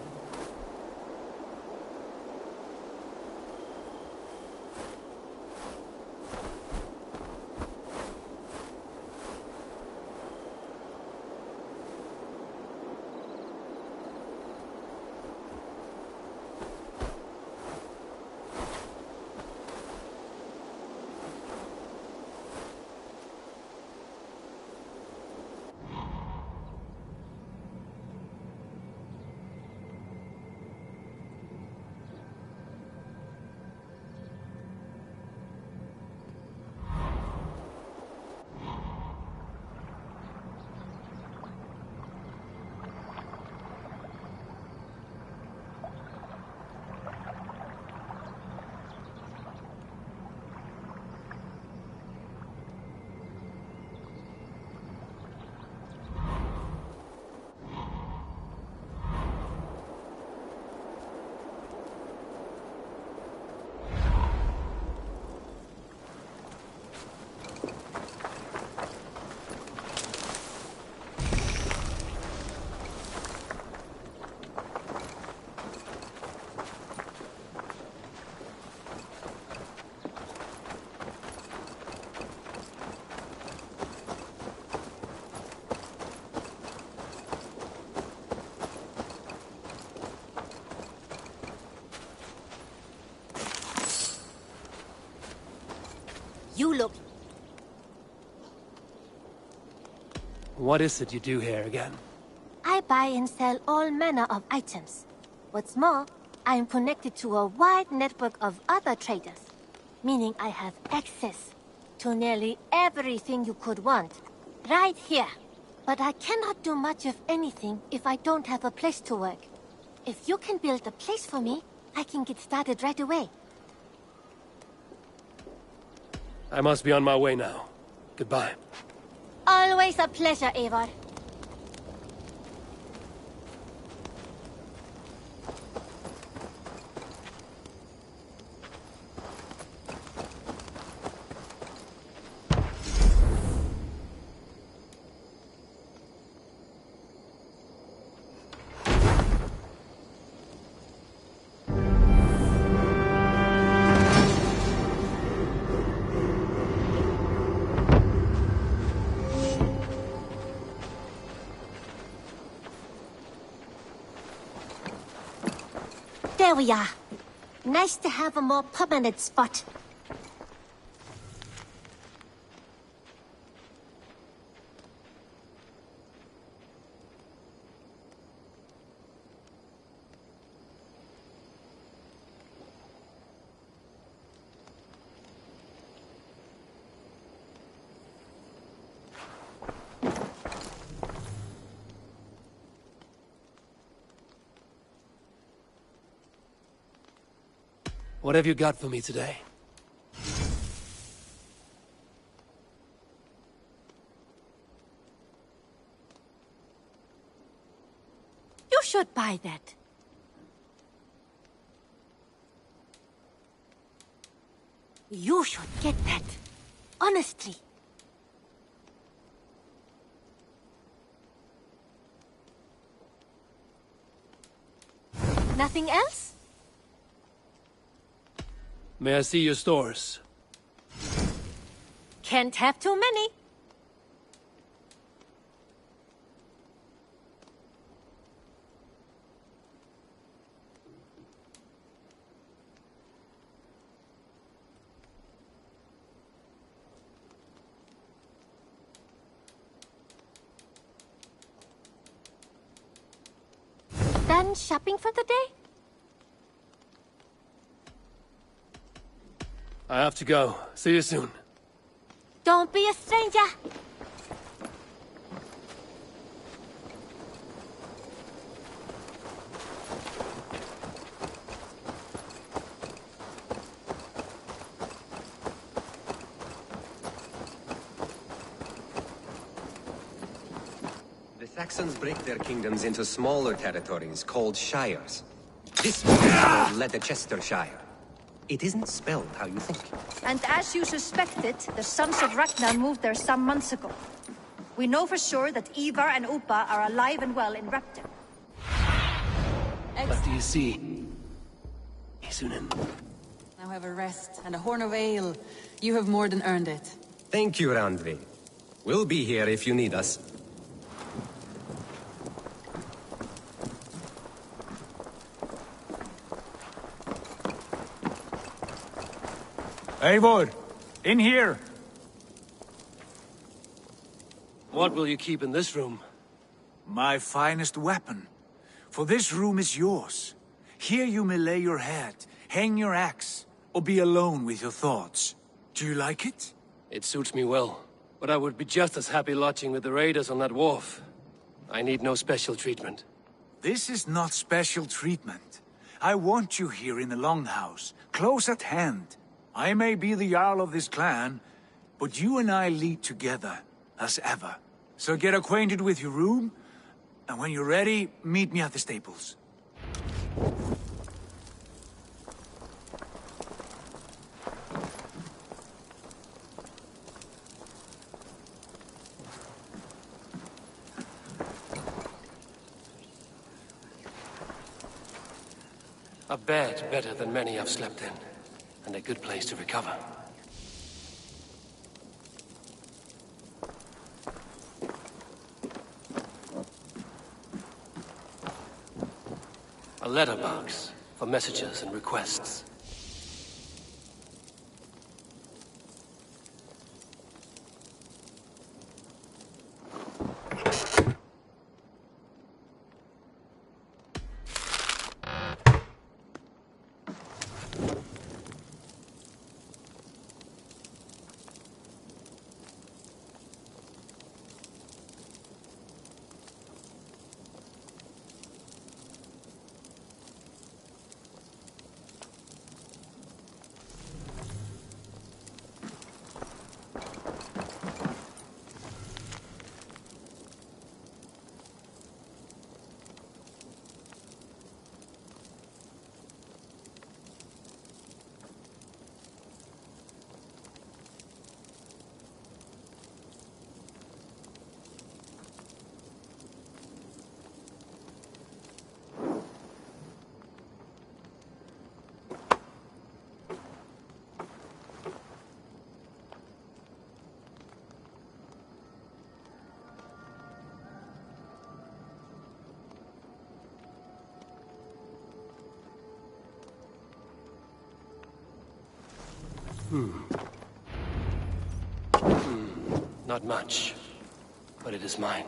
Speaker 3: You look...
Speaker 1: What is it you do here again?
Speaker 3: I buy and sell all manner of items. What's more, I am connected to a wide network of other traders, meaning I have access to nearly everything you could want, right here. But I cannot do much of anything if I don't have a place to work. If you can build a place for me, I can get started right away.
Speaker 1: I must be on my way now. Goodbye.
Speaker 3: Always a pleasure, Eivor. There we are. Nice to have a more permanent spot.
Speaker 1: What have you got for me today?
Speaker 3: You should buy that. You should get that. Honestly. Nothing else?
Speaker 1: May I see your stores?
Speaker 3: Can't have too many. Done shopping for the day?
Speaker 1: I have to go. See you soon.
Speaker 3: Don't be a stranger.
Speaker 19: The Saxons break their kingdoms into smaller territories called shires. This one is called Leicestershire. It isn't spelled how you think.
Speaker 7: And as you suspected, the sons of Ragnar moved there some months ago. We know for sure that Ivar and Upa are alive and well in Repton.
Speaker 1: What do you see? Isunen.
Speaker 13: Now have a rest and a horn of ale. You have more than earned it.
Speaker 19: Thank you, Randvi. We'll be here if you need us.
Speaker 9: Eivor! In here!
Speaker 1: What will you keep in this room?
Speaker 9: My finest weapon. For this room is yours. Here you may lay your head, hang your axe, or be alone with your thoughts. Do you like it?
Speaker 1: It suits me well, but I would be just as happy lodging with the raiders on that wharf. I need no special treatment.
Speaker 9: This is not special treatment. I want you here in the Longhouse, close at hand. I may be the Jarl of this clan, but you and I lead together, as ever. So get acquainted with your room, and when you're ready, meet me at the stables.
Speaker 1: A bed better than many I've slept in, and a good place to recover. A letterbox for messages and requests. Not much, but it is mine.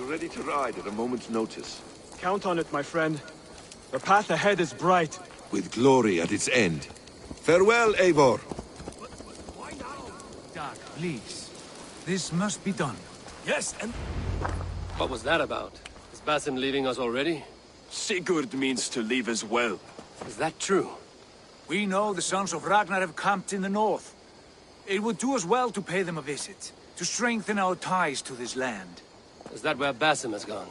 Speaker 8: Ready to ride at a moment's notice.
Speaker 9: Count on it, my friend. The path ahead is bright.
Speaker 8: With glory at its end. Farewell, Eivor.
Speaker 9: Why now? Dag, please. This must be done.
Speaker 21: Yes, and...
Speaker 1: What was that about? Is Basim leaving us already?
Speaker 21: Sigurd means to leave as well.
Speaker 1: Is that true?
Speaker 9: We know the sons of Ragnar have camped in the north. It would do us well to pay them a visit, to strengthen our ties to this land.
Speaker 1: Is that where Basim has gone?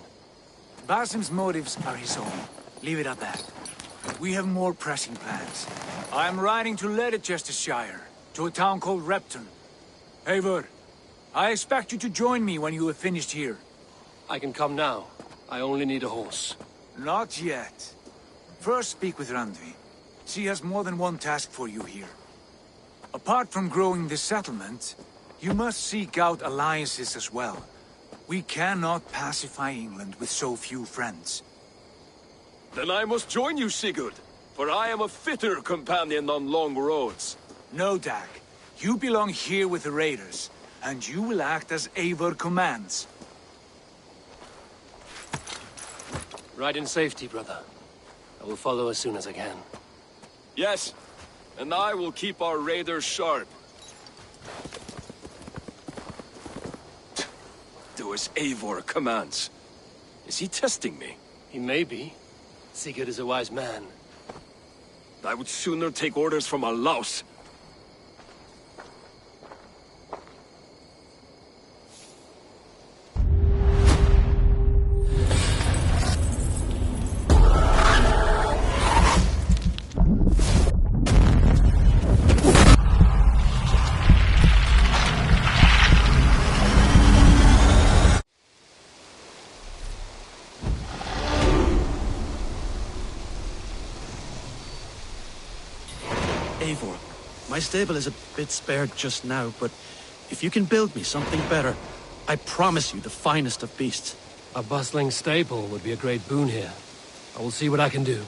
Speaker 9: Basim's motives are his own. Leave it at that. We have more pressing plans. I am riding to Leicestershire, to a town called Repton. Eivor, I expect you to join me when you have finished here.
Speaker 1: I can come now. I only need a horse.
Speaker 9: Not yet. First speak with Randvi. She has more than one task for you here. Apart from growing this settlement, you must seek out alliances as well. We cannot pacify England with so few friends.
Speaker 21: Then I must join you, Sigurd, for I am a fitter companion on long roads.
Speaker 9: No, Dag. You belong here with the raiders, and you will act as Eivor commands.
Speaker 1: Ride in safety, brother. I will follow as soon as I can.
Speaker 21: Yes, and I will keep our raiders sharp. Do as Eivor commands. Is he testing me?
Speaker 1: He may be. Sigurd is a wise man.
Speaker 21: I would sooner take orders from a louse.
Speaker 15: Eivor, my stable is a bit spared just now, but if you can build me something better, I promise you the finest of beasts.
Speaker 1: A bustling stable would be a great boon here. I will see what I can do.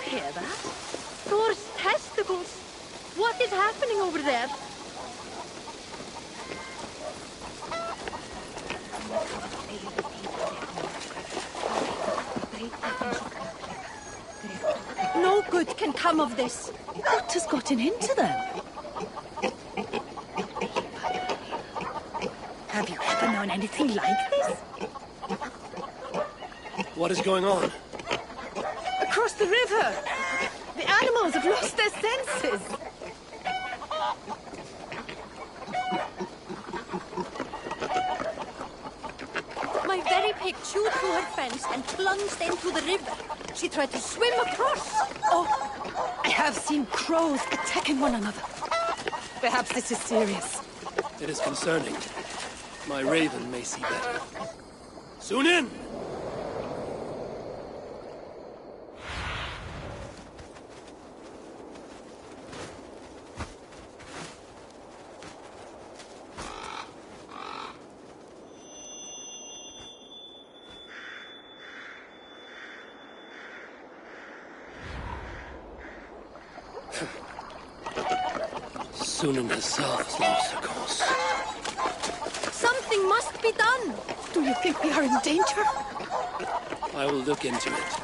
Speaker 11: Hear that? Thor's testicles! What is happening over there? No good can come of this. What has gotten into them? Have you ever known anything like this?
Speaker 1: What is going on?
Speaker 11: Across the river! The animals have lost their senses! My very pig chewed through her fence and plunged into the river. She tried to swim across. Oh, I have seen crows attacking one another. Perhaps this is serious.
Speaker 1: It is concerning. My raven may see better. Soon in! Sunan herself is lost her course.
Speaker 11: Something must be done. Do you think we are in danger?
Speaker 1: I will look into it.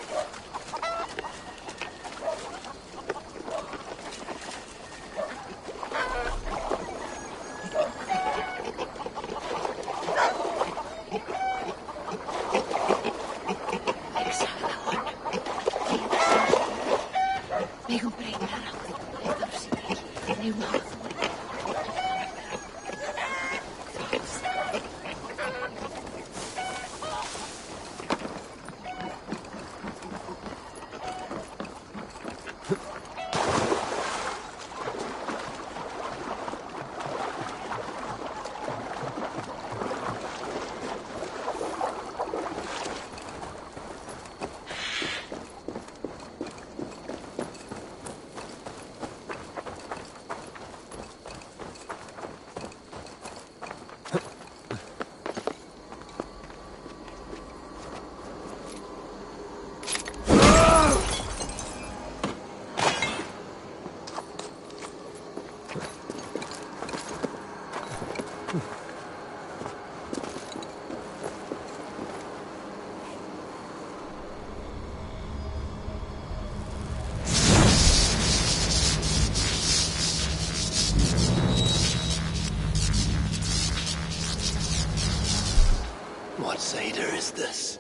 Speaker 1: What Seder is this?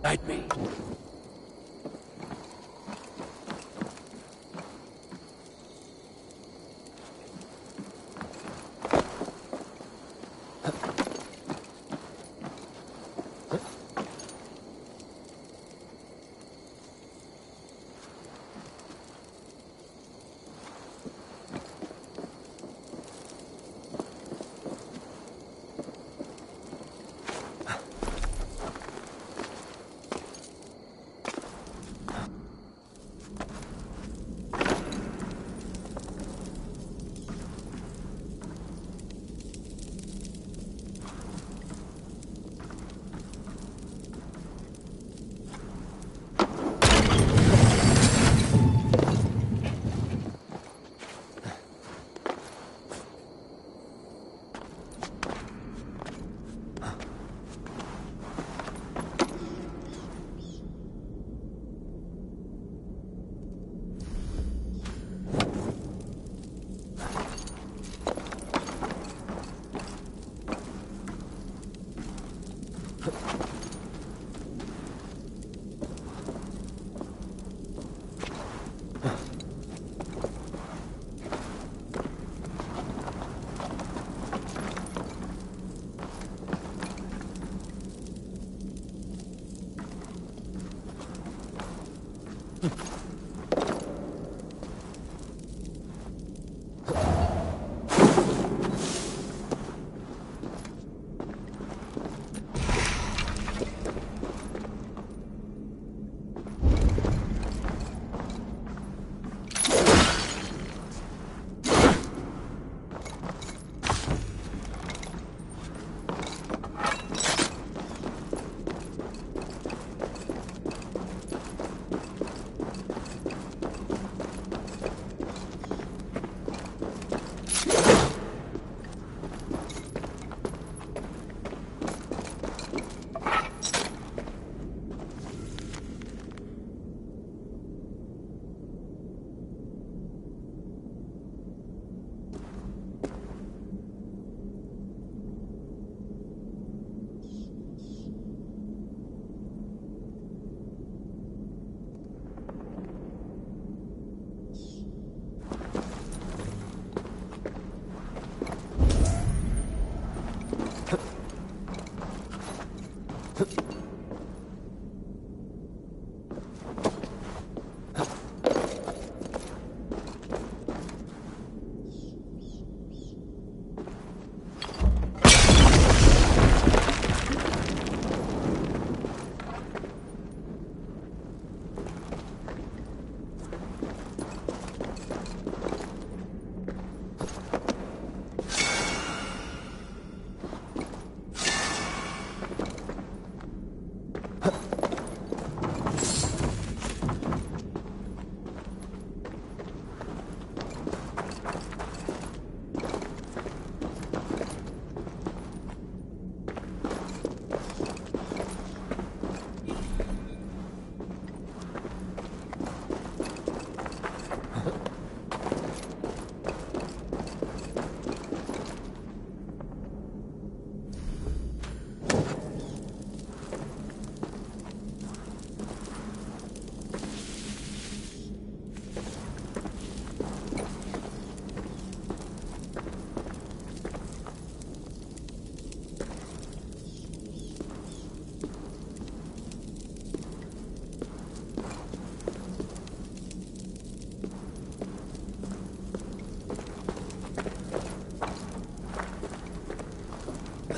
Speaker 1: Guide me.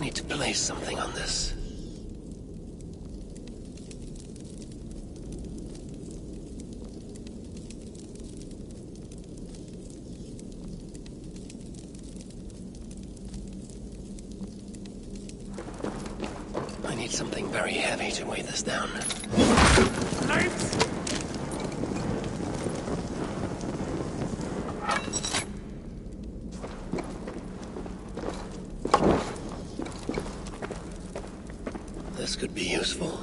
Speaker 1: I need to place something on this. I need something very heavy to weigh this down. This could be useful.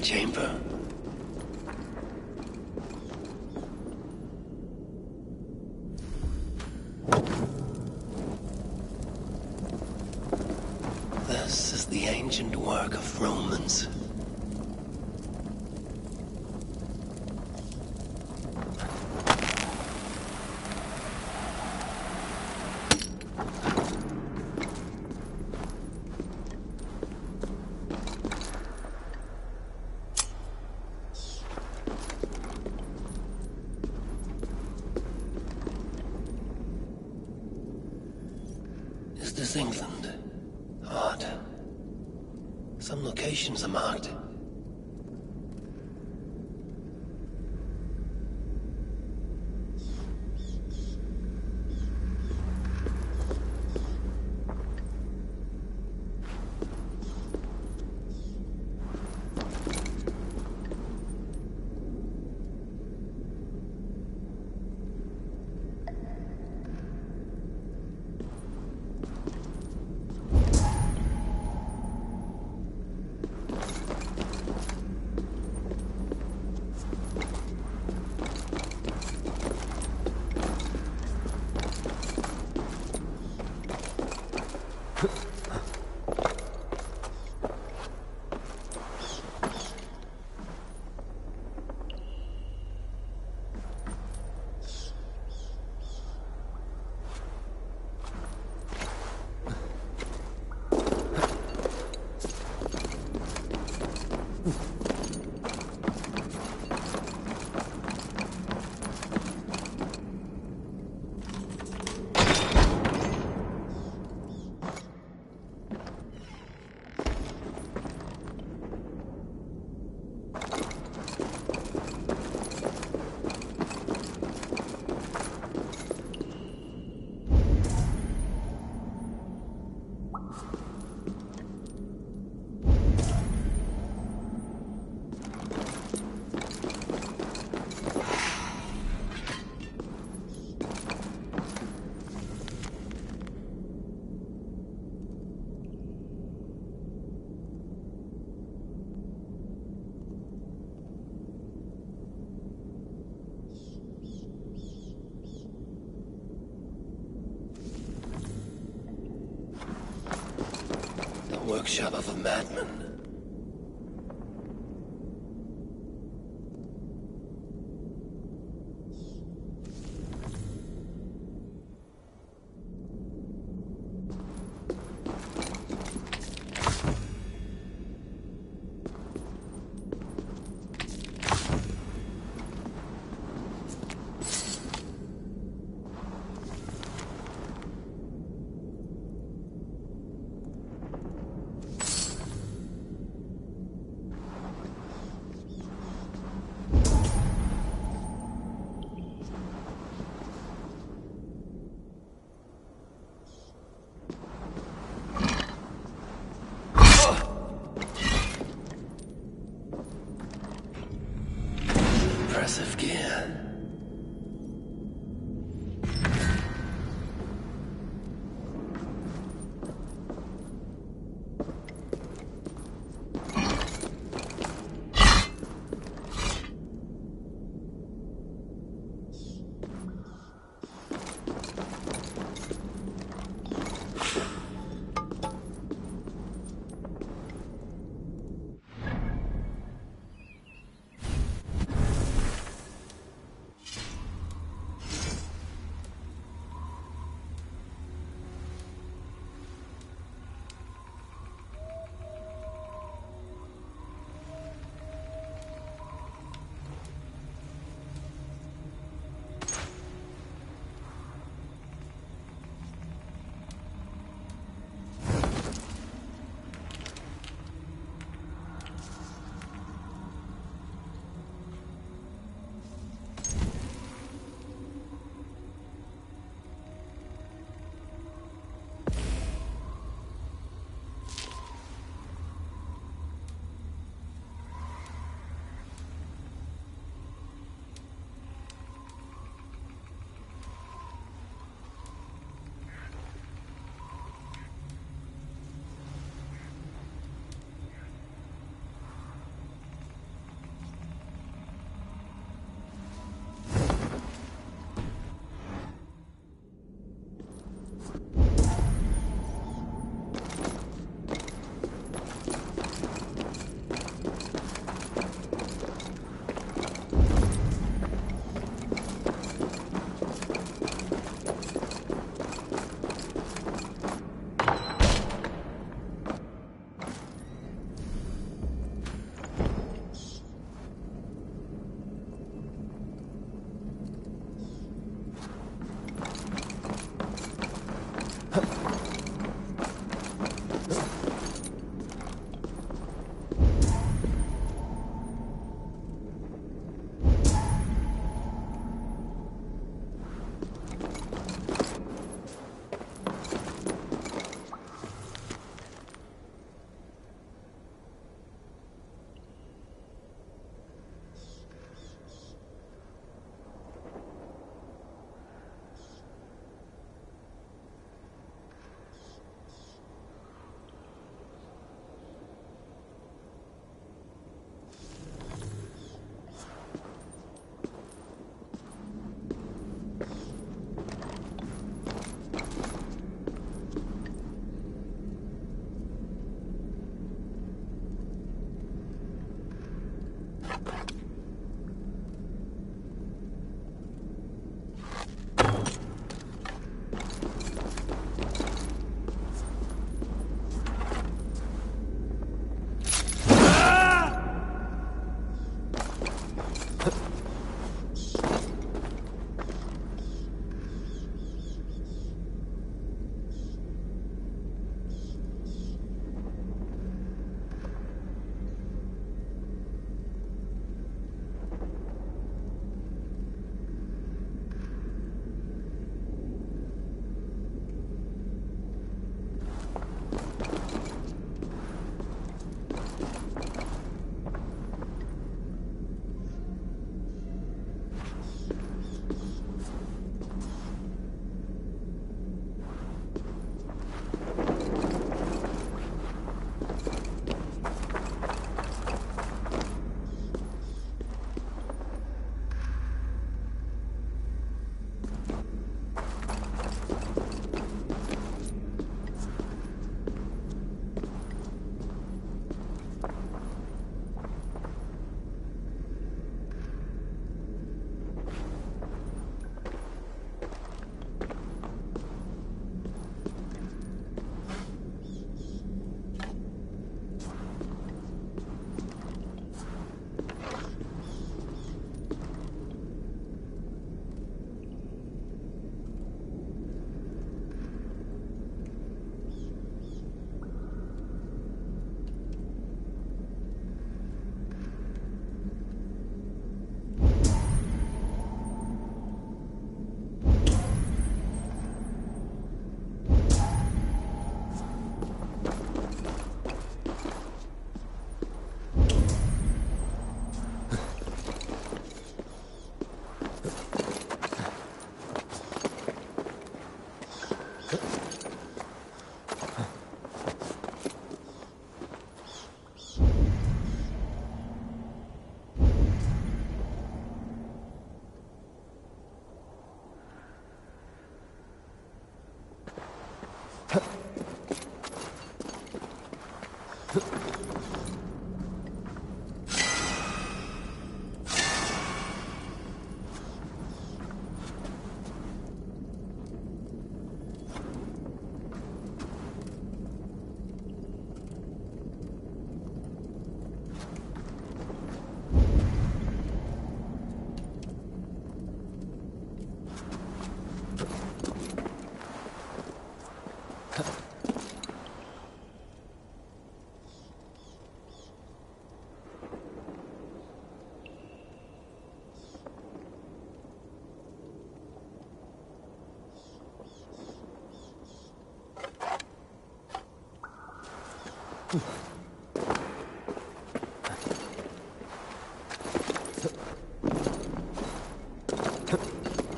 Speaker 1: Chamber. This is the ancient work of Romans. Is this England? Odd. Some locations are marked. Workshop of a madman.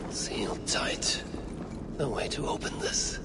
Speaker 1: Sealed tight. No way to open this.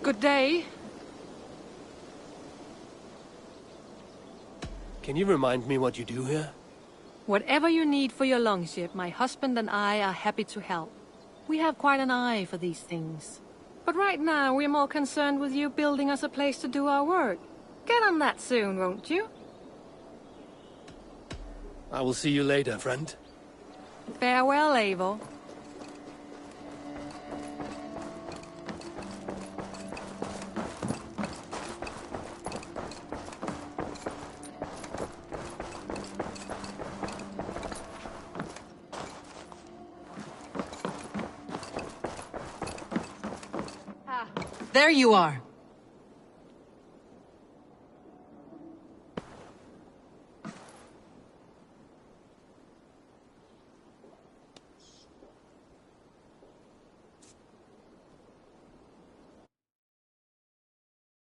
Speaker 10: Good day.
Speaker 1: Can you remind me what you do here?
Speaker 10: Whatever you need for your longship, my husband and I are happy to help. We have quite an eye for these things. But right now, we're more concerned with you building us a place to do our work. Get on that soon, won't you?
Speaker 1: I will see you later, friend.
Speaker 10: Farewell, Eivor.
Speaker 13: There you are.